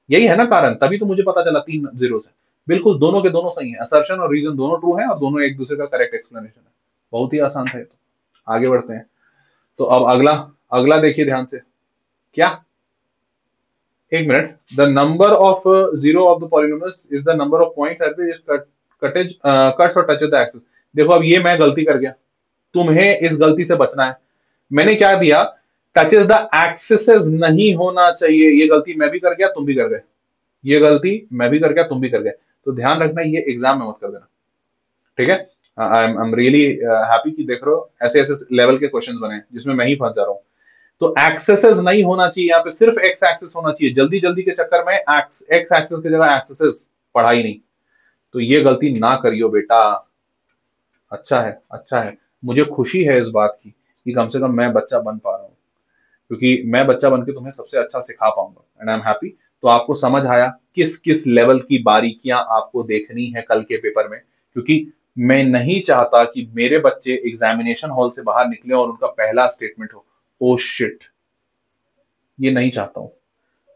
यही है ना कारण, तभी तो मुझे पता चला 3 जीरो है। बिल्कुल दोनों के दोनों सही है, असर्शन और रीजन दोनों ट्रू है, और दोनों एक दूसरे का करेक्ट एक्सप्लेनेशन है। बहुत ही आसान था ये तो। आगे बढ़ते हैं, तो अब अगला, अगला देखिए ध्यान से। क्या? एक minute. The number of zero of the polynomials is the number of points at which cottage cuts और टचेस द एक्सिस। देखो अब ये मैं गलती कर गया, तुम्हें इस गलती से बचना है। मैंने क्या दिया? टचेस द एक्सिस नहीं होना चाहिए, ये गलती मैं भी कर गया, तुम भी कर गए, ये गलती मैं भी कर गया, तुम भी कर गए, तो ध्यान रखना ये एग्जाम में मत कर देना, ठीक है। आई एम रियली हैप्पी कि देख रहे हो ऐसे ऐसे लेवल के क्वेश्चंस बने जिसमें मैं ही फंस जा रहा हूँ। तो एक्सेसेस नहीं होना चाहिए, यहाँ पे सिर्फ एक्स एक्सिस होना चाहिए। जल्दी जल्दी के चक्कर में एक्स एक्सिस की जगह एक्सेसेस पढ़ा ही नहीं, तो ये गलती ना करियो बेटा। अच्छा है, अच्छा है, मुझे खुशी है इस बात की कि कम से कम मैं बच्चा बन पा रहा हूँ, क्योंकि मैं बच्चा बन के तुम्हें सबसे अच्छा सिखा पाऊंगा, एंड आई एम हैप्पी। तो आपको समझ आया किस किस लेवल की बारीकियां आपको देखनी है कल के पेपर में, क्योंकि मैं नहीं चाहता कि मेरे बच्चे एग्जामिनेशन हॉल से बाहर निकले और उनका पहला स्टेटमेंट हो ओ शिट, ये नहीं चाहता हूं।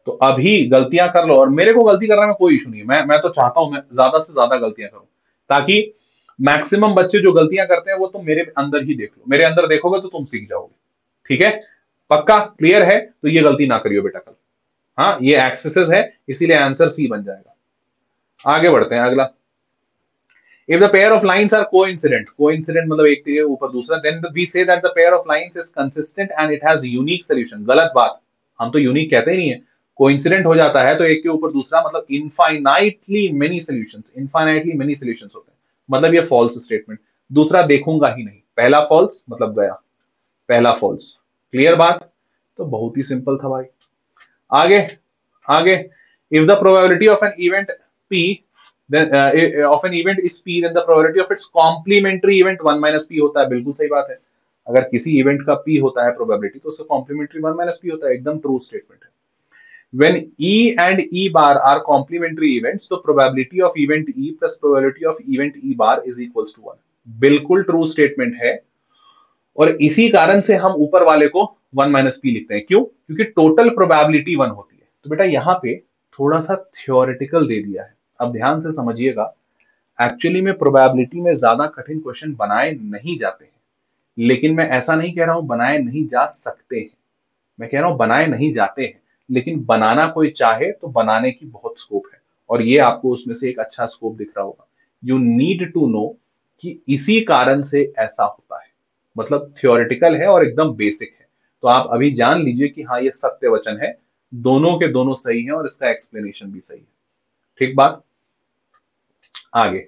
तो अभी गलतियां कर लो, और मेरे को गलती करने में कोई इशू नहीं है, मैं तो चाहता हूं मैं ज्यादा से ज्यादा गलतियां करूं, ताकि मैक्सिमम बच्चे जो गलतियां करते हैं वो तुम मेरे अंदर ही देख लो, मेरे अंदर देखोगे तो तुम सीख जाओगे, ठीक है। पक्का क्लियर है? तो ये गलती ना करियो बेटा कल। हाँ, ये एक्सेसेस है, इसीलिए आंसर सी बन जाएगा। आगे बढ़ते हैं, अगला। If the pair of lines are coincident, coincident मतलब एक के ऊपर दूसरा, then we say that the pair of lines is consistent and it has unique solution। गलत बात, हम तो यूनिक कहते ही नहीं है। कोइंसिडेंट हो जाता है तो एक के ऊपर दूसरा मतलब infinitely many solutions, infinitely many solutions होते हैं, मतलब ये फॉल्स स्टेटमेंट। दूसरा देखूंगा ही नहीं, पहला फॉल्स मतलब गया, पहला फॉल्स। क्लियर बात? तो बहुत ही सिंपल था भाई। आगे, आगे। If the probability of an event p then of an event is p, then the probability of its complementary event 1 minus p होता है। बिल्कुल सही बात है, अगर किसी इवेंट का p होता है प्रोबेबिलिटी, तो उसका कॉम्प्लीमेंट्री 1 minus p होता है, एकदम ट्रू स्टेटमेंट है। When e and e bar are complementary events, तो probability of event e plus probability of event e bar is equals to 1। बिल्कुल ट्रू स्टेटमेंट है, और इसी कारण से हम ऊपर वाले को 1 minus p लिखते हैं। क्यों? क्योंकि टोटल प्रोबेबिलिटी 1 होती है। तो बेटा यहाँ पे थोड़ा सा थियोरेटिकल दे दिया है, अब ध्यान से समझिएगा। एक्चुअली में प्रोबेबिलिटी में ज्यादा कठिन क्वेश्चन बनाए नहीं जाते हैं, लेकिन मैं ऐसा नहीं कह रहा हूं बनाए नहीं जा सकते हैं, मैं कह रहा हूं बनाए नहीं जाते हैं, लेकिन बनाना कोई चाहे तो बनाने की बहुत स्कोप है, और ये आपको उसमें से एक अच्छा स्कोप दिख रहा होगा। यू नीड टू नो कि इसी कारण से ऐसा होता है, मतलब थियोरेटिकल है और एकदम बेसिक है। तो आप अभी जान लीजिए कि हाँ ये सत्य वचन है, दोनों के दोनों सही है और इसका एक्सप्लेनेशन भी सही है। ठीक बात? आगे,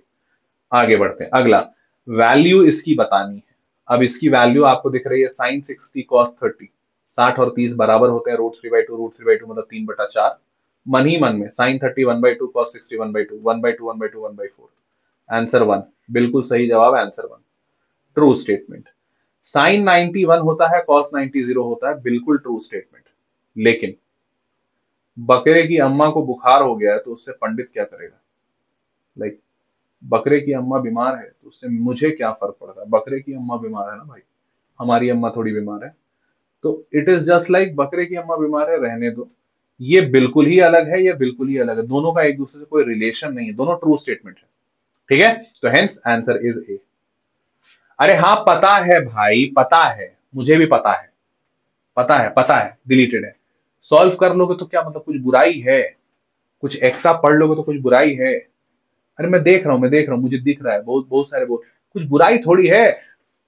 आगे बढ़ते हैं, अगला। वैल्यू इसकी बतानी है। अब इसकी वैल्यू आपको दिख रही है साइन 60 कॉस 30, 60 और 30 बराबर होते हैं √3/2, √3/2 मतलब 3/4। मन ही मन में साइन 30 1/2 कॉस 60 1/2, 1/2 1/2 1/4, आंसर 1। बिल्कुल सही जवाब, आंसर 1, ट्रू स्टेटमेंट। साइन 90 1 होता है, कॉस 90 0 होता है, बिल्कुल ट्रू स्टेटमेंट। लेकिन बकरे की अम्मा को बुखार हो गया है तो उससे पंडित क्या करेगा? लाइक बकरे की अम्मा बीमार है तो उससे मुझे क्या फर्क पड़ रहा है? बकरे की अम्मा बीमार है ना भाई, हमारी अम्मा थोड़ी बीमार है। तो इट इज जस्ट लाइक बकरे की अम्मा बीमार है, रहने दो। ये बिल्कुल ही अलग है, ये बिल्कुल ही अलग है, दोनों का एक दूसरे से कोई रिलेशन नहीं है, दोनों ट्रू स्टेटमेंट है। ठीक है, तो हेंस आंसर इज ए। अरे हाँ पता है भाई, पता है, मुझे भी पता है, पता है डिलीटेड है। सॉल्व कर लोगे तो क्या मतलब कुछ बुराई है? कुछ एक्स्ट्रा पढ़ लोगे तो कुछ बुराई है? अरे मैं देख रहा हूँ, मुझे दिख रहा है, बहुत बहुत सारे बोल, कुछ बुराई थोड़ी है।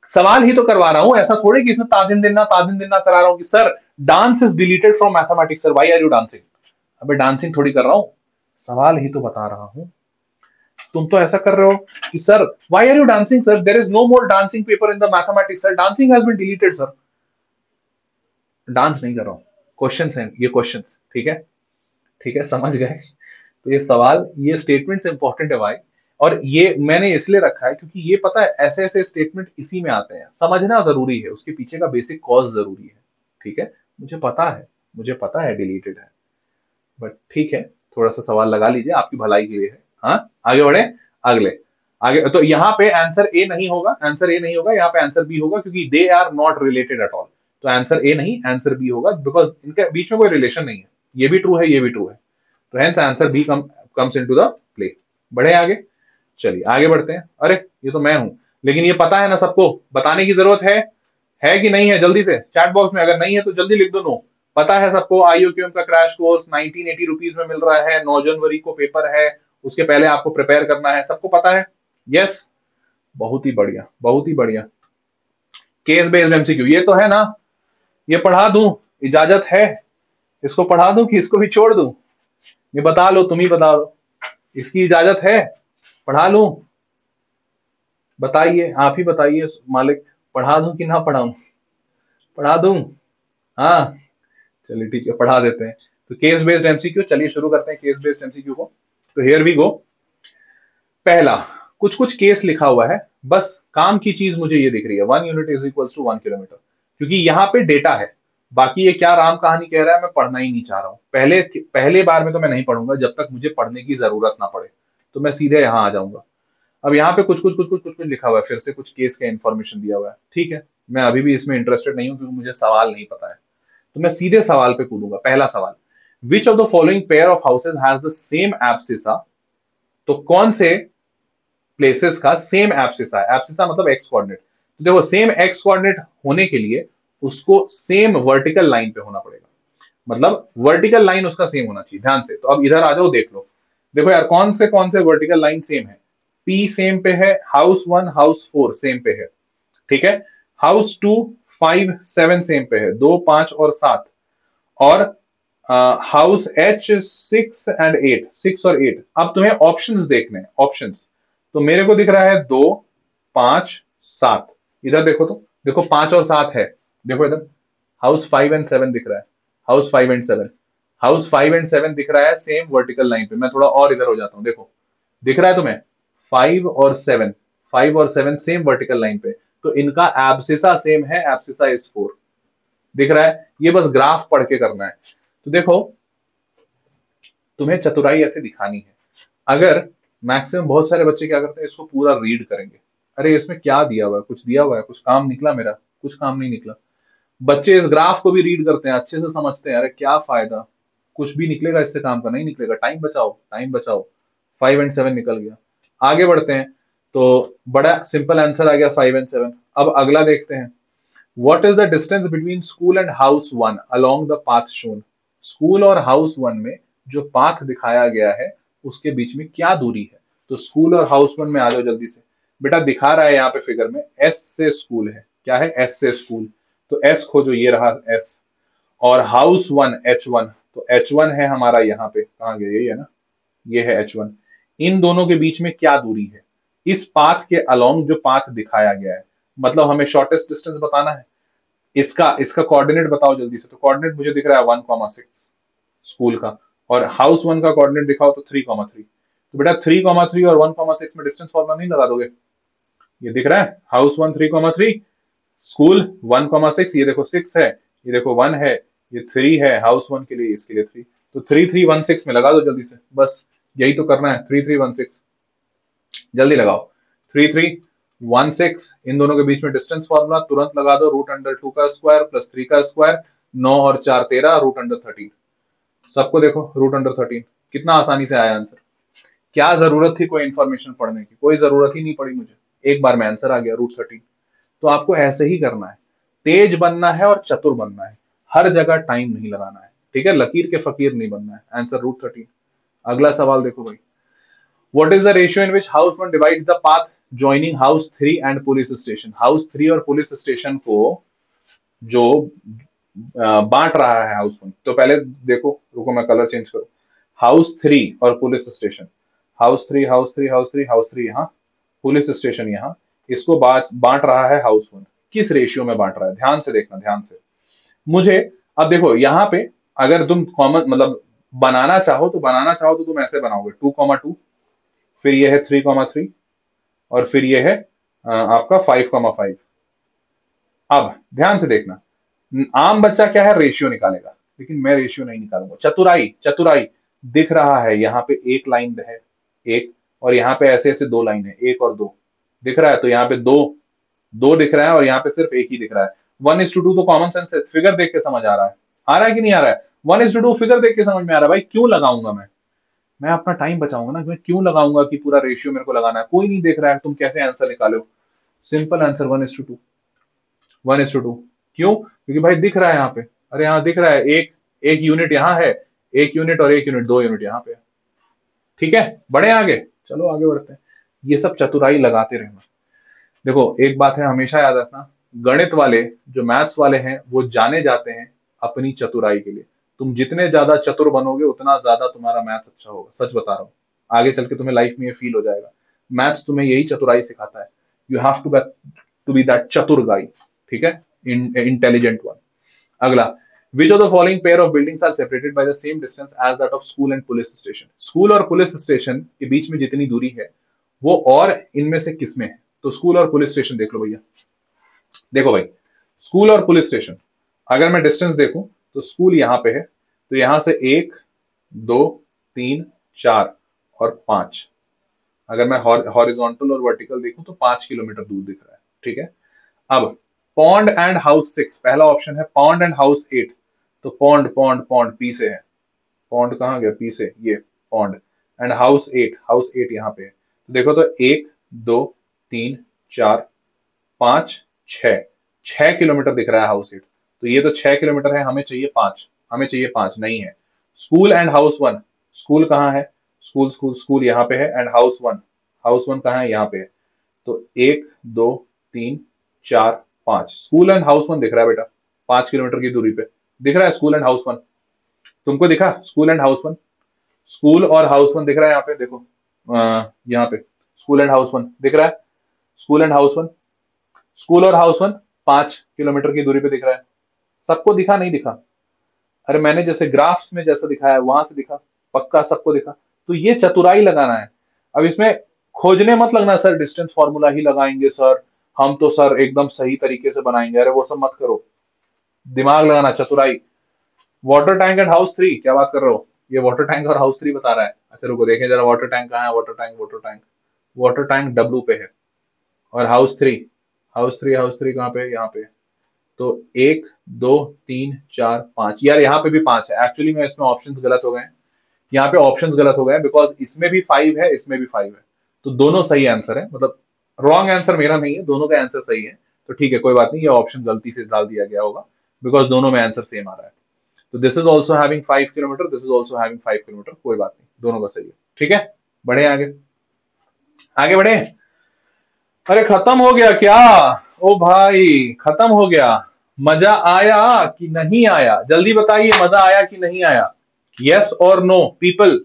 सवाल ही तो करवा रहा हूँ, ऐसा थोड़ी कि इसमें ताजिन दिन्ना करा रहा हूँ कि sir dance is deleted from mathematics, sir why are you dancing. अबे डांसिंग थोड़ी कर रहा हूँ, सवाल ही तो बता रहा हूँ। तुम तो ऐसा कर रहे हो कि sir why are you dancing sir, there is no more dancing paper in the mathematics sir, dancing has been deleted sir. Dance नहीं कर रहा हूँ, क्वेश्चंस हैं ये, क्वेश्चंस। ठीक है, ठीक है, समझ गए। तो ये सवाल, ये स्टेटमेंट्स इंपॉर्टेंट है भाई, और ये मैंने इसलिए रखा है क्योंकि ये पता है ऐसे ऐसे स्टेटमेंट इसी में आते हैं, समझना जरूरी है, उसके पीछे का बेसिक कॉज जरूरी है। ठीक है, मुझे पता है डिलीटेड है, बट ठीक है, थोड़ा सा सवाल लगा लीजिए, आपकी भलाई के लिए है। हाँ, आगे बढ़े, अगले। आगे तो यहाँ पे आंसर ए नहीं होगा, यहाँ पे आंसर बी होगा, क्योंकि they are not related at all. तो आंसर ए नहीं, आंसर बी होगा, बिकॉज इनके बीच में कोई रिलेशन नहीं है। ये भी ट्रू है, ये भी ट्रू है, तो hence answer B comes into the play. बढ़े आगे, चलिए आगे बढ़ते हैं। अरे ये तो मैं हूं, लेकिन ये पता है ना सबको, बताने की जरूरत है कि नहीं है? जल्दी से चैट बॉक्स में, अगर नहीं है तो जल्दी लिख दो नो। पता है सबको, IUQM का क्रैश कोर्स 1980 रुपीज में मिल रहा है, 9 जनवरी को पेपर है, उसके पहले आपको प्रिपेयर करना है, सबको पता है? यस, बहुत ही बढ़िया, बहुत ही बढ़िया। केस बेस्ड MCQ ये तो है ना, ये पढ़ा दूं, इजाजत है? इसको पढ़ा दूं कि इसको भी छोड़ दूं? ये बता लो, तुम ही बता दो, इसकी इजाजत है? पढ़ा लूं? बताइए, आप ही बताइए मालिक, पढ़ा दूं कि ना पढ़ाऊं? पढ़ा दूं? हाँ, चलिए ठीक है, पढ़ा देते हैं। तो केस बेस्ड MCQ, चलिए शुरू करते हैं केस बेस्ड MCQ को। तो हियर वी गो। पहला, कुछ कुछ केस लिखा हुआ है, बस काम की चीज मुझे ये दिख रही है, 1 unit is equal to 1 kilometre, क्योंकि यहाँ पे डेटा है। बाकी ये क्या राम कहानी कह रहा है मैं पढ़ना ही नहीं चाह रहा हूँ, पहले बार में तो मैं नहीं पढ़ूंगा जब तक मुझे पढ़ने की जरूरत ना पड़े, तो मैं सीधे यहाँ आ जाऊंगा। अब यहाँ पे कुछ कुछ लिखा हुआ है, फिर से कुछ केस का इन्फॉर्मेशन दिया हुआ है। ठीक है, मैं अभी भी इसमें इंटरेस्टेड नहीं हूँ क्योंकि मुझे सवाल नहीं पता है, तो मैं सीधे सवाल पे कूदूंगा। पहला सवाल, विच of the following pair of houses has the same abscissa? तो कौन से प्लेसेस का सेम एब्सिसा है? एब्सिसा मतलब एक्स कोऑर्डिनेट। तो देखो, सेम एक्स कोऑर्डिनेट होने के लिए उसको सेम वर्टिकल लाइन पे होना पड़ेगा, मतलब वर्टिकल लाइन उसका सेम होना चाहिए। ध्यान से, तो अब इधर आ जाओ, देख लो। देखो यार, कौन से वर्टिकल लाइन सेम है? पी सेम पे है, हाउस 1 हाउस 4 सेम पे है, ठीक है, हाउस 2 5 7 सेम पे है, 2 5 और 7, और हाउस H 6 और 8, 6 और 8। अब तुम्हें ऑप्शंस देखने हैं, ऑप्शंस। तो मेरे को दिख रहा है 2 5 7, इधर देखो, तो देखो 5 और 7 है, देखो इधर हाउस 5 एंड 7 दिख रहा है, हाउस 5 एंड 7, हाउस 5 एंड 7 दिख रहा है सेम वर्टिकल लाइन पे। मैं थोड़ा और इधर हो जाता हूँ, देखो दिख रहा है तुम्हें 5 और 7, 5 और 7 सेम वर्टिकल लाइन पे, तो इनका एब्सिसा सेम है, एब्सिसा इज 4। दिख रहा है? ये बस ग्राफ पढ़ के करना है। तो देखो, तुम्हें चतुराई ऐसे दिखानी है। अगर मैक्सिमम बहुत सारे बच्चे क्या करते हैं, इसको पूरा रीड करेंगे, अरे इसमें क्या दिया हुआ है, कुछ दिया हुआ है, कुछ काम निकला मेरा? कुछ काम नहीं निकला। बच्चे इस ग्राफ को भी रीड करते हैं, अच्छे से समझते हैं, अरे क्या फायदा, कुछ भी निकलेगा इससे काम का? नहीं निकलेगा, टाइम बचाओ, टाइम बचाओ। 5 एंड 7 निकल गया। आगे बढ़ते हैं, तो बड़ा सिंपल आंसर आ गया 5 एंड 7। अब अगला देखते हैं, What is the distance between school and house 1 along the path shown? School और हाउस 1 में जो पाथ दिखाया गया है उसके बीच में क्या दूरी है? तो स्कूल और हाउस 1 में आ जाओ जल्दी से। बेटा दिखा रहा है यहाँ पे फिगर में, एस से स्कूल है, क्या है? एस से स्कूल, तो एस खोजो, ये रहा एस। और हाउस 1 H1, तो H1 है हमारा यहाँ पे, कहाँ गया, ये है ना, ये है H1। इन दोनों के बीच में क्या दूरी है? इस पाथ के अलोंग जो पाथ दिखाया गया है, मतलब हमें शॉर्टेस्ट डिस्टेंस बताना है। इसका इसका कोऑर्डिनेट बताओ जल्दी से। तो कोऑर्डिनेट मुझे दिख रहा है 1,6 स्कूल का, और हाउस 1 का कोऑर्डिनेट दिखाओ तो 3,3। तो बेटा 3,3 और 1,6 में डिस्टेंस फॉर्मूला नहीं लगा दोगे? ये दिख रहा है, हाउस 1 3,3, स्कूल 1,6, ये देखो 6 है, ये देखो 1 है, ये 3 है हाउस 1 के लिए, इसके लिए 3। तो 3,316 में लगा दो जल्दी से, बस यही तो करना है। 3,316 जल्दी लगाओ। 3,316, इन दोनों के बीच में डिस्टेंस फॉर्मूला तुरंत लगा दो, √2 का स्क्वायर प्लस 3 का स्क्वायर, 9 और 4 13, √13। सबको देखो √13, कितना आसानी से आया आंसर। क्या जरूरत थी कोई इन्फॉर्मेशन पढ़ने की? कोई जरूरत ही नहीं पड़ी मुझे, एक बार में आंसर आ गया √13। तो आपको ऐसे ही करना है, तेज बनना है और चतुर बनना है, हर जगह टाइम नहीं लगाना है, ठीक है? लकीर के फकीर नहीं बनना है। आंसर √13। अगला सवाल देखो भाई, what is the ratio in which house 1 divides the path joining house 3 and police station? House 3 और पुलिस स्टेशन को जो बांट रहा है हाउस 1, तो पहले देखो, रुको मैं कलर चेंज करूं। हाउस 3 और police station, house 3 house 3 house 3 house 3 यहाँ, पुलिस स्टेशन यहाँ, इसको बांट रहा है हाउस 1। किस रेशियो में बांट रहा है? ध्यान से देखना, ध्यान से मुझे। अब देखो यहाँ पे अगर तुम कॉमन मतलब बनाना चाहो तो तुम ऐसे बनाओगे 2,2, फिर ये है 3,3, और फिर ये है आपका 5,5। अब ध्यान से देखना, आम बच्चा क्या है, रेशियो निकालेगा, लेकिन मैं रेशियो नहीं निकालूंगा। चतुराई, चतुराई दिख रहा है, यहाँ पे एक लाइन है, एक, और यहाँ पे ऐसे ऐसे दो लाइन है, 1 और 2 दिख रहा है, तो यहाँ पे दो दिख रहा है, और यहाँ पे सिर्फ एक ही दिख रहा है। 1:2 तो कॉमन सेंस है, फिगर देख के समझ आ रहा है कि नहीं आ रहा है? 1:2 फिगर देख के समझ में आ रहा है भाई। क्यों लगाऊंगा मैं अपना टाइम बचाऊंगा ना, मैं क्यों लगाऊंगा कि पूरा रेशियो मेरे को लगाना है? कोई नहीं देख रहा है, तुम कैसे आंसर निकालो? Simple answer 1:2, 1:2। क्यों? क्योंकि भाई दिख रहा है यहाँ पे, अरे यहाँ दिख रहा है, एक एक यूनिट यहाँ है, एक यूनिट और एक यूनिट, 2 यूनिट यहाँ पे है। ठीक है, बढ़े आगे, चलो आगे बढ़ते हैं। ये सब चतुराई लगाते रहना। देखो एक बात है, हमेशा याद रखना, गणित वाले जो मैथ्स वाले हैं वो जाने जाते हैं अपनी चतुराई के लिए। तुम जितने ज्यादा चतुर बनोगे उतना ज्यादा तुम्हारा मैथ्स अच्छा होगा, सच बता रहा हूँ। आगे चल के तुम्हें लाइफ में ये फील हो जाएगा। मैथ्स तुम्हें यही चतुराई सिखाता है। You have to be that चतुर गाई, ठीक है, इंटेलिजेंट वन। अगला, which of the following pair of buildings are separated by the same distance as that of school and police station? School और पुलिस स्टेशन के बीच में जितनी दूरी है वो और इनमें से किसमें है? तो स्कूल और पुलिस स्टेशन देख लो भैया। देखो भाई, स्कूल और पुलिस स्टेशन, अगर मैं डिस्टेंस देखूं तो स्कूल यहाँ पे है, तो यहां से 1 2 3 4 और 5, अगर मैं हॉरिजॉन्टल और वर्टिकल देखूं तो 5 किलोमीटर दूर दिख रहा है, ठीक है। अब पॉन्ड एंड हाउस 6, पहला ऑप्शन है, पॉन्ड एंड हाउस 8, तो पॉन्ड पॉन्ड पॉन्ड पी से है, पॉन्ड कहाँ गया, पी से, ये पॉन्ड, एंड हाउस 8, हाउस 8 यहाँ पे है। तो देखो तो 1 2 3 4 5 6, 6 किलोमीटर दिख रहा है हाउस 8, तो ये तो 6 किलोमीटर है, हमें चाहिए 5, हमें चाहिए 5, नहीं है। स्कूल एंड हाउस 1, स्कूल कहाँ है, स्कूल स्कूल स्कूल यहाँ पे है, एंड हाउस 1 कहाँ है, यहाँ पे है। तो 1 2 3 4 5, स्कूल एंड हाउस 1 दिख रहा है बेटा, 5 किलोमीटर की दूरी पे दिख रहा है स्कूल एंड हाउस 1। तुमको दिखा स्कूल एंड हाउस 1? स्कूल और हाउस 1 दिख रहा है यहाँ पे, देखो यहाँ पे स्कूल एंड हाउस 1 दिख रहा है, स्कूल एंड हाउस 1, स्कूल और हाउस 1 5 किलोमीटर की दूरी पे दिख रहा है। सबको दिखा, नहीं दिखा? अरे मैंने जैसे ग्राफ्स में जैसा दिखाया है वहां से दिखा, पक्का सबको दिखा। तो ये चतुराई लगाना है। अब इसमें खोजने मत लगना सर, डिस्टेंस फॉर्मूला ही लगाएंगे सर, हम तो सर एकदम सही तरीके से बनाएंगे, अरे वो सब मत करो, दिमाग लगाना, चतुराई। वाटर टैंक एंड हाउस 3, क्या बात कर रहे हो? ये वाटर टैंक और हाउस 3 बता रहा है। अच्छा रुको देखें जरा, वाटर टैंक कहाँ है, वाटर टैंक W पे है, और हाउस 3 कहाँ पे है, यहाँ पे है। तो 1 2 3 4 5, यार यहाँ पे भी 5 है। एक्चुअली में इसमें ऑप्शंस गलत हो गए हैं, यहाँ पे ऑप्शंस गलत हो गए हैं, बिकॉज इसमें भी 5 है, इसमें भी 5 है, तो दोनों सही आंसर है, मतलब रॉन्ग आंसर मेरा नहीं है, दोनों का आंसर सही है। तो ठीक है, कोई बात नहीं, ये ऑप्शन गलती से डाल दिया गया होगा, बिकॉज दोनों में आंसर सेम आ रहा है। तो this is also having 5 kilometre, this is also having 5 kilometre, कोई बात नहीं, दोनों का सही है। ठीक है, बढ़े आगे, आगे बढ़े। अरे खत्म हो गया क्या? ओ भाई खत्म हो गया। मजा आया कि नहीं आया? जल्दी बताइए, मजा आया कि नहीं आया? यस और नो पीपल,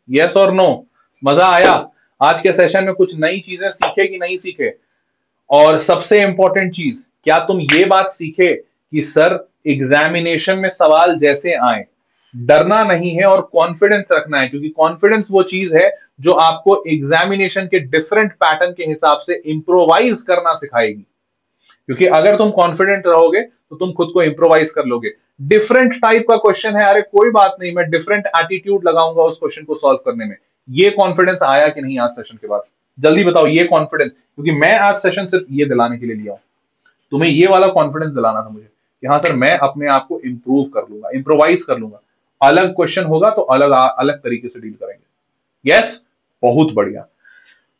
यस और नो, मजा आया? आज के सेशन में कुछ नई चीजें सीखे कि नहीं सीखे? और सबसे इंपॉर्टेंट चीज, क्या तुम ये बात सीखे कि सर एग्जामिनेशन में सवाल जैसे आए डरना नहीं है और कॉन्फिडेंस रखना है, क्योंकि कॉन्फिडेंस वो चीज है जो आपको एग्जामिनेशन के डिफरेंट पैटर्न के हिसाब से इंप्रोवाइज करना सिखाएगी। क्योंकि अगर तुम कॉन्फिडेंट रहोगे तो तुम खुद को इंप्रोवाइज कर लोगे। डिफरेंट टाइप का क्वेश्चन है, अरे कोई बात नहीं, मैं डिफरेंट एटीट्यूड लगाऊंगा उस क्वेश्चन को सॉल्व करने में। ये कॉन्फिडेंस आया कि नहीं आज सेशन के बाद? जल्दी बताओ ये कॉन्फिडेंस, क्योंकि मैं आज सेशन सिर्फ ये दिलाने के लिए लिया हूं, तुम्हें ये वाला कॉन्फिडेंस दिलाना था मुझे कि हाँ सर मैं अपने आप को इंप्रूव कर लूंगा, इंप्रोवाइज कर लूंगा। अलग क्वेश्चन होगा तो अलग अलग तरीके से डील करेंगे। यस, बहुत बढ़िया।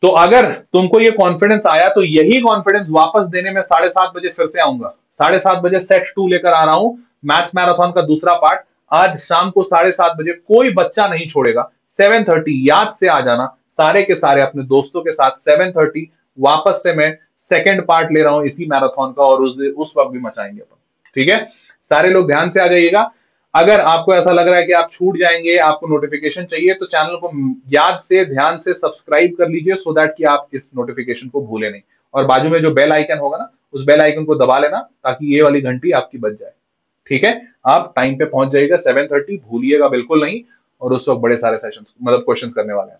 तो अगर तुमको ये कॉन्फिडेंस आया तो यही कॉन्फिडेंस वापस देने में 7:30 बजे फिर से आऊंगा। 7:30 बजे सेट 2 लेकर आ रहा हूं, मैथ्स मैराथन का दूसरा पार्ट। आज शाम को 7:30 बजे कोई बच्चा नहीं छोड़ेगा। 7:30 याद से आ जाना सारे के सारे अपने दोस्तों के साथ। 7:30 वापस से मैं सेकंड पार्ट ले रहा हूं इसी मैराथन का, और उस वक्त भी मचाएंगे अपन। ठीक है, सारे लोग ध्यान से आ जाइएगा। अगर आपको ऐसा लग रहा है कि आप छूट जाएंगे, आपको नोटिफिकेशन चाहिए, तो चैनल को याद से ध्यान से सब्सक्राइब कर लीजिए, सो दैट कि आप इस नोटिफिकेशन को भूले नहीं। और बाजू में जो बेल आइकन होगा ना, उस बेल आइकन को दबा लेना ताकि ये वाली घंटी आपकी बज जाए। ठीक है, आप टाइम पे पहुंच जाइएगा 7:30, भूलिएगा बिल्कुल नहीं। और उस वक्त बड़े सारे सेशंस मतलब क्वेश्चंस करने वाले हैं।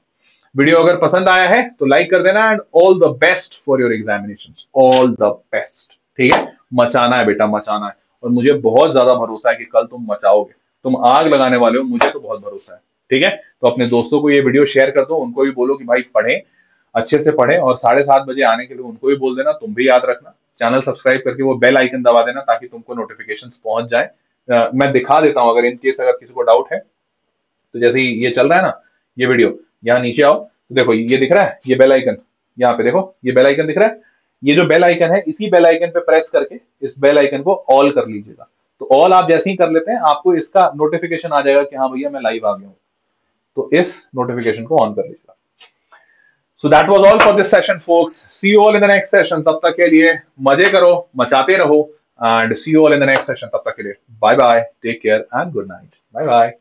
वीडियो अगर पसंद आया है तो लाइक कर देना, and all the best for your examinations, all the best. ठीक है, मचाना है बेटा, मचाना है। और मुझे बहुत ज्यादा भरोसा है कि कल तुम मचाओगे, तुम आग लगाने वाले हो, मुझे तो बहुत भरोसा है। ठीक है, तो अपने दोस्तों को ये वीडियो शेयर कर दो, उनको भी बोलो कि भाई पढ़ें, अच्छे से पढ़ें, और 7:30 बजे आने के लिए उनको भी बोल देना। तुम भी याद रखना, चैनल सब्सक्राइब करके वो बेल आइकन दबा देना ताकि तुमको नोटिफिकेशंस पहुंच जाए। मैं दिखा देता हूं अगर इन केस अगर किसी को डाउट है। तो जैसे ही ये चल रहा है ना ये वीडियो, यहाँ नीचे आओ तो देखो ये दिख रहा है, ये बेल आइकन, यहाँ पे देखो ये बेल आइकन दिख रहा है। ये जो बेल आइकन है, इसी बेल आइकन पे प्रेस करके इस बेल आइकन को ऑल कर लीजिएगा। तो ऑल आप जैसे ही कर लेते हैं, आपको इसका नोटिफिकेशन आ जाएगा कि हाँ भैया मैं लाइव आ गया हूँ। तो इस नोटिफिकेशन को ऑन कर लीजिएगा। So that was all for this session folks. See you all in the next session. तब तक के लिए मजे करो, मचाते रहो, and see you all in the next session. तब तक के लिए bye bye, take care and good night. Bye bye.